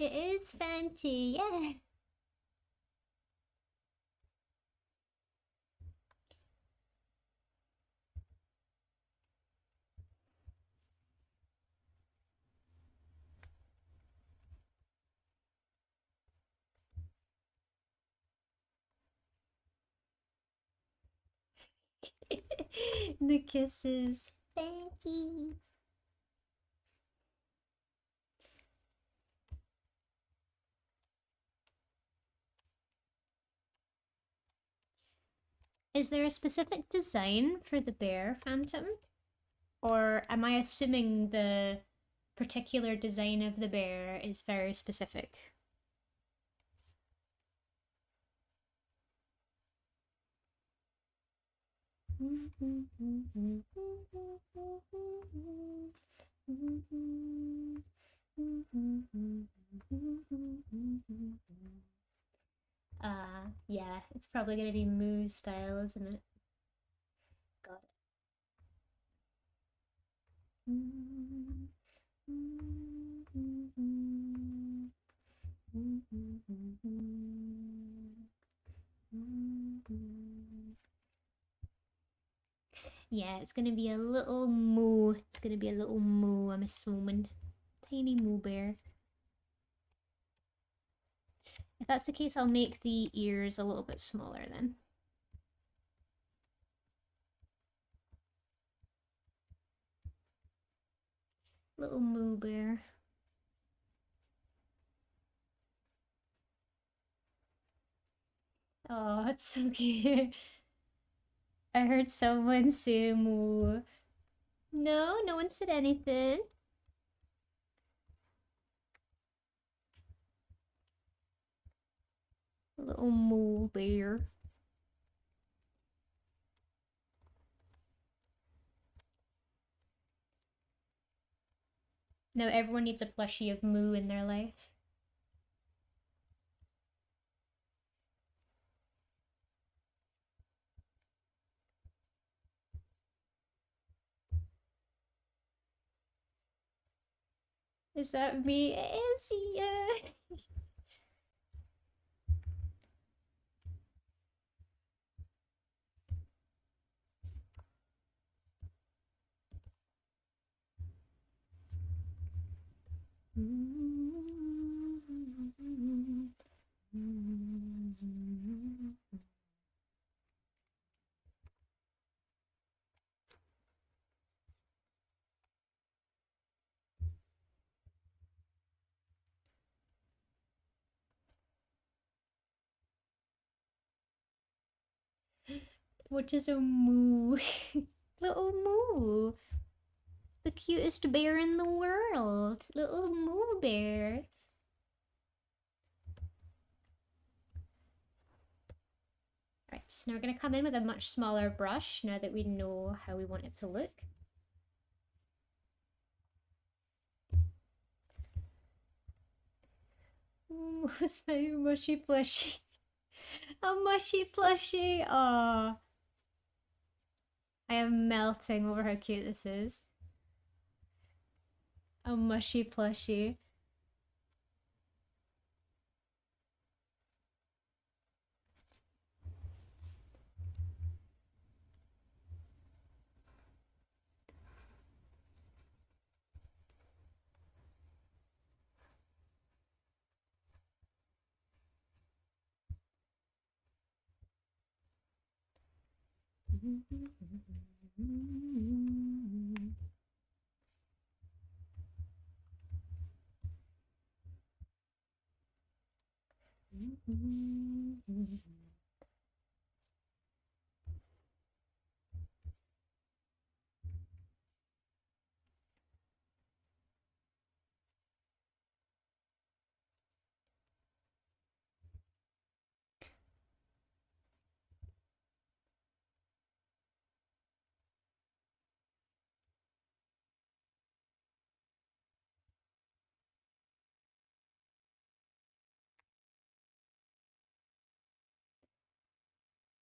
It is Fenty, yeah. The kisses. Fenty. Is there a specific design for the bear, Phantom? Or am I assuming the particular design of the bear is very specific? Yeah, it's probably gonna be Moo style, isn't it? Got it. Yeah, it's gonna be a little moo. It's gonna be a little moo, I'm assuming. Tiny moo bear. If that's the case, I'll make the ears a little bit smaller then. Little moo bear. Oh, it's so cute. I heard someone say moo. No, no one said anything. Little moo bear. No, everyone needs a plushie of Moo in their life. Is that me? It is, yeah. What is a moo? Little moo. The cutest bear in the world. Little moo bear. Right, so now we're going to come in with a much smaller brush now that we know how we want it to look. With my mushy plushie. A mushy plushie. Aww. I am melting over how cute this is. A mushy plushie.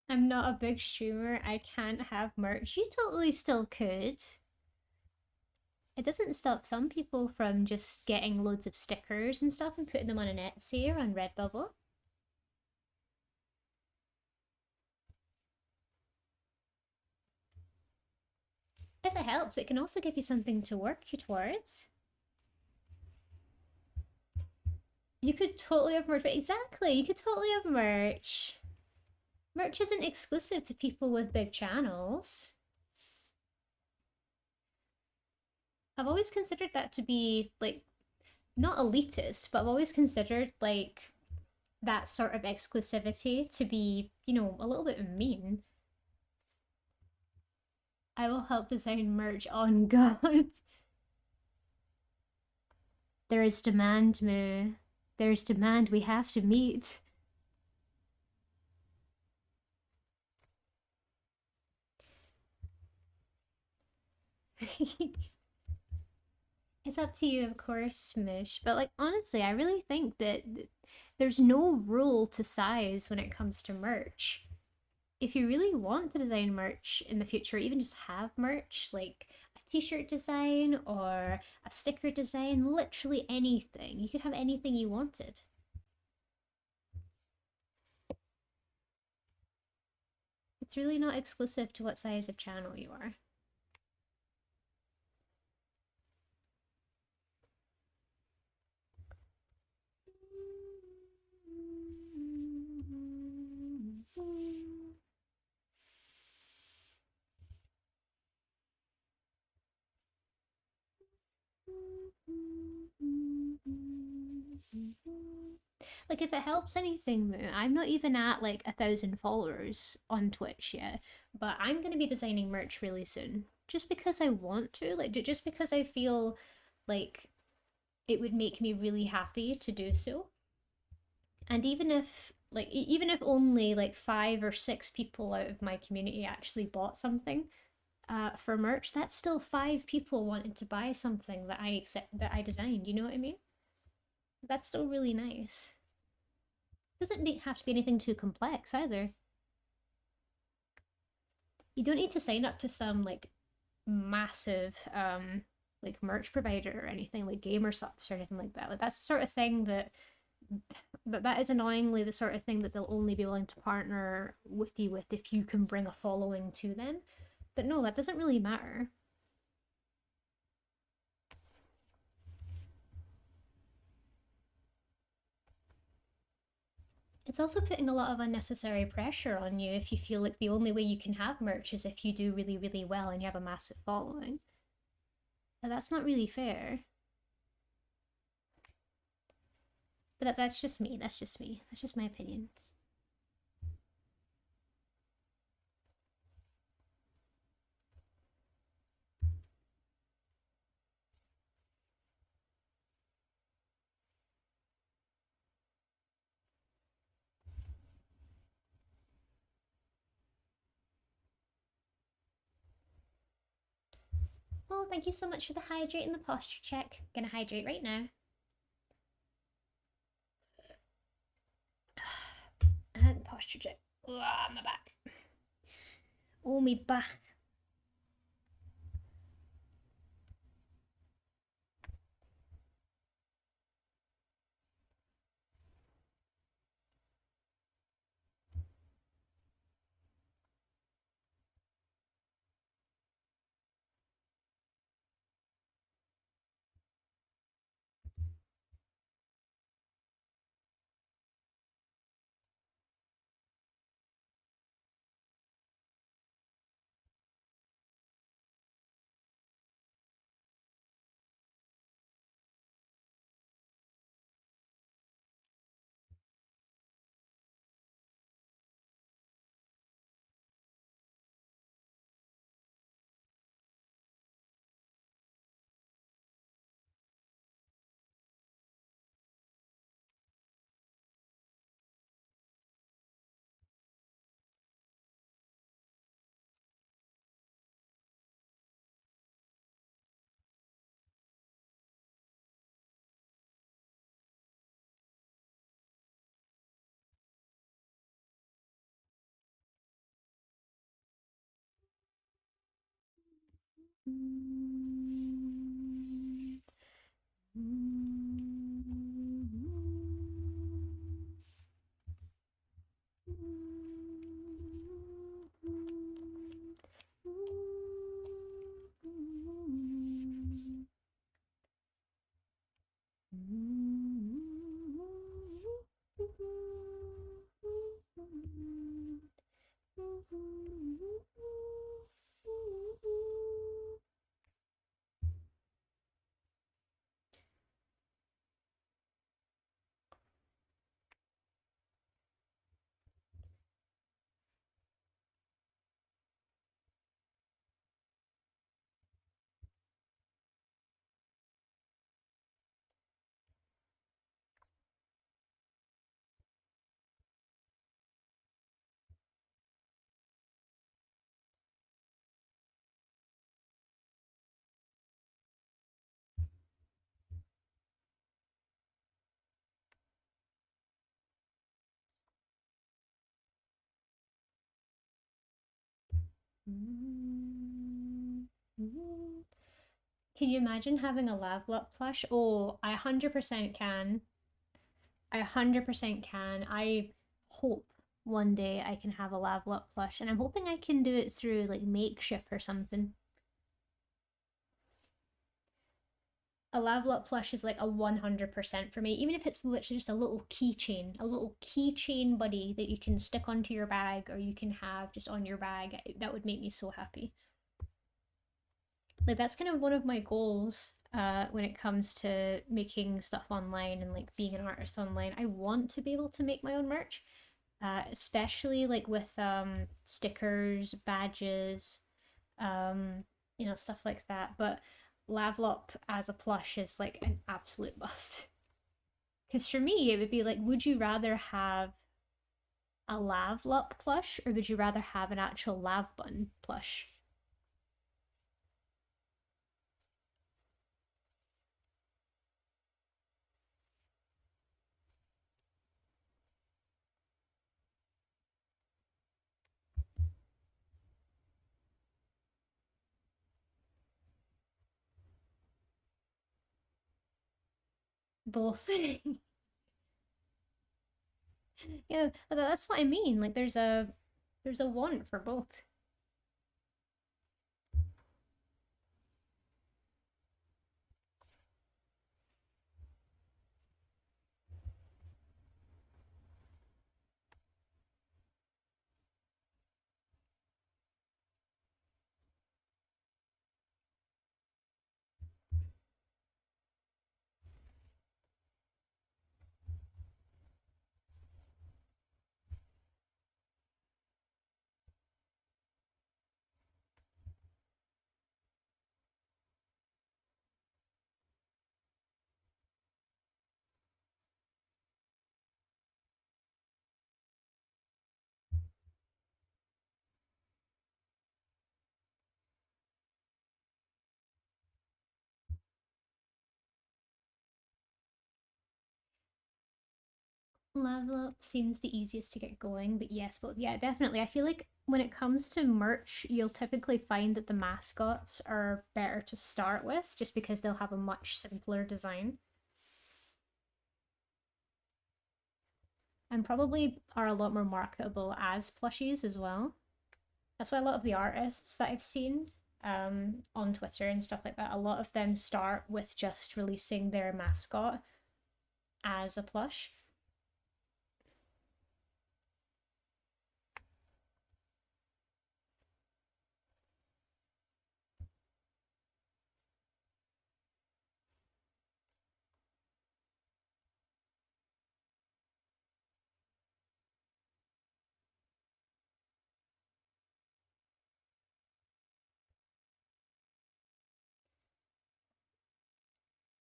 I'm not a big streamer. I can't have merch. You totally still could. It doesn't stop some people from just getting loads of stickers and stuff and putting them on an Etsy or on Redbubble. If it helps, it can also give you something to work towards. You could totally have merch. Exactly, you could totally have merch. Merch isn't exclusive to people with big channels. I've always considered that to be, like, not elitist, but I've always considered, like, that sort of exclusivity to be, you know, a little bit mean. I will help design merch on God. There is demand, Moo. There is demand we have to meet. It's up to you, of course, Smish. But, like, honestly, I really think that there's no rule to size when it comes to merch. If you really want to design merch in the future, even just have merch, like a t-shirt design or a sticker design, literally anything. You could have anything you wanted. It's really not exclusive to what size of channel you are. Like, if it helps anything, Moo, I'm not even at like 1,000 followers on Twitch yet, but I'm gonna be designing merch really soon. Just because I want to, like, just because I feel like it would make me really happy to do so. And even if, like, even if only like 5 or 6 people out of my community actually bought something, for merch, that's still 5 people wanting to buy something that I designed. You know what I mean? That's still really nice. Doesn't have to be anything too complex either. You don't need to sign up to some like massive like merch provider or anything like GamerSups or anything like that. Like that's the sort of thing that is annoyingly the sort of thing that they'll only be willing to partner with you with if you can bring a following to them. But no, that doesn't really matter. It's also putting a lot of unnecessary pressure on you if you feel like the only way you can have merch is if you do really, really well and you have a massive following. And that's not really fair. But that's just me. That's just me. That's just my opinion. Oh, thank you so much for the hydrate and the posture check. Gonna hydrate right now. And posture check. Ah, my back. Oh, me back. Can you imagine having a Lavlup plush? Oh, I 100% can. I 100% can. I hope one day I can have a Lavlup plush, and I'm hoping I can do it through like Makeshift or something. A Lavlup plush is like a 100% for me, even if it's literally just a little keychain buddy that you can stick onto your bag or you can have just on your bag. That would make me so happy. Like that's kind of one of my goals when it comes to making stuff online and like being an artist online. I want to be able to make my own merch, especially like with stickers, badges, stuff like that. But Lavlop as a plush is like an absolute must. Because for me, it would be like, would you rather have a Lavlop plush or would you rather have an actual Lav Bun plush? Both. Yeah, that's what I mean. Like there's a want for both. Level up seems the easiest to get going, but yes, but yeah, definitely. I feel like when it comes to merch, you'll typically find that the mascots are better to start with just because they'll have a much simpler design. And probably are a lot more marketable as plushies as well. That's why a lot of the artists that I've seen on Twitter and stuff like that, a lot of them start with just releasing their mascot as a plush.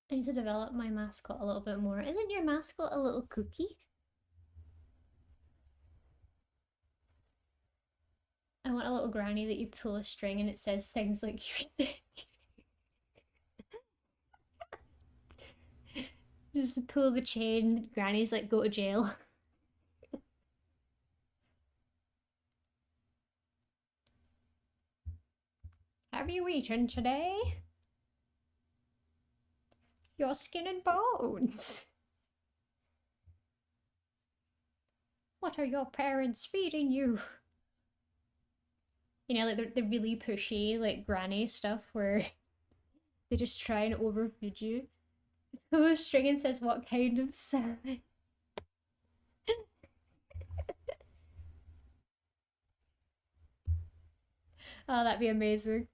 I need to develop my mascot a little bit more. Isn't your mascot a little cookie? I want a little granny that you pull a string and it says things like you're sick. Just pull the chain, granny's like, go to jail. Have you eaten today? Your skin and bones. What are your parents feeding you? You know, like the really pushy, like granny stuff where they just try and overfeed you. Pull a string and says, what kind of salmon? Oh, that'd be amazing.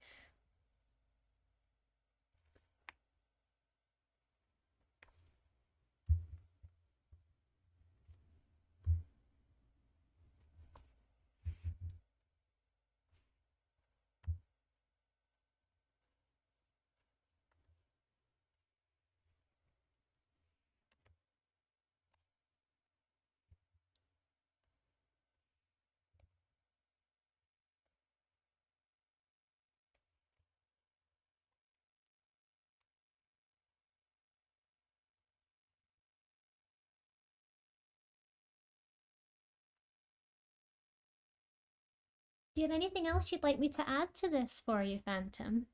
Do you have anything else you'd like me to add to this for you, Phantom?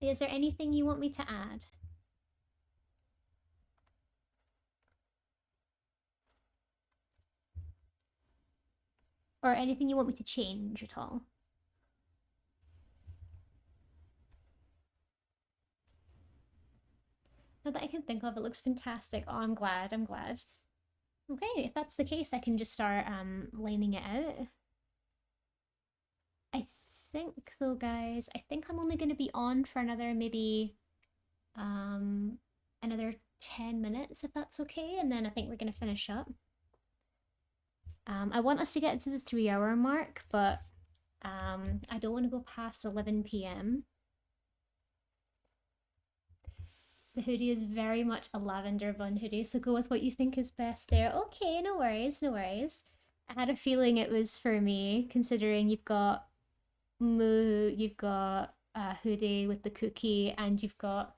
Is there anything you want me to add? Or anything you want me to change at all? Not that I can think of, it looks fantastic. Oh, I'm glad, I'm glad. Okay, if that's the case, I can just start laning it out. I think though, guys, I think I'm only gonna be on for another maybe another 10 minutes if that's okay, and then I think we're gonna finish up. I want us to get to the 3 hour mark, but I don't want to go past 11 p.m. The hoodie is very much a lavender bun hoodie, so go with what you think is best there. Okay, no worries, no worries. I had a feeling it was for me, considering you've got Moo, you've got a hoodie with the cookie, and you've got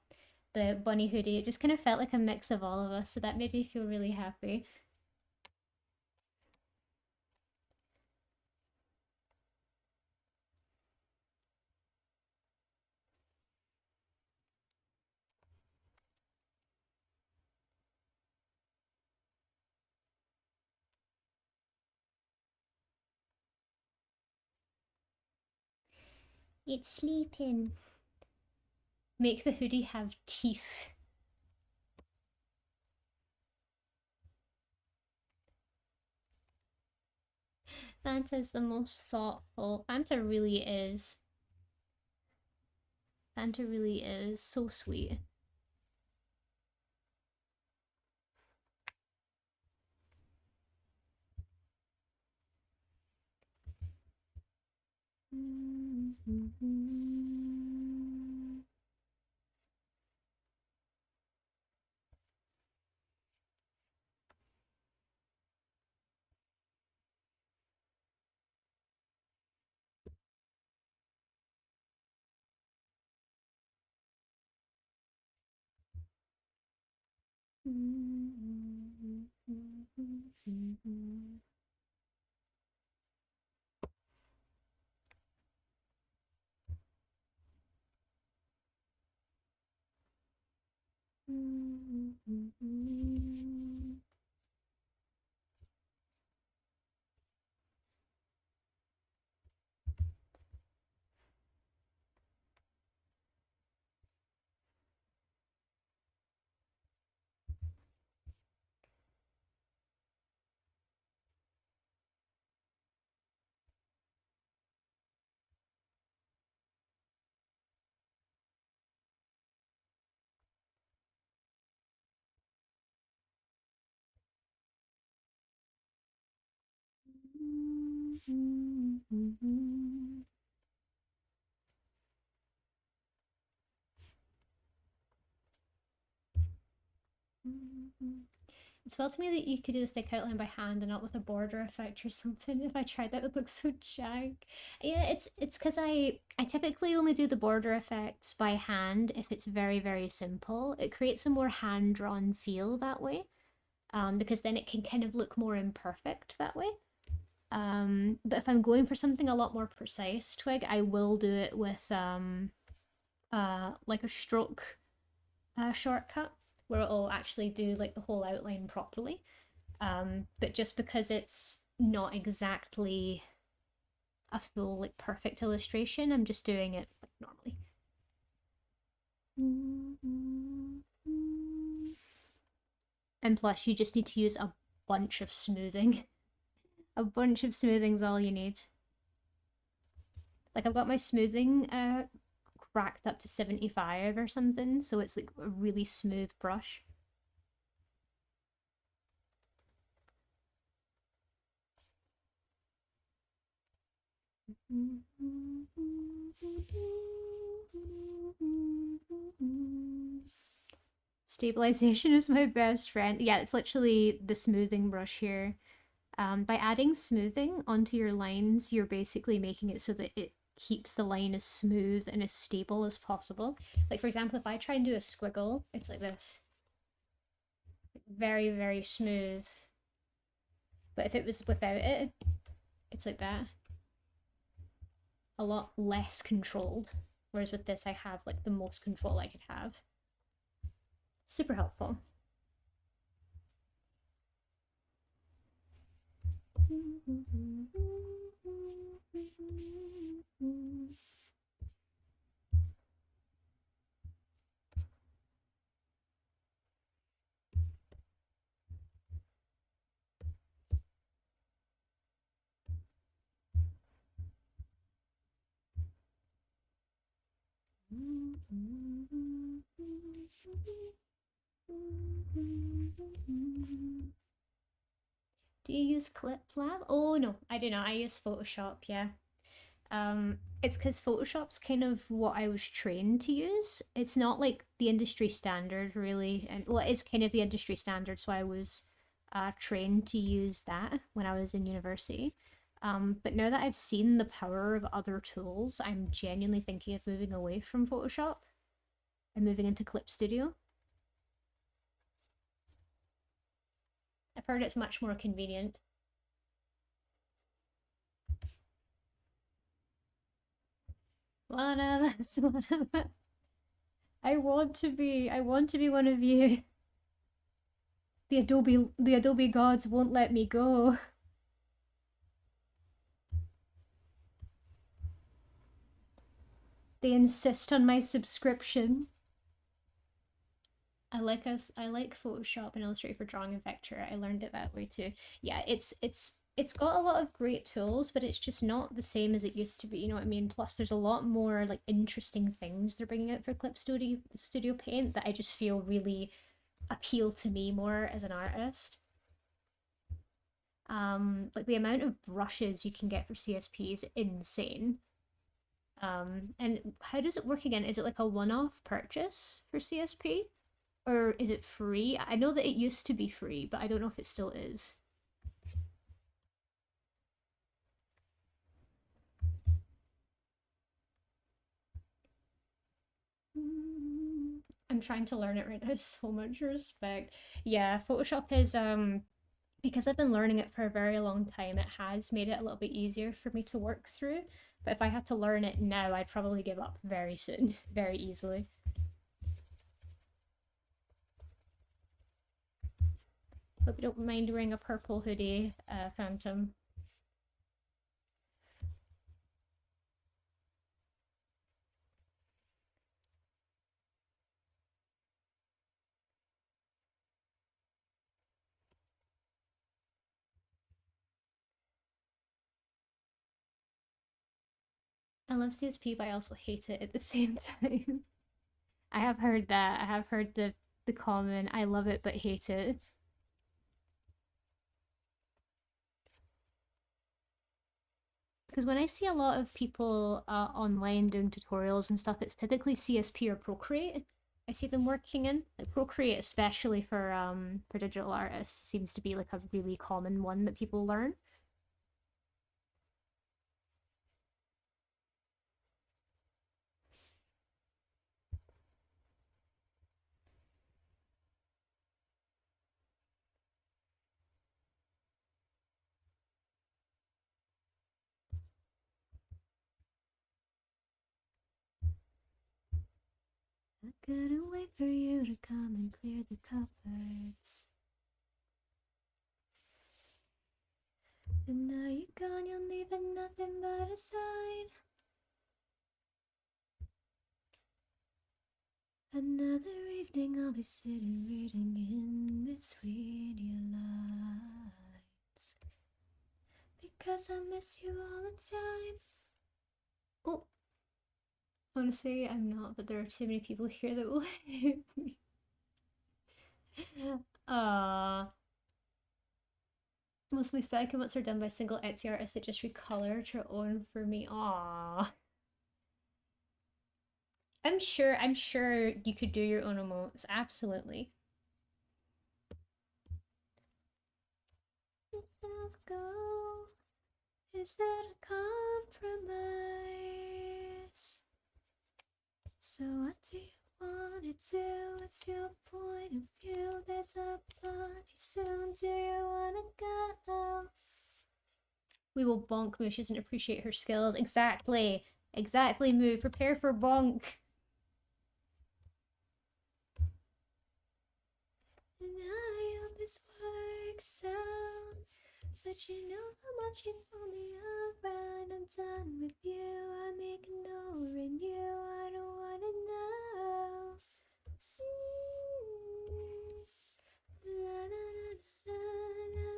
the bunny hoodie. It just kind of felt like a mix of all of us, so that made me feel really happy. It's sleeping. Make the hoodie have teeth. Fanta's the most thoughtful. Fanta really is. Fanta really is so sweet. It's felt to me that you could do the thick outline by hand and not with a border effect or something. If I tried that, it would look so jank. Yeah, it's because I typically only do the border effects by hand if it's very, very simple. It creates a more hand-drawn feel that way, because then it can kind of look more imperfect that way. But if I'm going for something a lot more precise, Twig, I will do it with like a stroke shortcut where it'll actually do like the whole outline properly. But just because it's not exactly a full like perfect illustration, I'm just doing it like normally. And plus you just need to use a bunch of smoothing. A bunch of smoothing's all you need. Like I've got my smoothing cracked up to 75 or something, so it's like a really smooth brush. Stabilization is my best friend. Yeah, it's literally the smoothing brush here. By adding smoothing onto your lines, you're basically making it so that it keeps the line as smooth and as stable as possible. Like for example, if I try and do a squiggle, it's like this. Very, very smooth. But if it was without it, it's like that. A lot less controlled. Whereas with this, I have like the most control I could have. Super helpful. Do you use ClipLab? Oh no, I do not. I use Photoshop, yeah. It's because Photoshop's kind of what I was trained to use. It's not like the industry standard, really. And well, it's kind of the industry standard, so I was trained to use that when I was in university. But now that I've seen the power of other tools, I'm genuinely thinking of moving away from Photoshop and moving into Clip Studio. I've heard it's much more convenient. One of us, one of us. I want to be one of you. The Adobe gods won't let me go. They insist on my subscription. I like Photoshop and Illustrator for drawing and vector. I learned it that way too. Yeah, it's got a lot of great tools, but it's just not the same as it used to be, you know what I mean? Plus there's a lot more like interesting things they're bringing out for Clip Studio Paint that I just feel really appeal to me more as an artist. Like the amount of brushes you can get for CSP is insane. And how does it work again? Is it like a one-off purchase for CSP? Or is it free? I know that it used to be free, but I don't know if it still is. I'm trying to learn it right now. So much respect. Yeah, Photoshop is because I've been learning it for a very long time, it has made it a little bit easier for me to work through. But if I had to learn it now, I'd probably give up very soon, very easily. Hope you don't mind wearing a purple hoodie, Phantom. I love CSP, but I also hate it at the same time. I have heard that. I have heard the comment, I love it but hate it. Because when I see a lot of people online doing tutorials and stuff, it's typically CSP or Procreate. I see them working in like Procreate, especially for digital artists, seems to be like a really common one that people learn. I couldn't wait for you to come and clear the cupboards. And now you're gone, you're leaving nothing but a sign. Another evening I'll be sitting reading in between your lines. Because I miss you all the time. Oh, honestly, I'm not, but there are too many people here that will hit me. Most of my static emotes are done by single Etsy artists that just recolored her own for me. Aww. I'm sure you could do your own emotes, absolutely. Go. Is that a compromise? So what do you want to do? What's your point of view? There's a party soon. Do you want to go? We will bonk Moo. She doesn't appreciate her skills. Exactly. Exactly, Moo. Prepare for bonk. And I hope this works out. But you know how much you pull me around. I'm done with you. I'm ignoring you. I don't wanna know. La, la, la, la, la.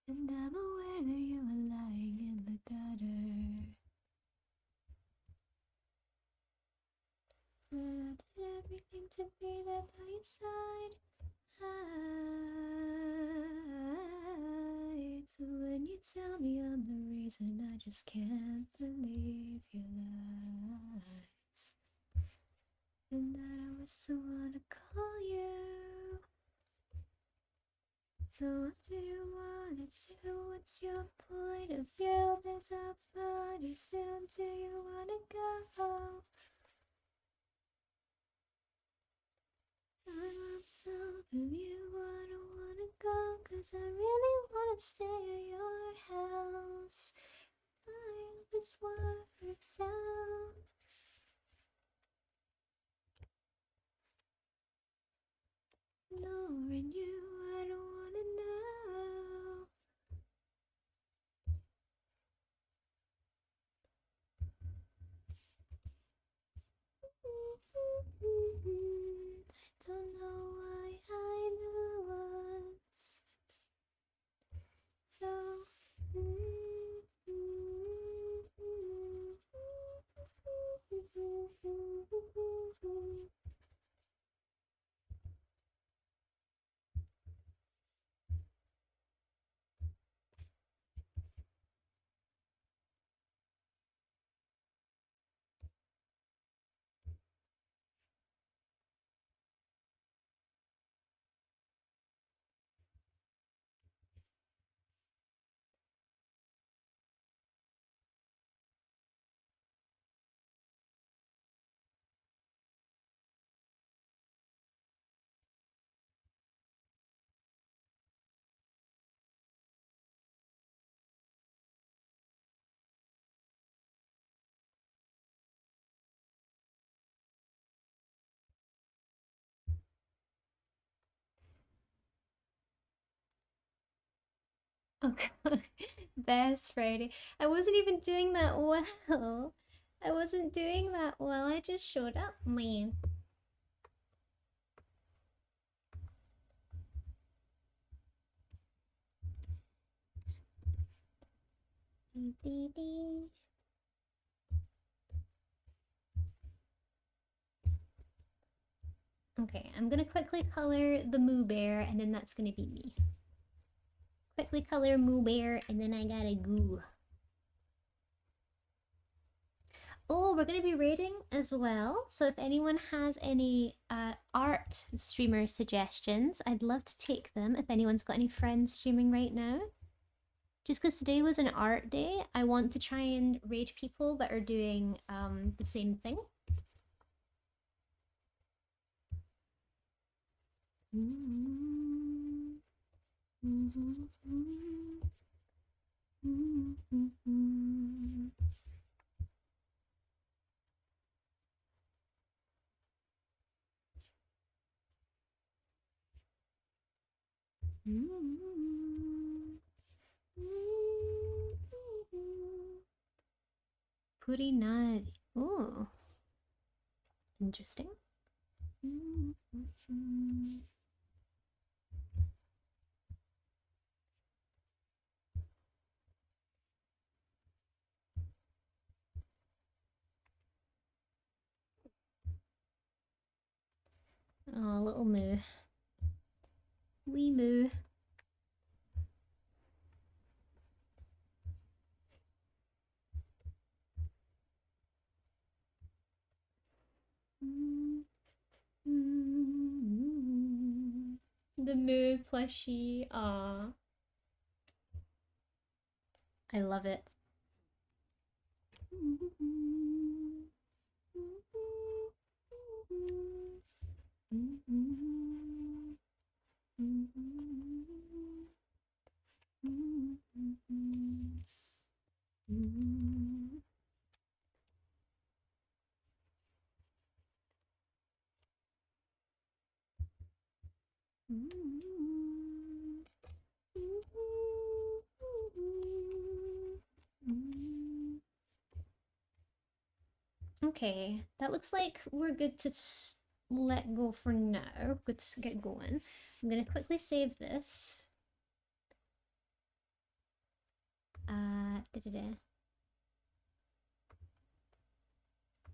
And I'm aware that you are lying in the gutter. I did everything to be there by your side. So when you tell me I'm the reason, I just can't believe your lies. And that I was so wanna call you. So what do you wanna do? What's your point of view? There's a party soon. Do you wanna go? I want some from you, I don't wanna go, 'cause I really wanna stay at your house. I hope this works out. Knowing you, I don't wanna know. Oh god. Best Friday. I wasn't even doing that well. I wasn't doing that well. I just showed up, man. Dee, dee, dee. Okay, I'm gonna quickly color the Moo Bear, and then that's gonna be me. Quickly color Moo Bear, and then I gotta go. Oh, we're gonna be rating as well. So if anyone has any art streamer suggestions, I'd love to take them. If anyone's got any friends streaming right now. Just because today was an art day, I want to try and raid people that are doing the same thing. Purinari. Ooh. Interesting. Oh, little Moo. Wee Moo. The Moo plushie. Aw. I love it. Okay, that looks like we're good to let go for now. Good to get going. I'm gonna quickly save this. Da-da-da.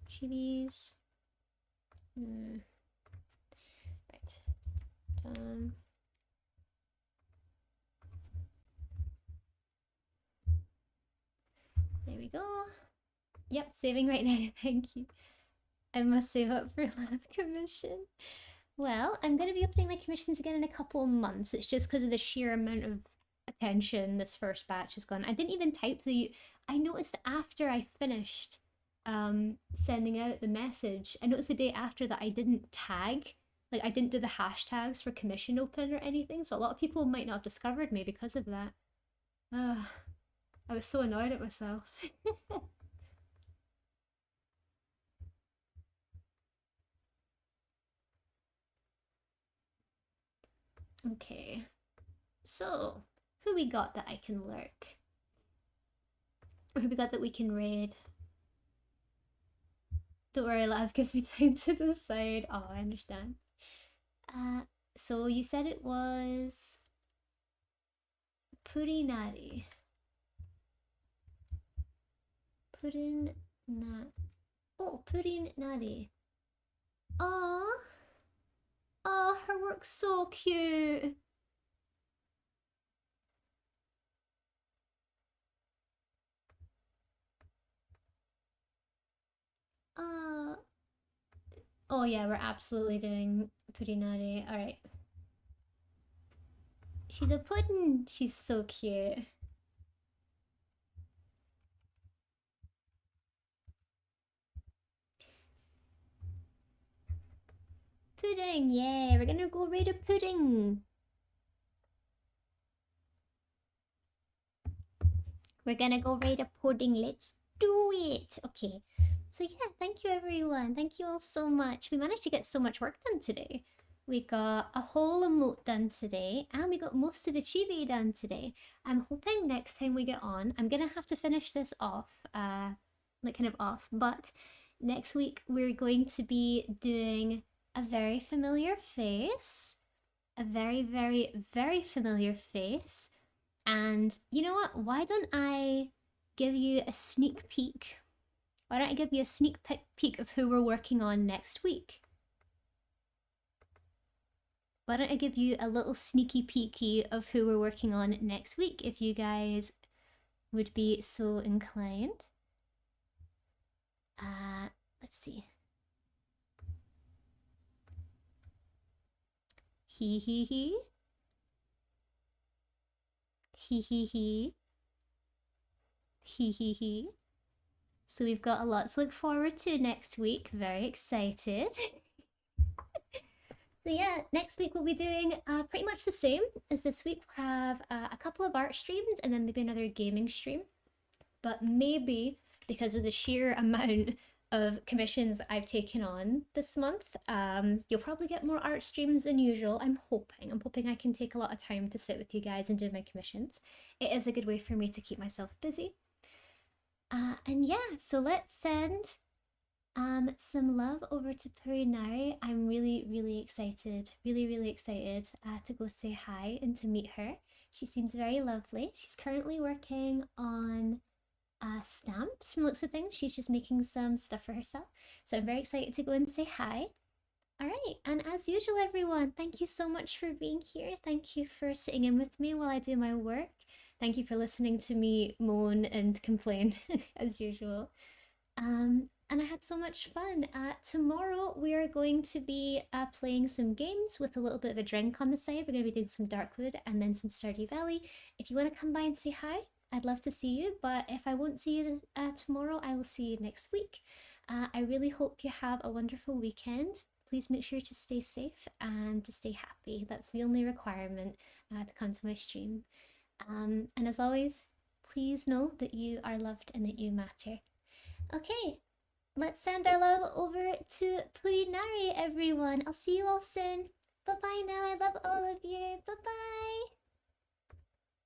Chilies. Right. Done. There we go. Yep, saving right now. Thank you. I must save up for lab commission. Well, I'm going to be opening my commissions again in a couple of months. It's just because of the sheer amount of attention this first batch has gone. I didn't even type the... I noticed after I finished sending out the message, I noticed the day after that I didn't tag. Like, I didn't do the hashtags for commission open or anything, so a lot of people might not have discovered me because of that. I was so annoyed at myself. Okay, so who we got that I can lurk? Or who we got that we can raid? Don't worry, love gives me time to decide. Oh, I understand. So you said it was Purinari. Oh, Purinari. Oh, oh, her work's so cute. Oh yeah, we're absolutely doing Purinari. Alright. She's a puddin'. She's so cute. Pudding, yeah, we're gonna go raid a pudding. We're gonna go raid a pudding. Let's do it. Okay. So yeah, thank you everyone. Thank you all so much. We managed to get so much work done today. We got a whole emote done today, and we got most of the chibi done today. I'm hoping next time we get on, I'm gonna have to finish this off, like kind of off, but next week we're going to be doing a very familiar face, a very, very, very familiar face, and you know what? Why don't I give you a sneak peek? Why don't I give you a sneak peek of who we're working on next week? Why don't I give you a little sneaky peeky of who we're working on next week, if you guys would be so inclined. Let's see. Hee hee hee. Hee hee hee. Hee hee hee. So we've got a lot to look forward to next week. Very excited. So yeah, next week we'll be doing pretty much the same as this week. We'll have a couple of art streams and then maybe another gaming stream. But maybe because of the sheer amount of commissions I've taken on this month, you'll probably get more art streams than usual. I'm hoping I can take a lot of time to sit with you guys and do my commissions. It is a good way for me to keep myself busy. And yeah, so let's send some love over to Purinari. I'm really excited, really excited to go say hi and to meet her. She seems very lovely. She's currently working on stamps from the looks of things. She's just making some stuff for herself. So I'm very excited to go and say hi. Alright, and as usual everyone, thank you so much for being here. Thank you for sitting in with me while I do my work. Thank you for listening to me moan and complain as usual. And I had so much fun. Tomorrow we are going to be playing some games with a little bit of a drink on the side. We're going to be doing some Darkwood and then some Stardew Valley. If you want to come by and say hi, I'd love to see you. But if I won't see you tomorrow, I will see you next week. I really hope you have a wonderful weekend. Please make sure to stay safe and to stay happy. That's the only requirement to come to my stream. And as always, please know that you are loved and that you matter. Okay, let's send our love over to Purinari, everyone. I'll see you all soon. Bye-bye now. I love all of you. Bye-bye.